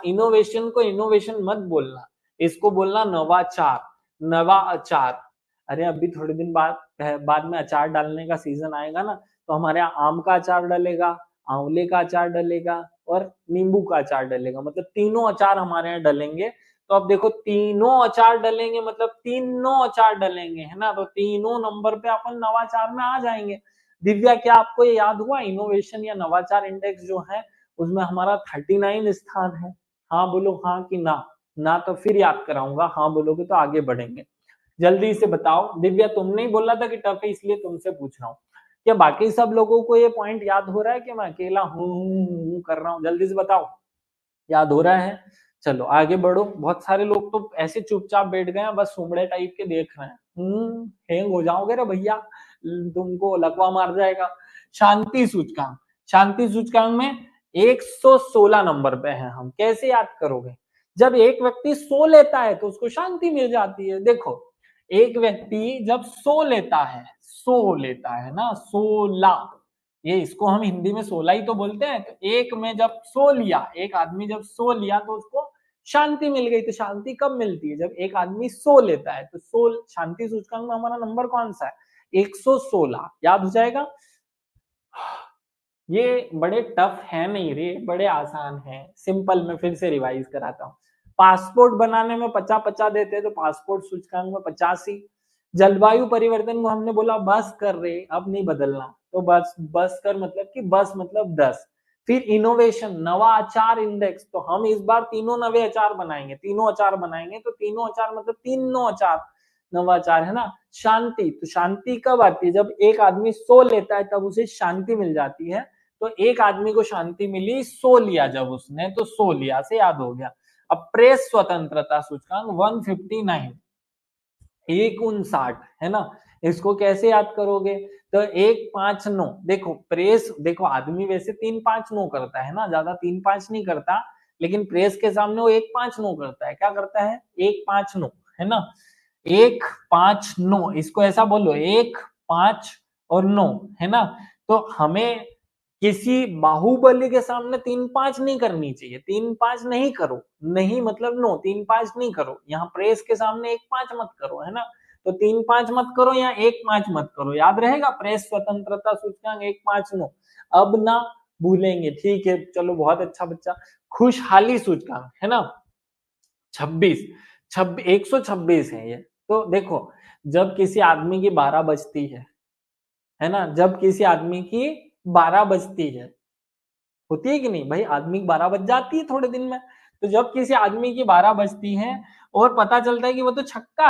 इनोवेशन को इनोवेशन मत बोलना, इसको बोलना नवाचार, नवा अचार। अरे अभी थोड़े दिन बाद में अचार डालने का सीजन आएगा ना, तो हमारे यहाँ आम का अचार डलेगा, आंवले का अचार डलेगा और नींबू का अचार डलेगा, मतलब तीनों अचार हमारे यहाँ डलेंगे। तो अब देखो तीनों अचार डलेंगे मतलब तीनों अचार डलेंगे, है ना, तो तीनों नंबर पे अपन नवाचार में आ जाएंगे। दिव्या क्या आपको ये याद हुआ इनोवेशन या नवाचार इंडेक्स जो है उसमें हमारा 39 स्थान है? हाँ बोलो हाँ कि ना, ना तो फिर याद कराऊंगा, हाँ बोलोगे तो आगे बढ़ेंगे। जल्दी से बताओ। दिव्या तुमने ही बोला था कि टफ है इसलिए तुमसे पूछ रहा हूँ, क्या बाकी सब लोगों को ये पॉइंट याद हो रहा है कि मैं अकेला हूँ कर रहा हूँ? जल्दी से बताओ, याद हो रहा है? चलो आगे बढ़ो। बहुत सारे लोग तो ऐसे चुपचाप बैठ गए हैं, बस सुमड़े टाइप के देख रहे हैं। हैंग हो जाओगे रे भैया, तुमको लकवा मार जाएगा। शांति सूचकांक, शांति सूचकांक में 116 नंबर पे है हम। कैसे याद करोगे? जब एक व्यक्ति सो लेता है तो उसको शांति मिल जाती है। देखो एक व्यक्ति जब सो लेता है ना, सोला, ये इसको हम हिंदी में सोला ही तो बोलते हैं। तो एक में जब सो लिया, एक आदमी जब सो लिया तो उसको शांति मिल गई। तो शांति कब मिलती है? जब एक आदमी सो लेता है। तो सो शांति सूचकांक में हमारा नंबर कौन सा है? 116। याद हो जाएगा। ये बड़े टफ है नहीं रे, बड़े आसान है, सिंपल। में फिर से रिवाइज कराता हूँ। पासपोर्ट बनाने में 50-50 देते हैं, तो पासपोर्ट सूचकांक में 85। जलवायु परिवर्तन को हमने बोला बस कर रहे, अब नहीं बदलना, तो बस बस कर मतलब कि बस मतलब 10। फिर इनोवेशन नवा अचार इंडेक्स, तो हम इस बार तीनों नवे अचार बनाएंगे, तीनों अचार बनाएंगे, तो तीनों अचार मतलब तीनों अचार नवाचार, है ना। शांति, तो शांति कब आती है? जब एक आदमी सो लेता है तब उसे शांति मिल जाती है। तो एक आदमी को शांति मिली, सो लिया जब उसने, तो सो लिया से याद हो गया। अब प्रेस स्वतंत्रता सूचकांक 159, 159, है ना। इसको कैसे याद करोगे? तो 159, देखो प्रेस, देखो आदमी वैसे 359 करता है ना, ज्यादा 3-5 नहीं करता, लेकिन प्रेस के सामने वो 159 करता है। क्या करता है? 159, है ना। 159, इसको ऐसा बोलो 1-5 और 9, है ना। तो हमें किसी बाहुबली के सामने 3-5 नहीं करनी चाहिए, 3-5 नहीं करो, नहीं मतलब नो, 3-5 नहीं करो। यहाँ प्रेस के सामने 1-5 मत करो, है ना। तो 3-5 मत करो या 1-5 मत करो, याद रहेगा। प्रेस स्वतंत्रता सूचकांक 159, अब ना भूलेंगे, ठीक है। चलो बहुत अच्छा बच्चा। खुशहाली सूचकांक, है ना, 26, 126 है ये। तो देखो जब किसी आदमी की 12 बजती है ना, जब किसी आदमी की 12 बजती है, होती है कि नहीं भाई, आदमी की 12 बज जाती है थोड़े दिन में। तो जब किसी आदमी की 12 बजती है और पता चलता है कि वो तो छक्का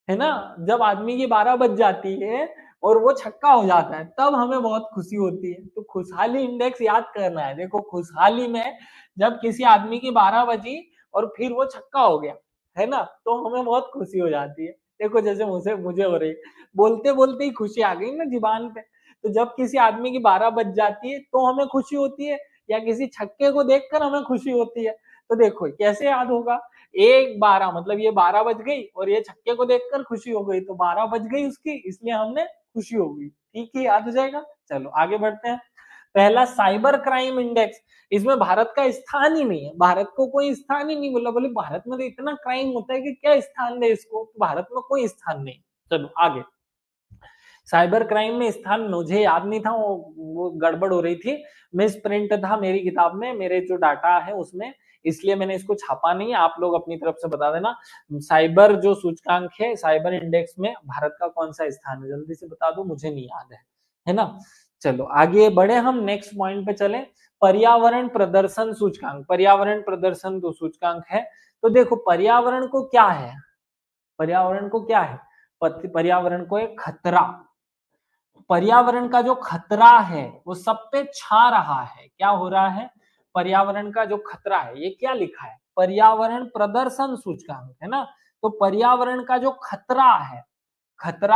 है ना, जब आदमी की 12 बज जाती है और वो छक्का हो जाता है, तब हमें बहुत खुशी होती है। तो खुशहाली इंडेक्स याद करना है। देखो खुशहाली में जब किसी आदमी की 12 बजी और फिर वो छक्का हो गया, है ना, तो हमें बहुत खुशी हो जाती है। देखो जैसे मुझे हो रही, बोलते बोलते ही खुशी आ गई ना जुबान पे। तो जब किसी आदमी की 12 बज जाती है तो हमें खुशी होती है, या किसी छक्के को देखकर हमें खुशी होती है। तो देखो कैसे याद होगा? 1-12 मतलब ये 12 बज गई और ये छक्के को देखकर खुशी हो गई, तो 12 बज गई उसकी, इसलिए हमने खुशी हो गई। ठीक है, याद हो जाएगा। चलो आगे बढ़ते हैं। पहला साइबर क्राइम इंडेक्स, इसमें भारत का स्थान ही नहीं है, भारत को कोई स्थान ही नहीं बोला। बोले भारत में तो इतना क्राइम होता है कि क्या स्थान दे इसको, तो भारत में कोई स्थान नहीं। चलो आगे। साइबर क्राइम में स्थान मुझे याद नहीं था, वो गड़बड़ हो रही थी, मिस प्रिंट था मेरी किताब में, मेरे जो डाटा है उसमें, इसलिए मैंने इसको छापा नहीं। आप लोग अपनी तरफ से बता देना साइबर जो सूचकांक है, साइबर इंडेक्स में भारत का कौन सा स्थान है, जल्दी से बता दो, मुझे नहीं याद है ना। चलो आगे बढ़े हम, नेक्स्ट पॉइंट पे चले। पर्यावरण प्रदर्शन सूचकांक, पर्यावरण प्रदर्शन जो सूचकांक है, तो देखो पर्यावरण को क्या है, पर्यावरण को क्या है, पर्यावरण को एक खतरा, पर्यावरण का जो खतरा है वो सब पे छा रहा है। क्या हो रहा है? पर्यावरण का जो खतरा है, ये क्या लिखा है? पर्यावरण प्रदर्शन सूचकांक, है ना। तो पर्यावरण का जो खतरा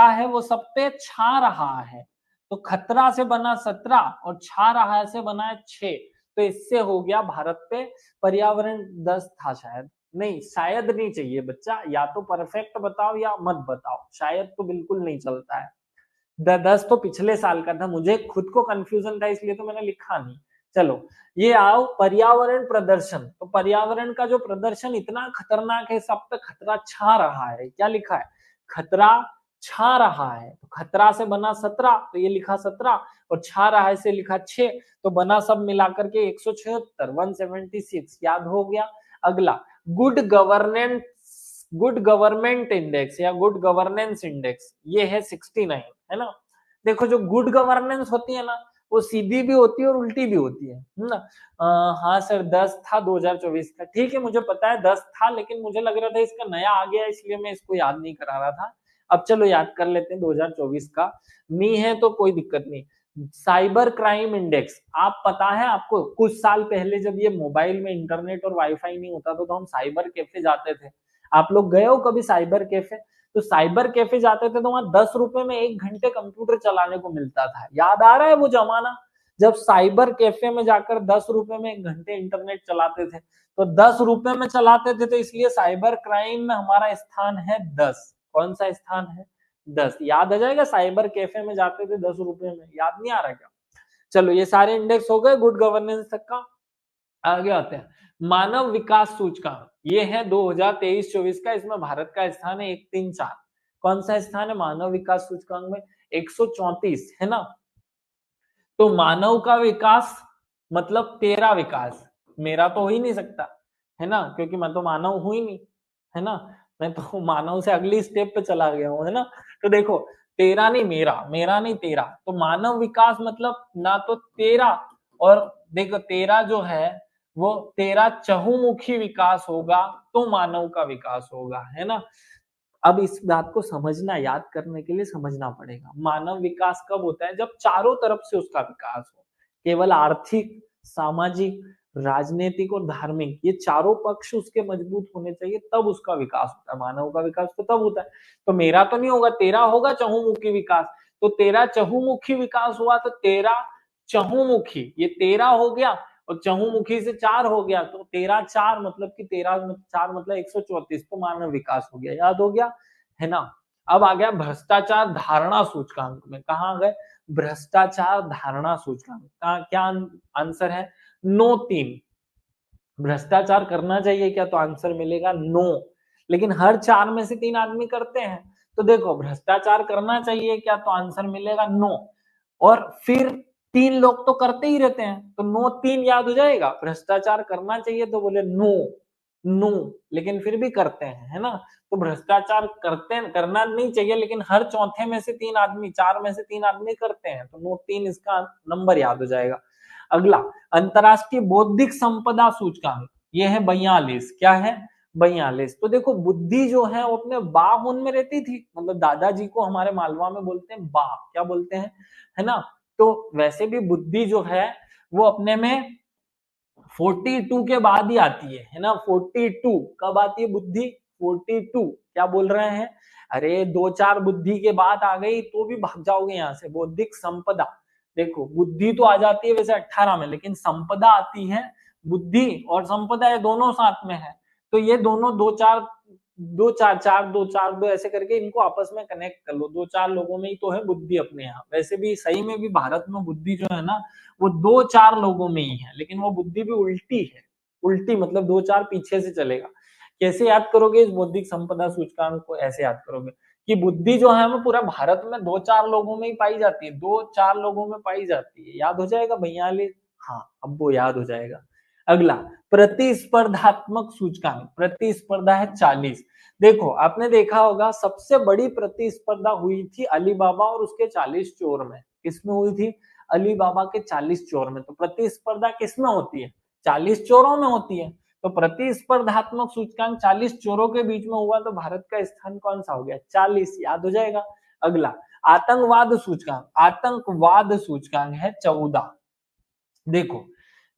है वो सब पे छा रहा है। तो खतरा से बना 17 और छा रहा है से बना 6, तो इससे हो गया भारत पे पर्यावरण 10 था शायद, नहीं शायद नहीं चाहिए बच्चा, या तो परफेक्ट बताओ या मत बताओ, शायद तो बिल्कुल नहीं चलता है। 10 तो पिछले साल का था, मुझे खुद को कंफ्यूजन था इसलिए तो मैंने लिखा नहीं। चलो ये आओ पर्यावरण प्रदर्शन। तो पर्यावरण का जो प्रदर्शन इतना खतरनाक है, सब पे खतरा छा रहा है। क्या लिखा है? खतरा छा रहा है। तो खतरा से बना 17, तो ये लिखा 17, और छा रहा है से लिखा 6, तो बना सब मिलाकर के 176, 176 याद हो गया। अगला good governance, good government index या गुड गवर्नेंस इंडेक्स, ये है 69, है ना। देखो जो गुड गवर्नेंस होती है ना, वो सीधी भी होती है और उल्टी भी होती है ना। हाँ सर 10 था 2024 का, ठीक है मुझे पता है 10 था, लेकिन मुझे लग रहा था इसका नया आ गया इसलिए मैं इसको याद नहीं करा रहा था। अब चलो याद कर लेते हैं 2024 का। नहीं है तो कोई दिक्कत नहीं। साइबर क्राइम इंडेक्स, आप पता है आपको, कुछ साल पहले जब ये मोबाइल में इंटरनेट और वाईफाई नहीं होता था तो हम साइबर कैफे जाते थे। आप लोग गए हो कभी साइबर कैफे? तो साइबर कैफे जाते थे तो वहां 10 रुपए में 1 घंटे कंप्यूटर चलाने को मिलता था। याद आ रहा है वो जमाना जब साइबर कैफे में जाकर 10 रुपए में 1 घंटे इंटरनेट चलाते थे? तो 10 रुपए में चलाते थे, तो इसलिए साइबर क्राइम में हमारा स्थान है 10। कौन सा स्थान है? 10। याद आ जाएगा, साइबर कैफे में जाते थे 10 रुपए में, याद नहीं आ रहा क्या? चलो ये सारे इंडेक्स हो गए गुड गवर्नेंस तक का। आगे आते हैं मानव विकास सूचकांक, ये है 2023-24 का। इसमें भारत का स्थान है 134। कौन सा स्थान है मानव विकास सूचकांक में? 134, है ना। तो मानव का विकास मतलब तेरा विकास, मेरा तो हो ही नहीं सकता, है ना, क्योंकि मैं तो मानव हूं ही नहीं, है ना। मैं तो मानव से अगली स्टेप पे चला गया हूं, है ना। तो देखो तेरा नहीं मेरा, मेरा नहीं तेरा, तो मानव विकास मतलब ना तो तेरा, और देखो तेरा जो है वो तेरा चहुमुखी विकास होगा तो मानव का विकास होगा, है ना। अब इस बात को समझना, याद करने के लिए समझना पड़ेगा। मानव विकास कब होता है? जब चारों तरफ से उसका विकास हो। केवल आर्थिक, सामाजिक, राजनीतिक और धार्मिक, ये चारों पक्ष उसके मजबूत होने चाहिए, तब उसका विकास होता है। मानव का विकास तो तब होता है। तो मेरा तो नहीं होगा, तेरा होगा चहुमुखी विकास। तो तेरा चहुमुखी विकास हुआ तो तेरा चहुमुखी, ये तेरा हो गया और चहुमुखी से 4 हो गया, तो तेरा 4 मतलब कि तेरा 4 मतलब 134, तो मानव विकास हो गया। याद हो गया, है ना। अब आ गया भ्रष्टाचार धारणा सूचकांक में। कहा गए? भ्रष्टाचार धारणा सूचकांक का क्या आंसर है? नो 3। भ्रष्टाचार करना चाहिए क्या? तो आंसर मिलेगा नो। लेकिन हर 4 में से 3 आदमी करते हैं, तो देखो भ्रष्टाचार करना चाहिए क्या? तो आंसर मिलेगा नो। और फिर 3 लोग तो करते ही रहते हैं, तो नो 3 याद हो जाएगा। भ्रष्टाचार करना चाहिए तो बोले नो, नो, लेकिन फिर भी करते हैं, है ना। तो भ्रष्टाचार करते करना नहीं चाहिए, लेकिन हर चौथे में से 3 आदमी, 4 में से 3 आदमी करते हैं, तो नो 3 इसका नंबर याद हो जाएगा। अगला अंतरराष्ट्रीय बौद्धिक संपदा सूचकांक, ये है 42। क्या है? 42। तो देखो बुद्धि जो है वो अपने बा हुन में रहती थी, मतलब दादाजी को हमारे मालवा में बोलते हैं बा, क्या बोलते हैं, है ना। तो वैसे भी बुद्धि जो है वो अपने में 42 के बाद ही आती है ना। 42 कब आती है बुद्धि? 42। क्या बोल रहे हैं? अरे 2-4 बुद्धि के बाद आ गई तो भी भाग जाओगे यहाँ से। बौद्धिक संपदा, देखो बुद्धि तो आ जाती है वैसे 18 में, लेकिन संपदा आती है, बुद्धि और संपदा ये दोनों साथ में है। तो ये दोनों 2-4, 2-4-4, 2-4-2 ऐसे करके इनको आपस में कनेक्ट कर लो। 2-4 लोगों में ही तो है बुद्धि अपने यहाँ। वैसे भी सही में भी भारत में बुद्धि जो है ना वो 2-4 लोगों में ही है, लेकिन वो बुद्धि भी उल्टी है। उल्टी मतलब 2-4 पीछे से चलेगा। कैसे याद करोगे इस बौद्धिक संपदा सूचकांक को? ऐसे याद करोगे कि बुद्धि जो है वो पूरा भारत में 2-4 लोगों में ही पाई जाती है, 2-4 लोगों में पाई जाती है। याद हो जाएगा 42। हाँ अब वो याद हो जाएगा। अगला प्रतिस्पर्धात्मक सूचकांक, प्रतिस्पर्धा है 40। देखो आपने देखा होगा सबसे बड़ी प्रतिस्पर्धा हुई थी अलीबाबा और उसके 40 चोर में। किसमें हुई थी? अलीबाबा के 40 चोर में। तो प्रतिस्पर्धा किसमें होती है? 40 चोरों में होती है। तो प्रतिस्पर्धात्मक सूचकांक 40 चोरों के बीच में हुआ, तो भारत का स्थान कौन सा हो गया? 40। याद हो जाएगा। अगला आतंकवाद सूचकांक, आतंकवाद सूचकांक है 14। देखो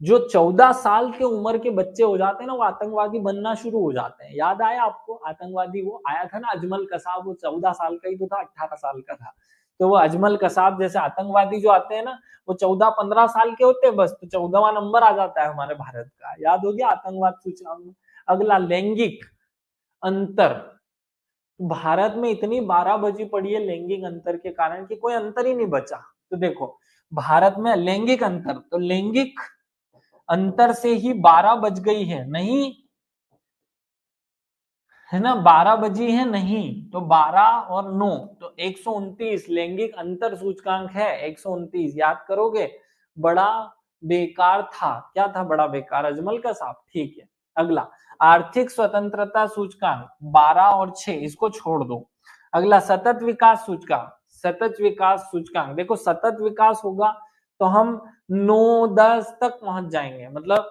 जो 14 साल के उम्र के बच्चे हो जाते हैं ना वो आतंकवादी बनना शुरू हो जाते हैं। याद आया आपको? आतंकवादी वो आया था ना अजमल कसाब, वो 14 साल का ही तो था, 18 साल का था। तो वो अजमल कसाब जैसे आतंकवादी जो आते हैं ना वो 14-15 साल के होते हैं बस, तो 14वां नंबर आ जाता है हमारे भारत का। याद हो गया आतंकवाद सूचकांक में। अगला लैंगिक अंतर, भारत में इतनी 12 बजी पड़ी है लैंगिक अंतर के कारण कि कोई अंतर ही नहीं बचा। तो देखो भारत में लैंगिक अंतर, तो लैंगिक अंतर से ही 12 बज गई है, नहीं है ना, 12 बजी है नहीं, तो 12 और 9 तो 129 लैंगिक अंतर सूचकांक है 129, याद करोगे। बड़ा बेकार था, क्या था बड़ा बेकार, अजमल का सांप, ठीक है। अगला आर्थिक स्वतंत्रता सूचकांक 12 और 6, इसको छोड़ दो। अगला सतत विकास सूचकांक, सतत विकास सूचकांक, देखो सतत विकास होगा तो हम 9-10 तक पहुंच जाएंगे, मतलब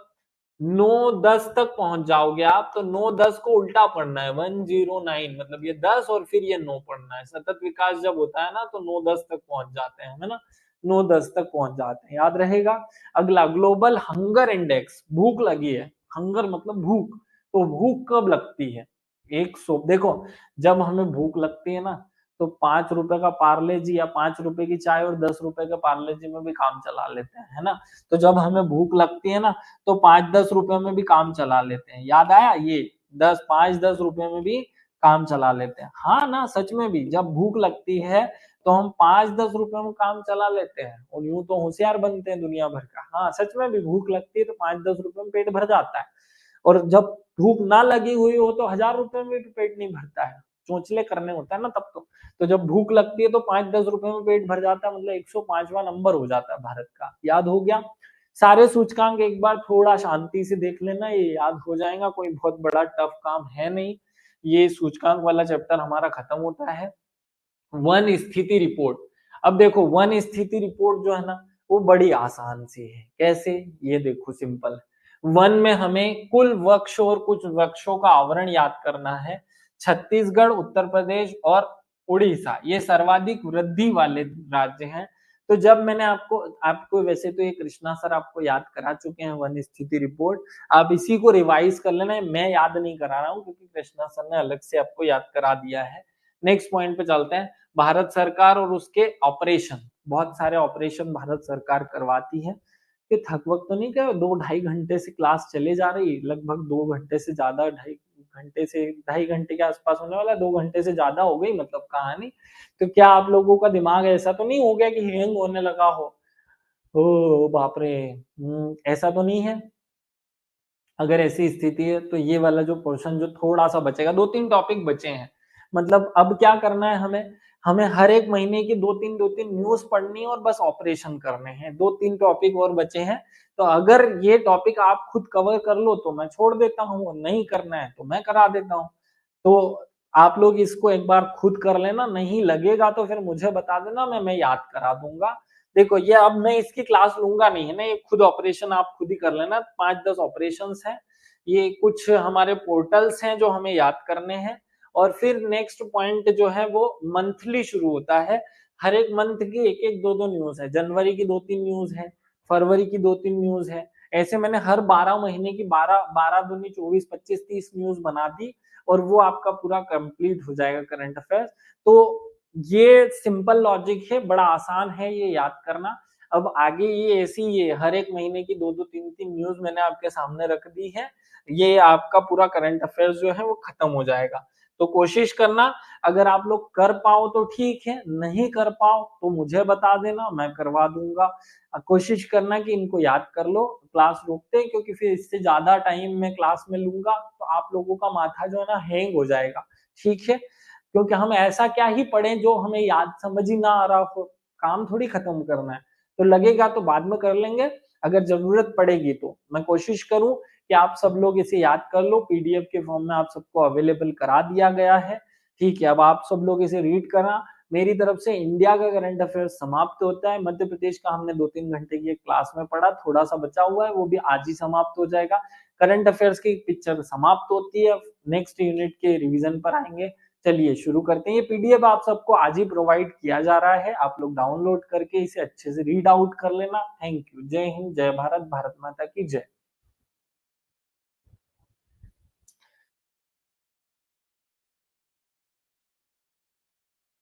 9-10 तक पहुंच जाओगे आप, तो 9-10 को उल्टा पढ़ना है 109, मतलब ये 10 और फिर ये 9 पढ़ना है। सतत विकास जब होता है ना तो 9-10 तक पहुंच जाते हैं, है ना, 9-10 तक पहुंच जाते हैं, याद रहेगा। अगला ग्लोबल हंगर इंडेक्स, भूख लगी है, हंगर मतलब भूख, तो भूख कब लगती है, 100, देखो जब हमें भूख लगती है ना तो 5 रुपए का पार्ले जी या 5 रुपए की चाय और 10 रुपए के पार्ले जी में भी काम चला लेते हैं, है ना। तो जब हमें भूख लगती है ना तो 5-10 रुपए में भी काम चला लेते हैं, याद आया, ये 5-10 रुपए में भी काम चला लेते हैं, हाँ ना, सच में भी जब भूख लगती है तो हम 5-10 रुपए में काम चला लेते हैं और यूं तो होशियार बनते हैं दुनिया भर का, हाँ सच में भी भूख लगती है तो 5-10 रुपए में पेट भर जाता है। और जब भूख ना लगी हुई हो तो 1000 रुपए में भी पेट नहीं भरता है, चोंचले करने होता है ना तब तो जब भूख लगती है तो 5-10 रुपए में पेट भर जाता है, मतलब 105वां नंबर हो जाता है भारत का, याद हो गया। सारे सूचकांक एक बार थोड़ा शांति से देख लेना, ये याद हो जाएगा, कोई बहुत बड़ा टफ काम है नहीं। ये सूचकांक वाला चैप्टर हमारा खत्म होता है। वन स्थिति रिपोर्ट, अब देखो वन स्थिति रिपोर्ट जो है ना वो बड़ी आसान सी है, कैसे, ये देखो सिंपल, वन में हमें कुल वृक्ष और कुछ वृक्षों का आवरण याद करना है। छत्तीसगढ़, उत्तर प्रदेश और उड़ीसा ये सर्वाधिक वृद्धि वाले राज्य हैं। तो जब मैंने आपको आपको वैसे तो ये कृष्णा सर आपको याद करा चुके हैं वन स्थिति रिपोर्ट, आप इसी को रिवाइज कर लेना, मैं याद नहीं करा रहा हूँ क्योंकि कृष्णा सर ने अलग से आपको याद करा दिया है। नेक्स्ट पॉइंट पे चलते हैं, भारत सरकार और उसके ऑपरेशन, बहुत सारे ऑपरेशन भारत सरकार करवाती है। कि थक वक्त तो नहीं, क्या 2-2.5 घंटे से क्लास चले जा रही, लगभग 2 घंटे से ज्यादा, 2.5 घंटे से 2.5 घंटे के आसपास होने वाला, 2 घंटे से ज्यादा हो गई मतलब कहानी। तो क्या आप लोगों का दिमाग ऐसा तो नहीं हो गया कि हैंग होने लगा हो, ओ बाप रे, ऐसा तो नहीं है। अगर ऐसी स्थिति है तो ये वाला जो पोर्शन जो थोड़ा सा बचेगा, 2-3 टॉपिक बचे हैं, मतलब अब क्या करना है हमें, हमें हर एक महीने की 2-3 न्यूज पढ़नी है और बस ऑपरेशन करने हैं, 2-3 टॉपिक और बचे हैं। तो अगर ये टॉपिक आप खुद कवर कर लो तो मैं छोड़ देता हूँ, नहीं करना है तो मैं करा देता हूँ। तो आप लोग इसको एक बार खुद कर लेना, नहीं लगेगा तो फिर मुझे बता देना, मैं याद करा दूंगा। देखो ये अब मैं इसकी क्लास लूंगा नहीं है ना, ये खुद ऑपरेशन आप खुद ही कर लेना, 5-10 ऑपरेशन हैं, ये कुछ हमारे पोर्टल्स हैं जो हमें याद करने हैं। और फिर नेक्स्ट पॉइंट जो है वो मंथली शुरू होता है, हर एक मंथ की एक एक 2-2 न्यूज है, जनवरी की 2-3 न्यूज है, फरवरी की 2-3 न्यूज है, ऐसे मैंने हर 12 महीने की 12-12 दूनी 24, 25, 30 न्यूज बना दी और वो आपका पूरा कंप्लीट हो जाएगा करंट अफेयर्स। तो ये सिंपल लॉजिक है, बड़ा आसान है ये याद करना। अब आगे ये ऐसी ये हर एक महीने की 2-2 3-3 न्यूज मैंने आपके सामने रख दी है, ये आपका पूरा करंट अफेयर्स जो है वो खत्म हो जाएगा। तो कोशिश करना, अगर आप लोग कर पाओ तो ठीक है, नहीं कर पाओ तो मुझे बता देना, मैं करवा दूंगा। कोशिश करना कि इनको याद कर लो, क्लास रोकते हैं क्योंकि फिर इससे ज्यादा टाइम मैं क्लास में लूंगा तो आप लोगों का माथा जो है ना हैंग हो जाएगा, ठीक है। क्योंकि हम ऐसा क्या ही पढ़ें जो हमें याद समझ ही ना आ रहा हो, काम थोड़ी खत्म करना है, तो लगेगा तो बाद में कर लेंगे, अगर जरूरत पड़ेगी तो मैं कोशिश करूं कि आप सब लोग इसे याद कर लो, पीडीएफ के फॉर्म में आप सबको अवेलेबल करा दिया गया है, ठीक है। अब आप सब लोग इसे रीड करना, मेरी तरफ से इंडिया का करंट अफेयर समाप्त होता है। मध्य प्रदेश का हमने 2-3 घंटे की क्लास में पढ़ा, थोड़ा सा बचा हुआ है वो भी आज ही समाप्त हो जाएगा। करंट अफेयर्स की पिक्चर समाप्त होती है, नेक्स्ट यूनिट के रिवीजन पर आएंगे। चलिए शुरू करते हैं, ये पीडीएफ आप सबको आज ही प्रोवाइड किया जा रहा है, आप लोग डाउनलोड करके इसे अच्छे से रीड आउट कर लेना। थैंक यू, जय हिंद, जय भारत, भारत माता की जय।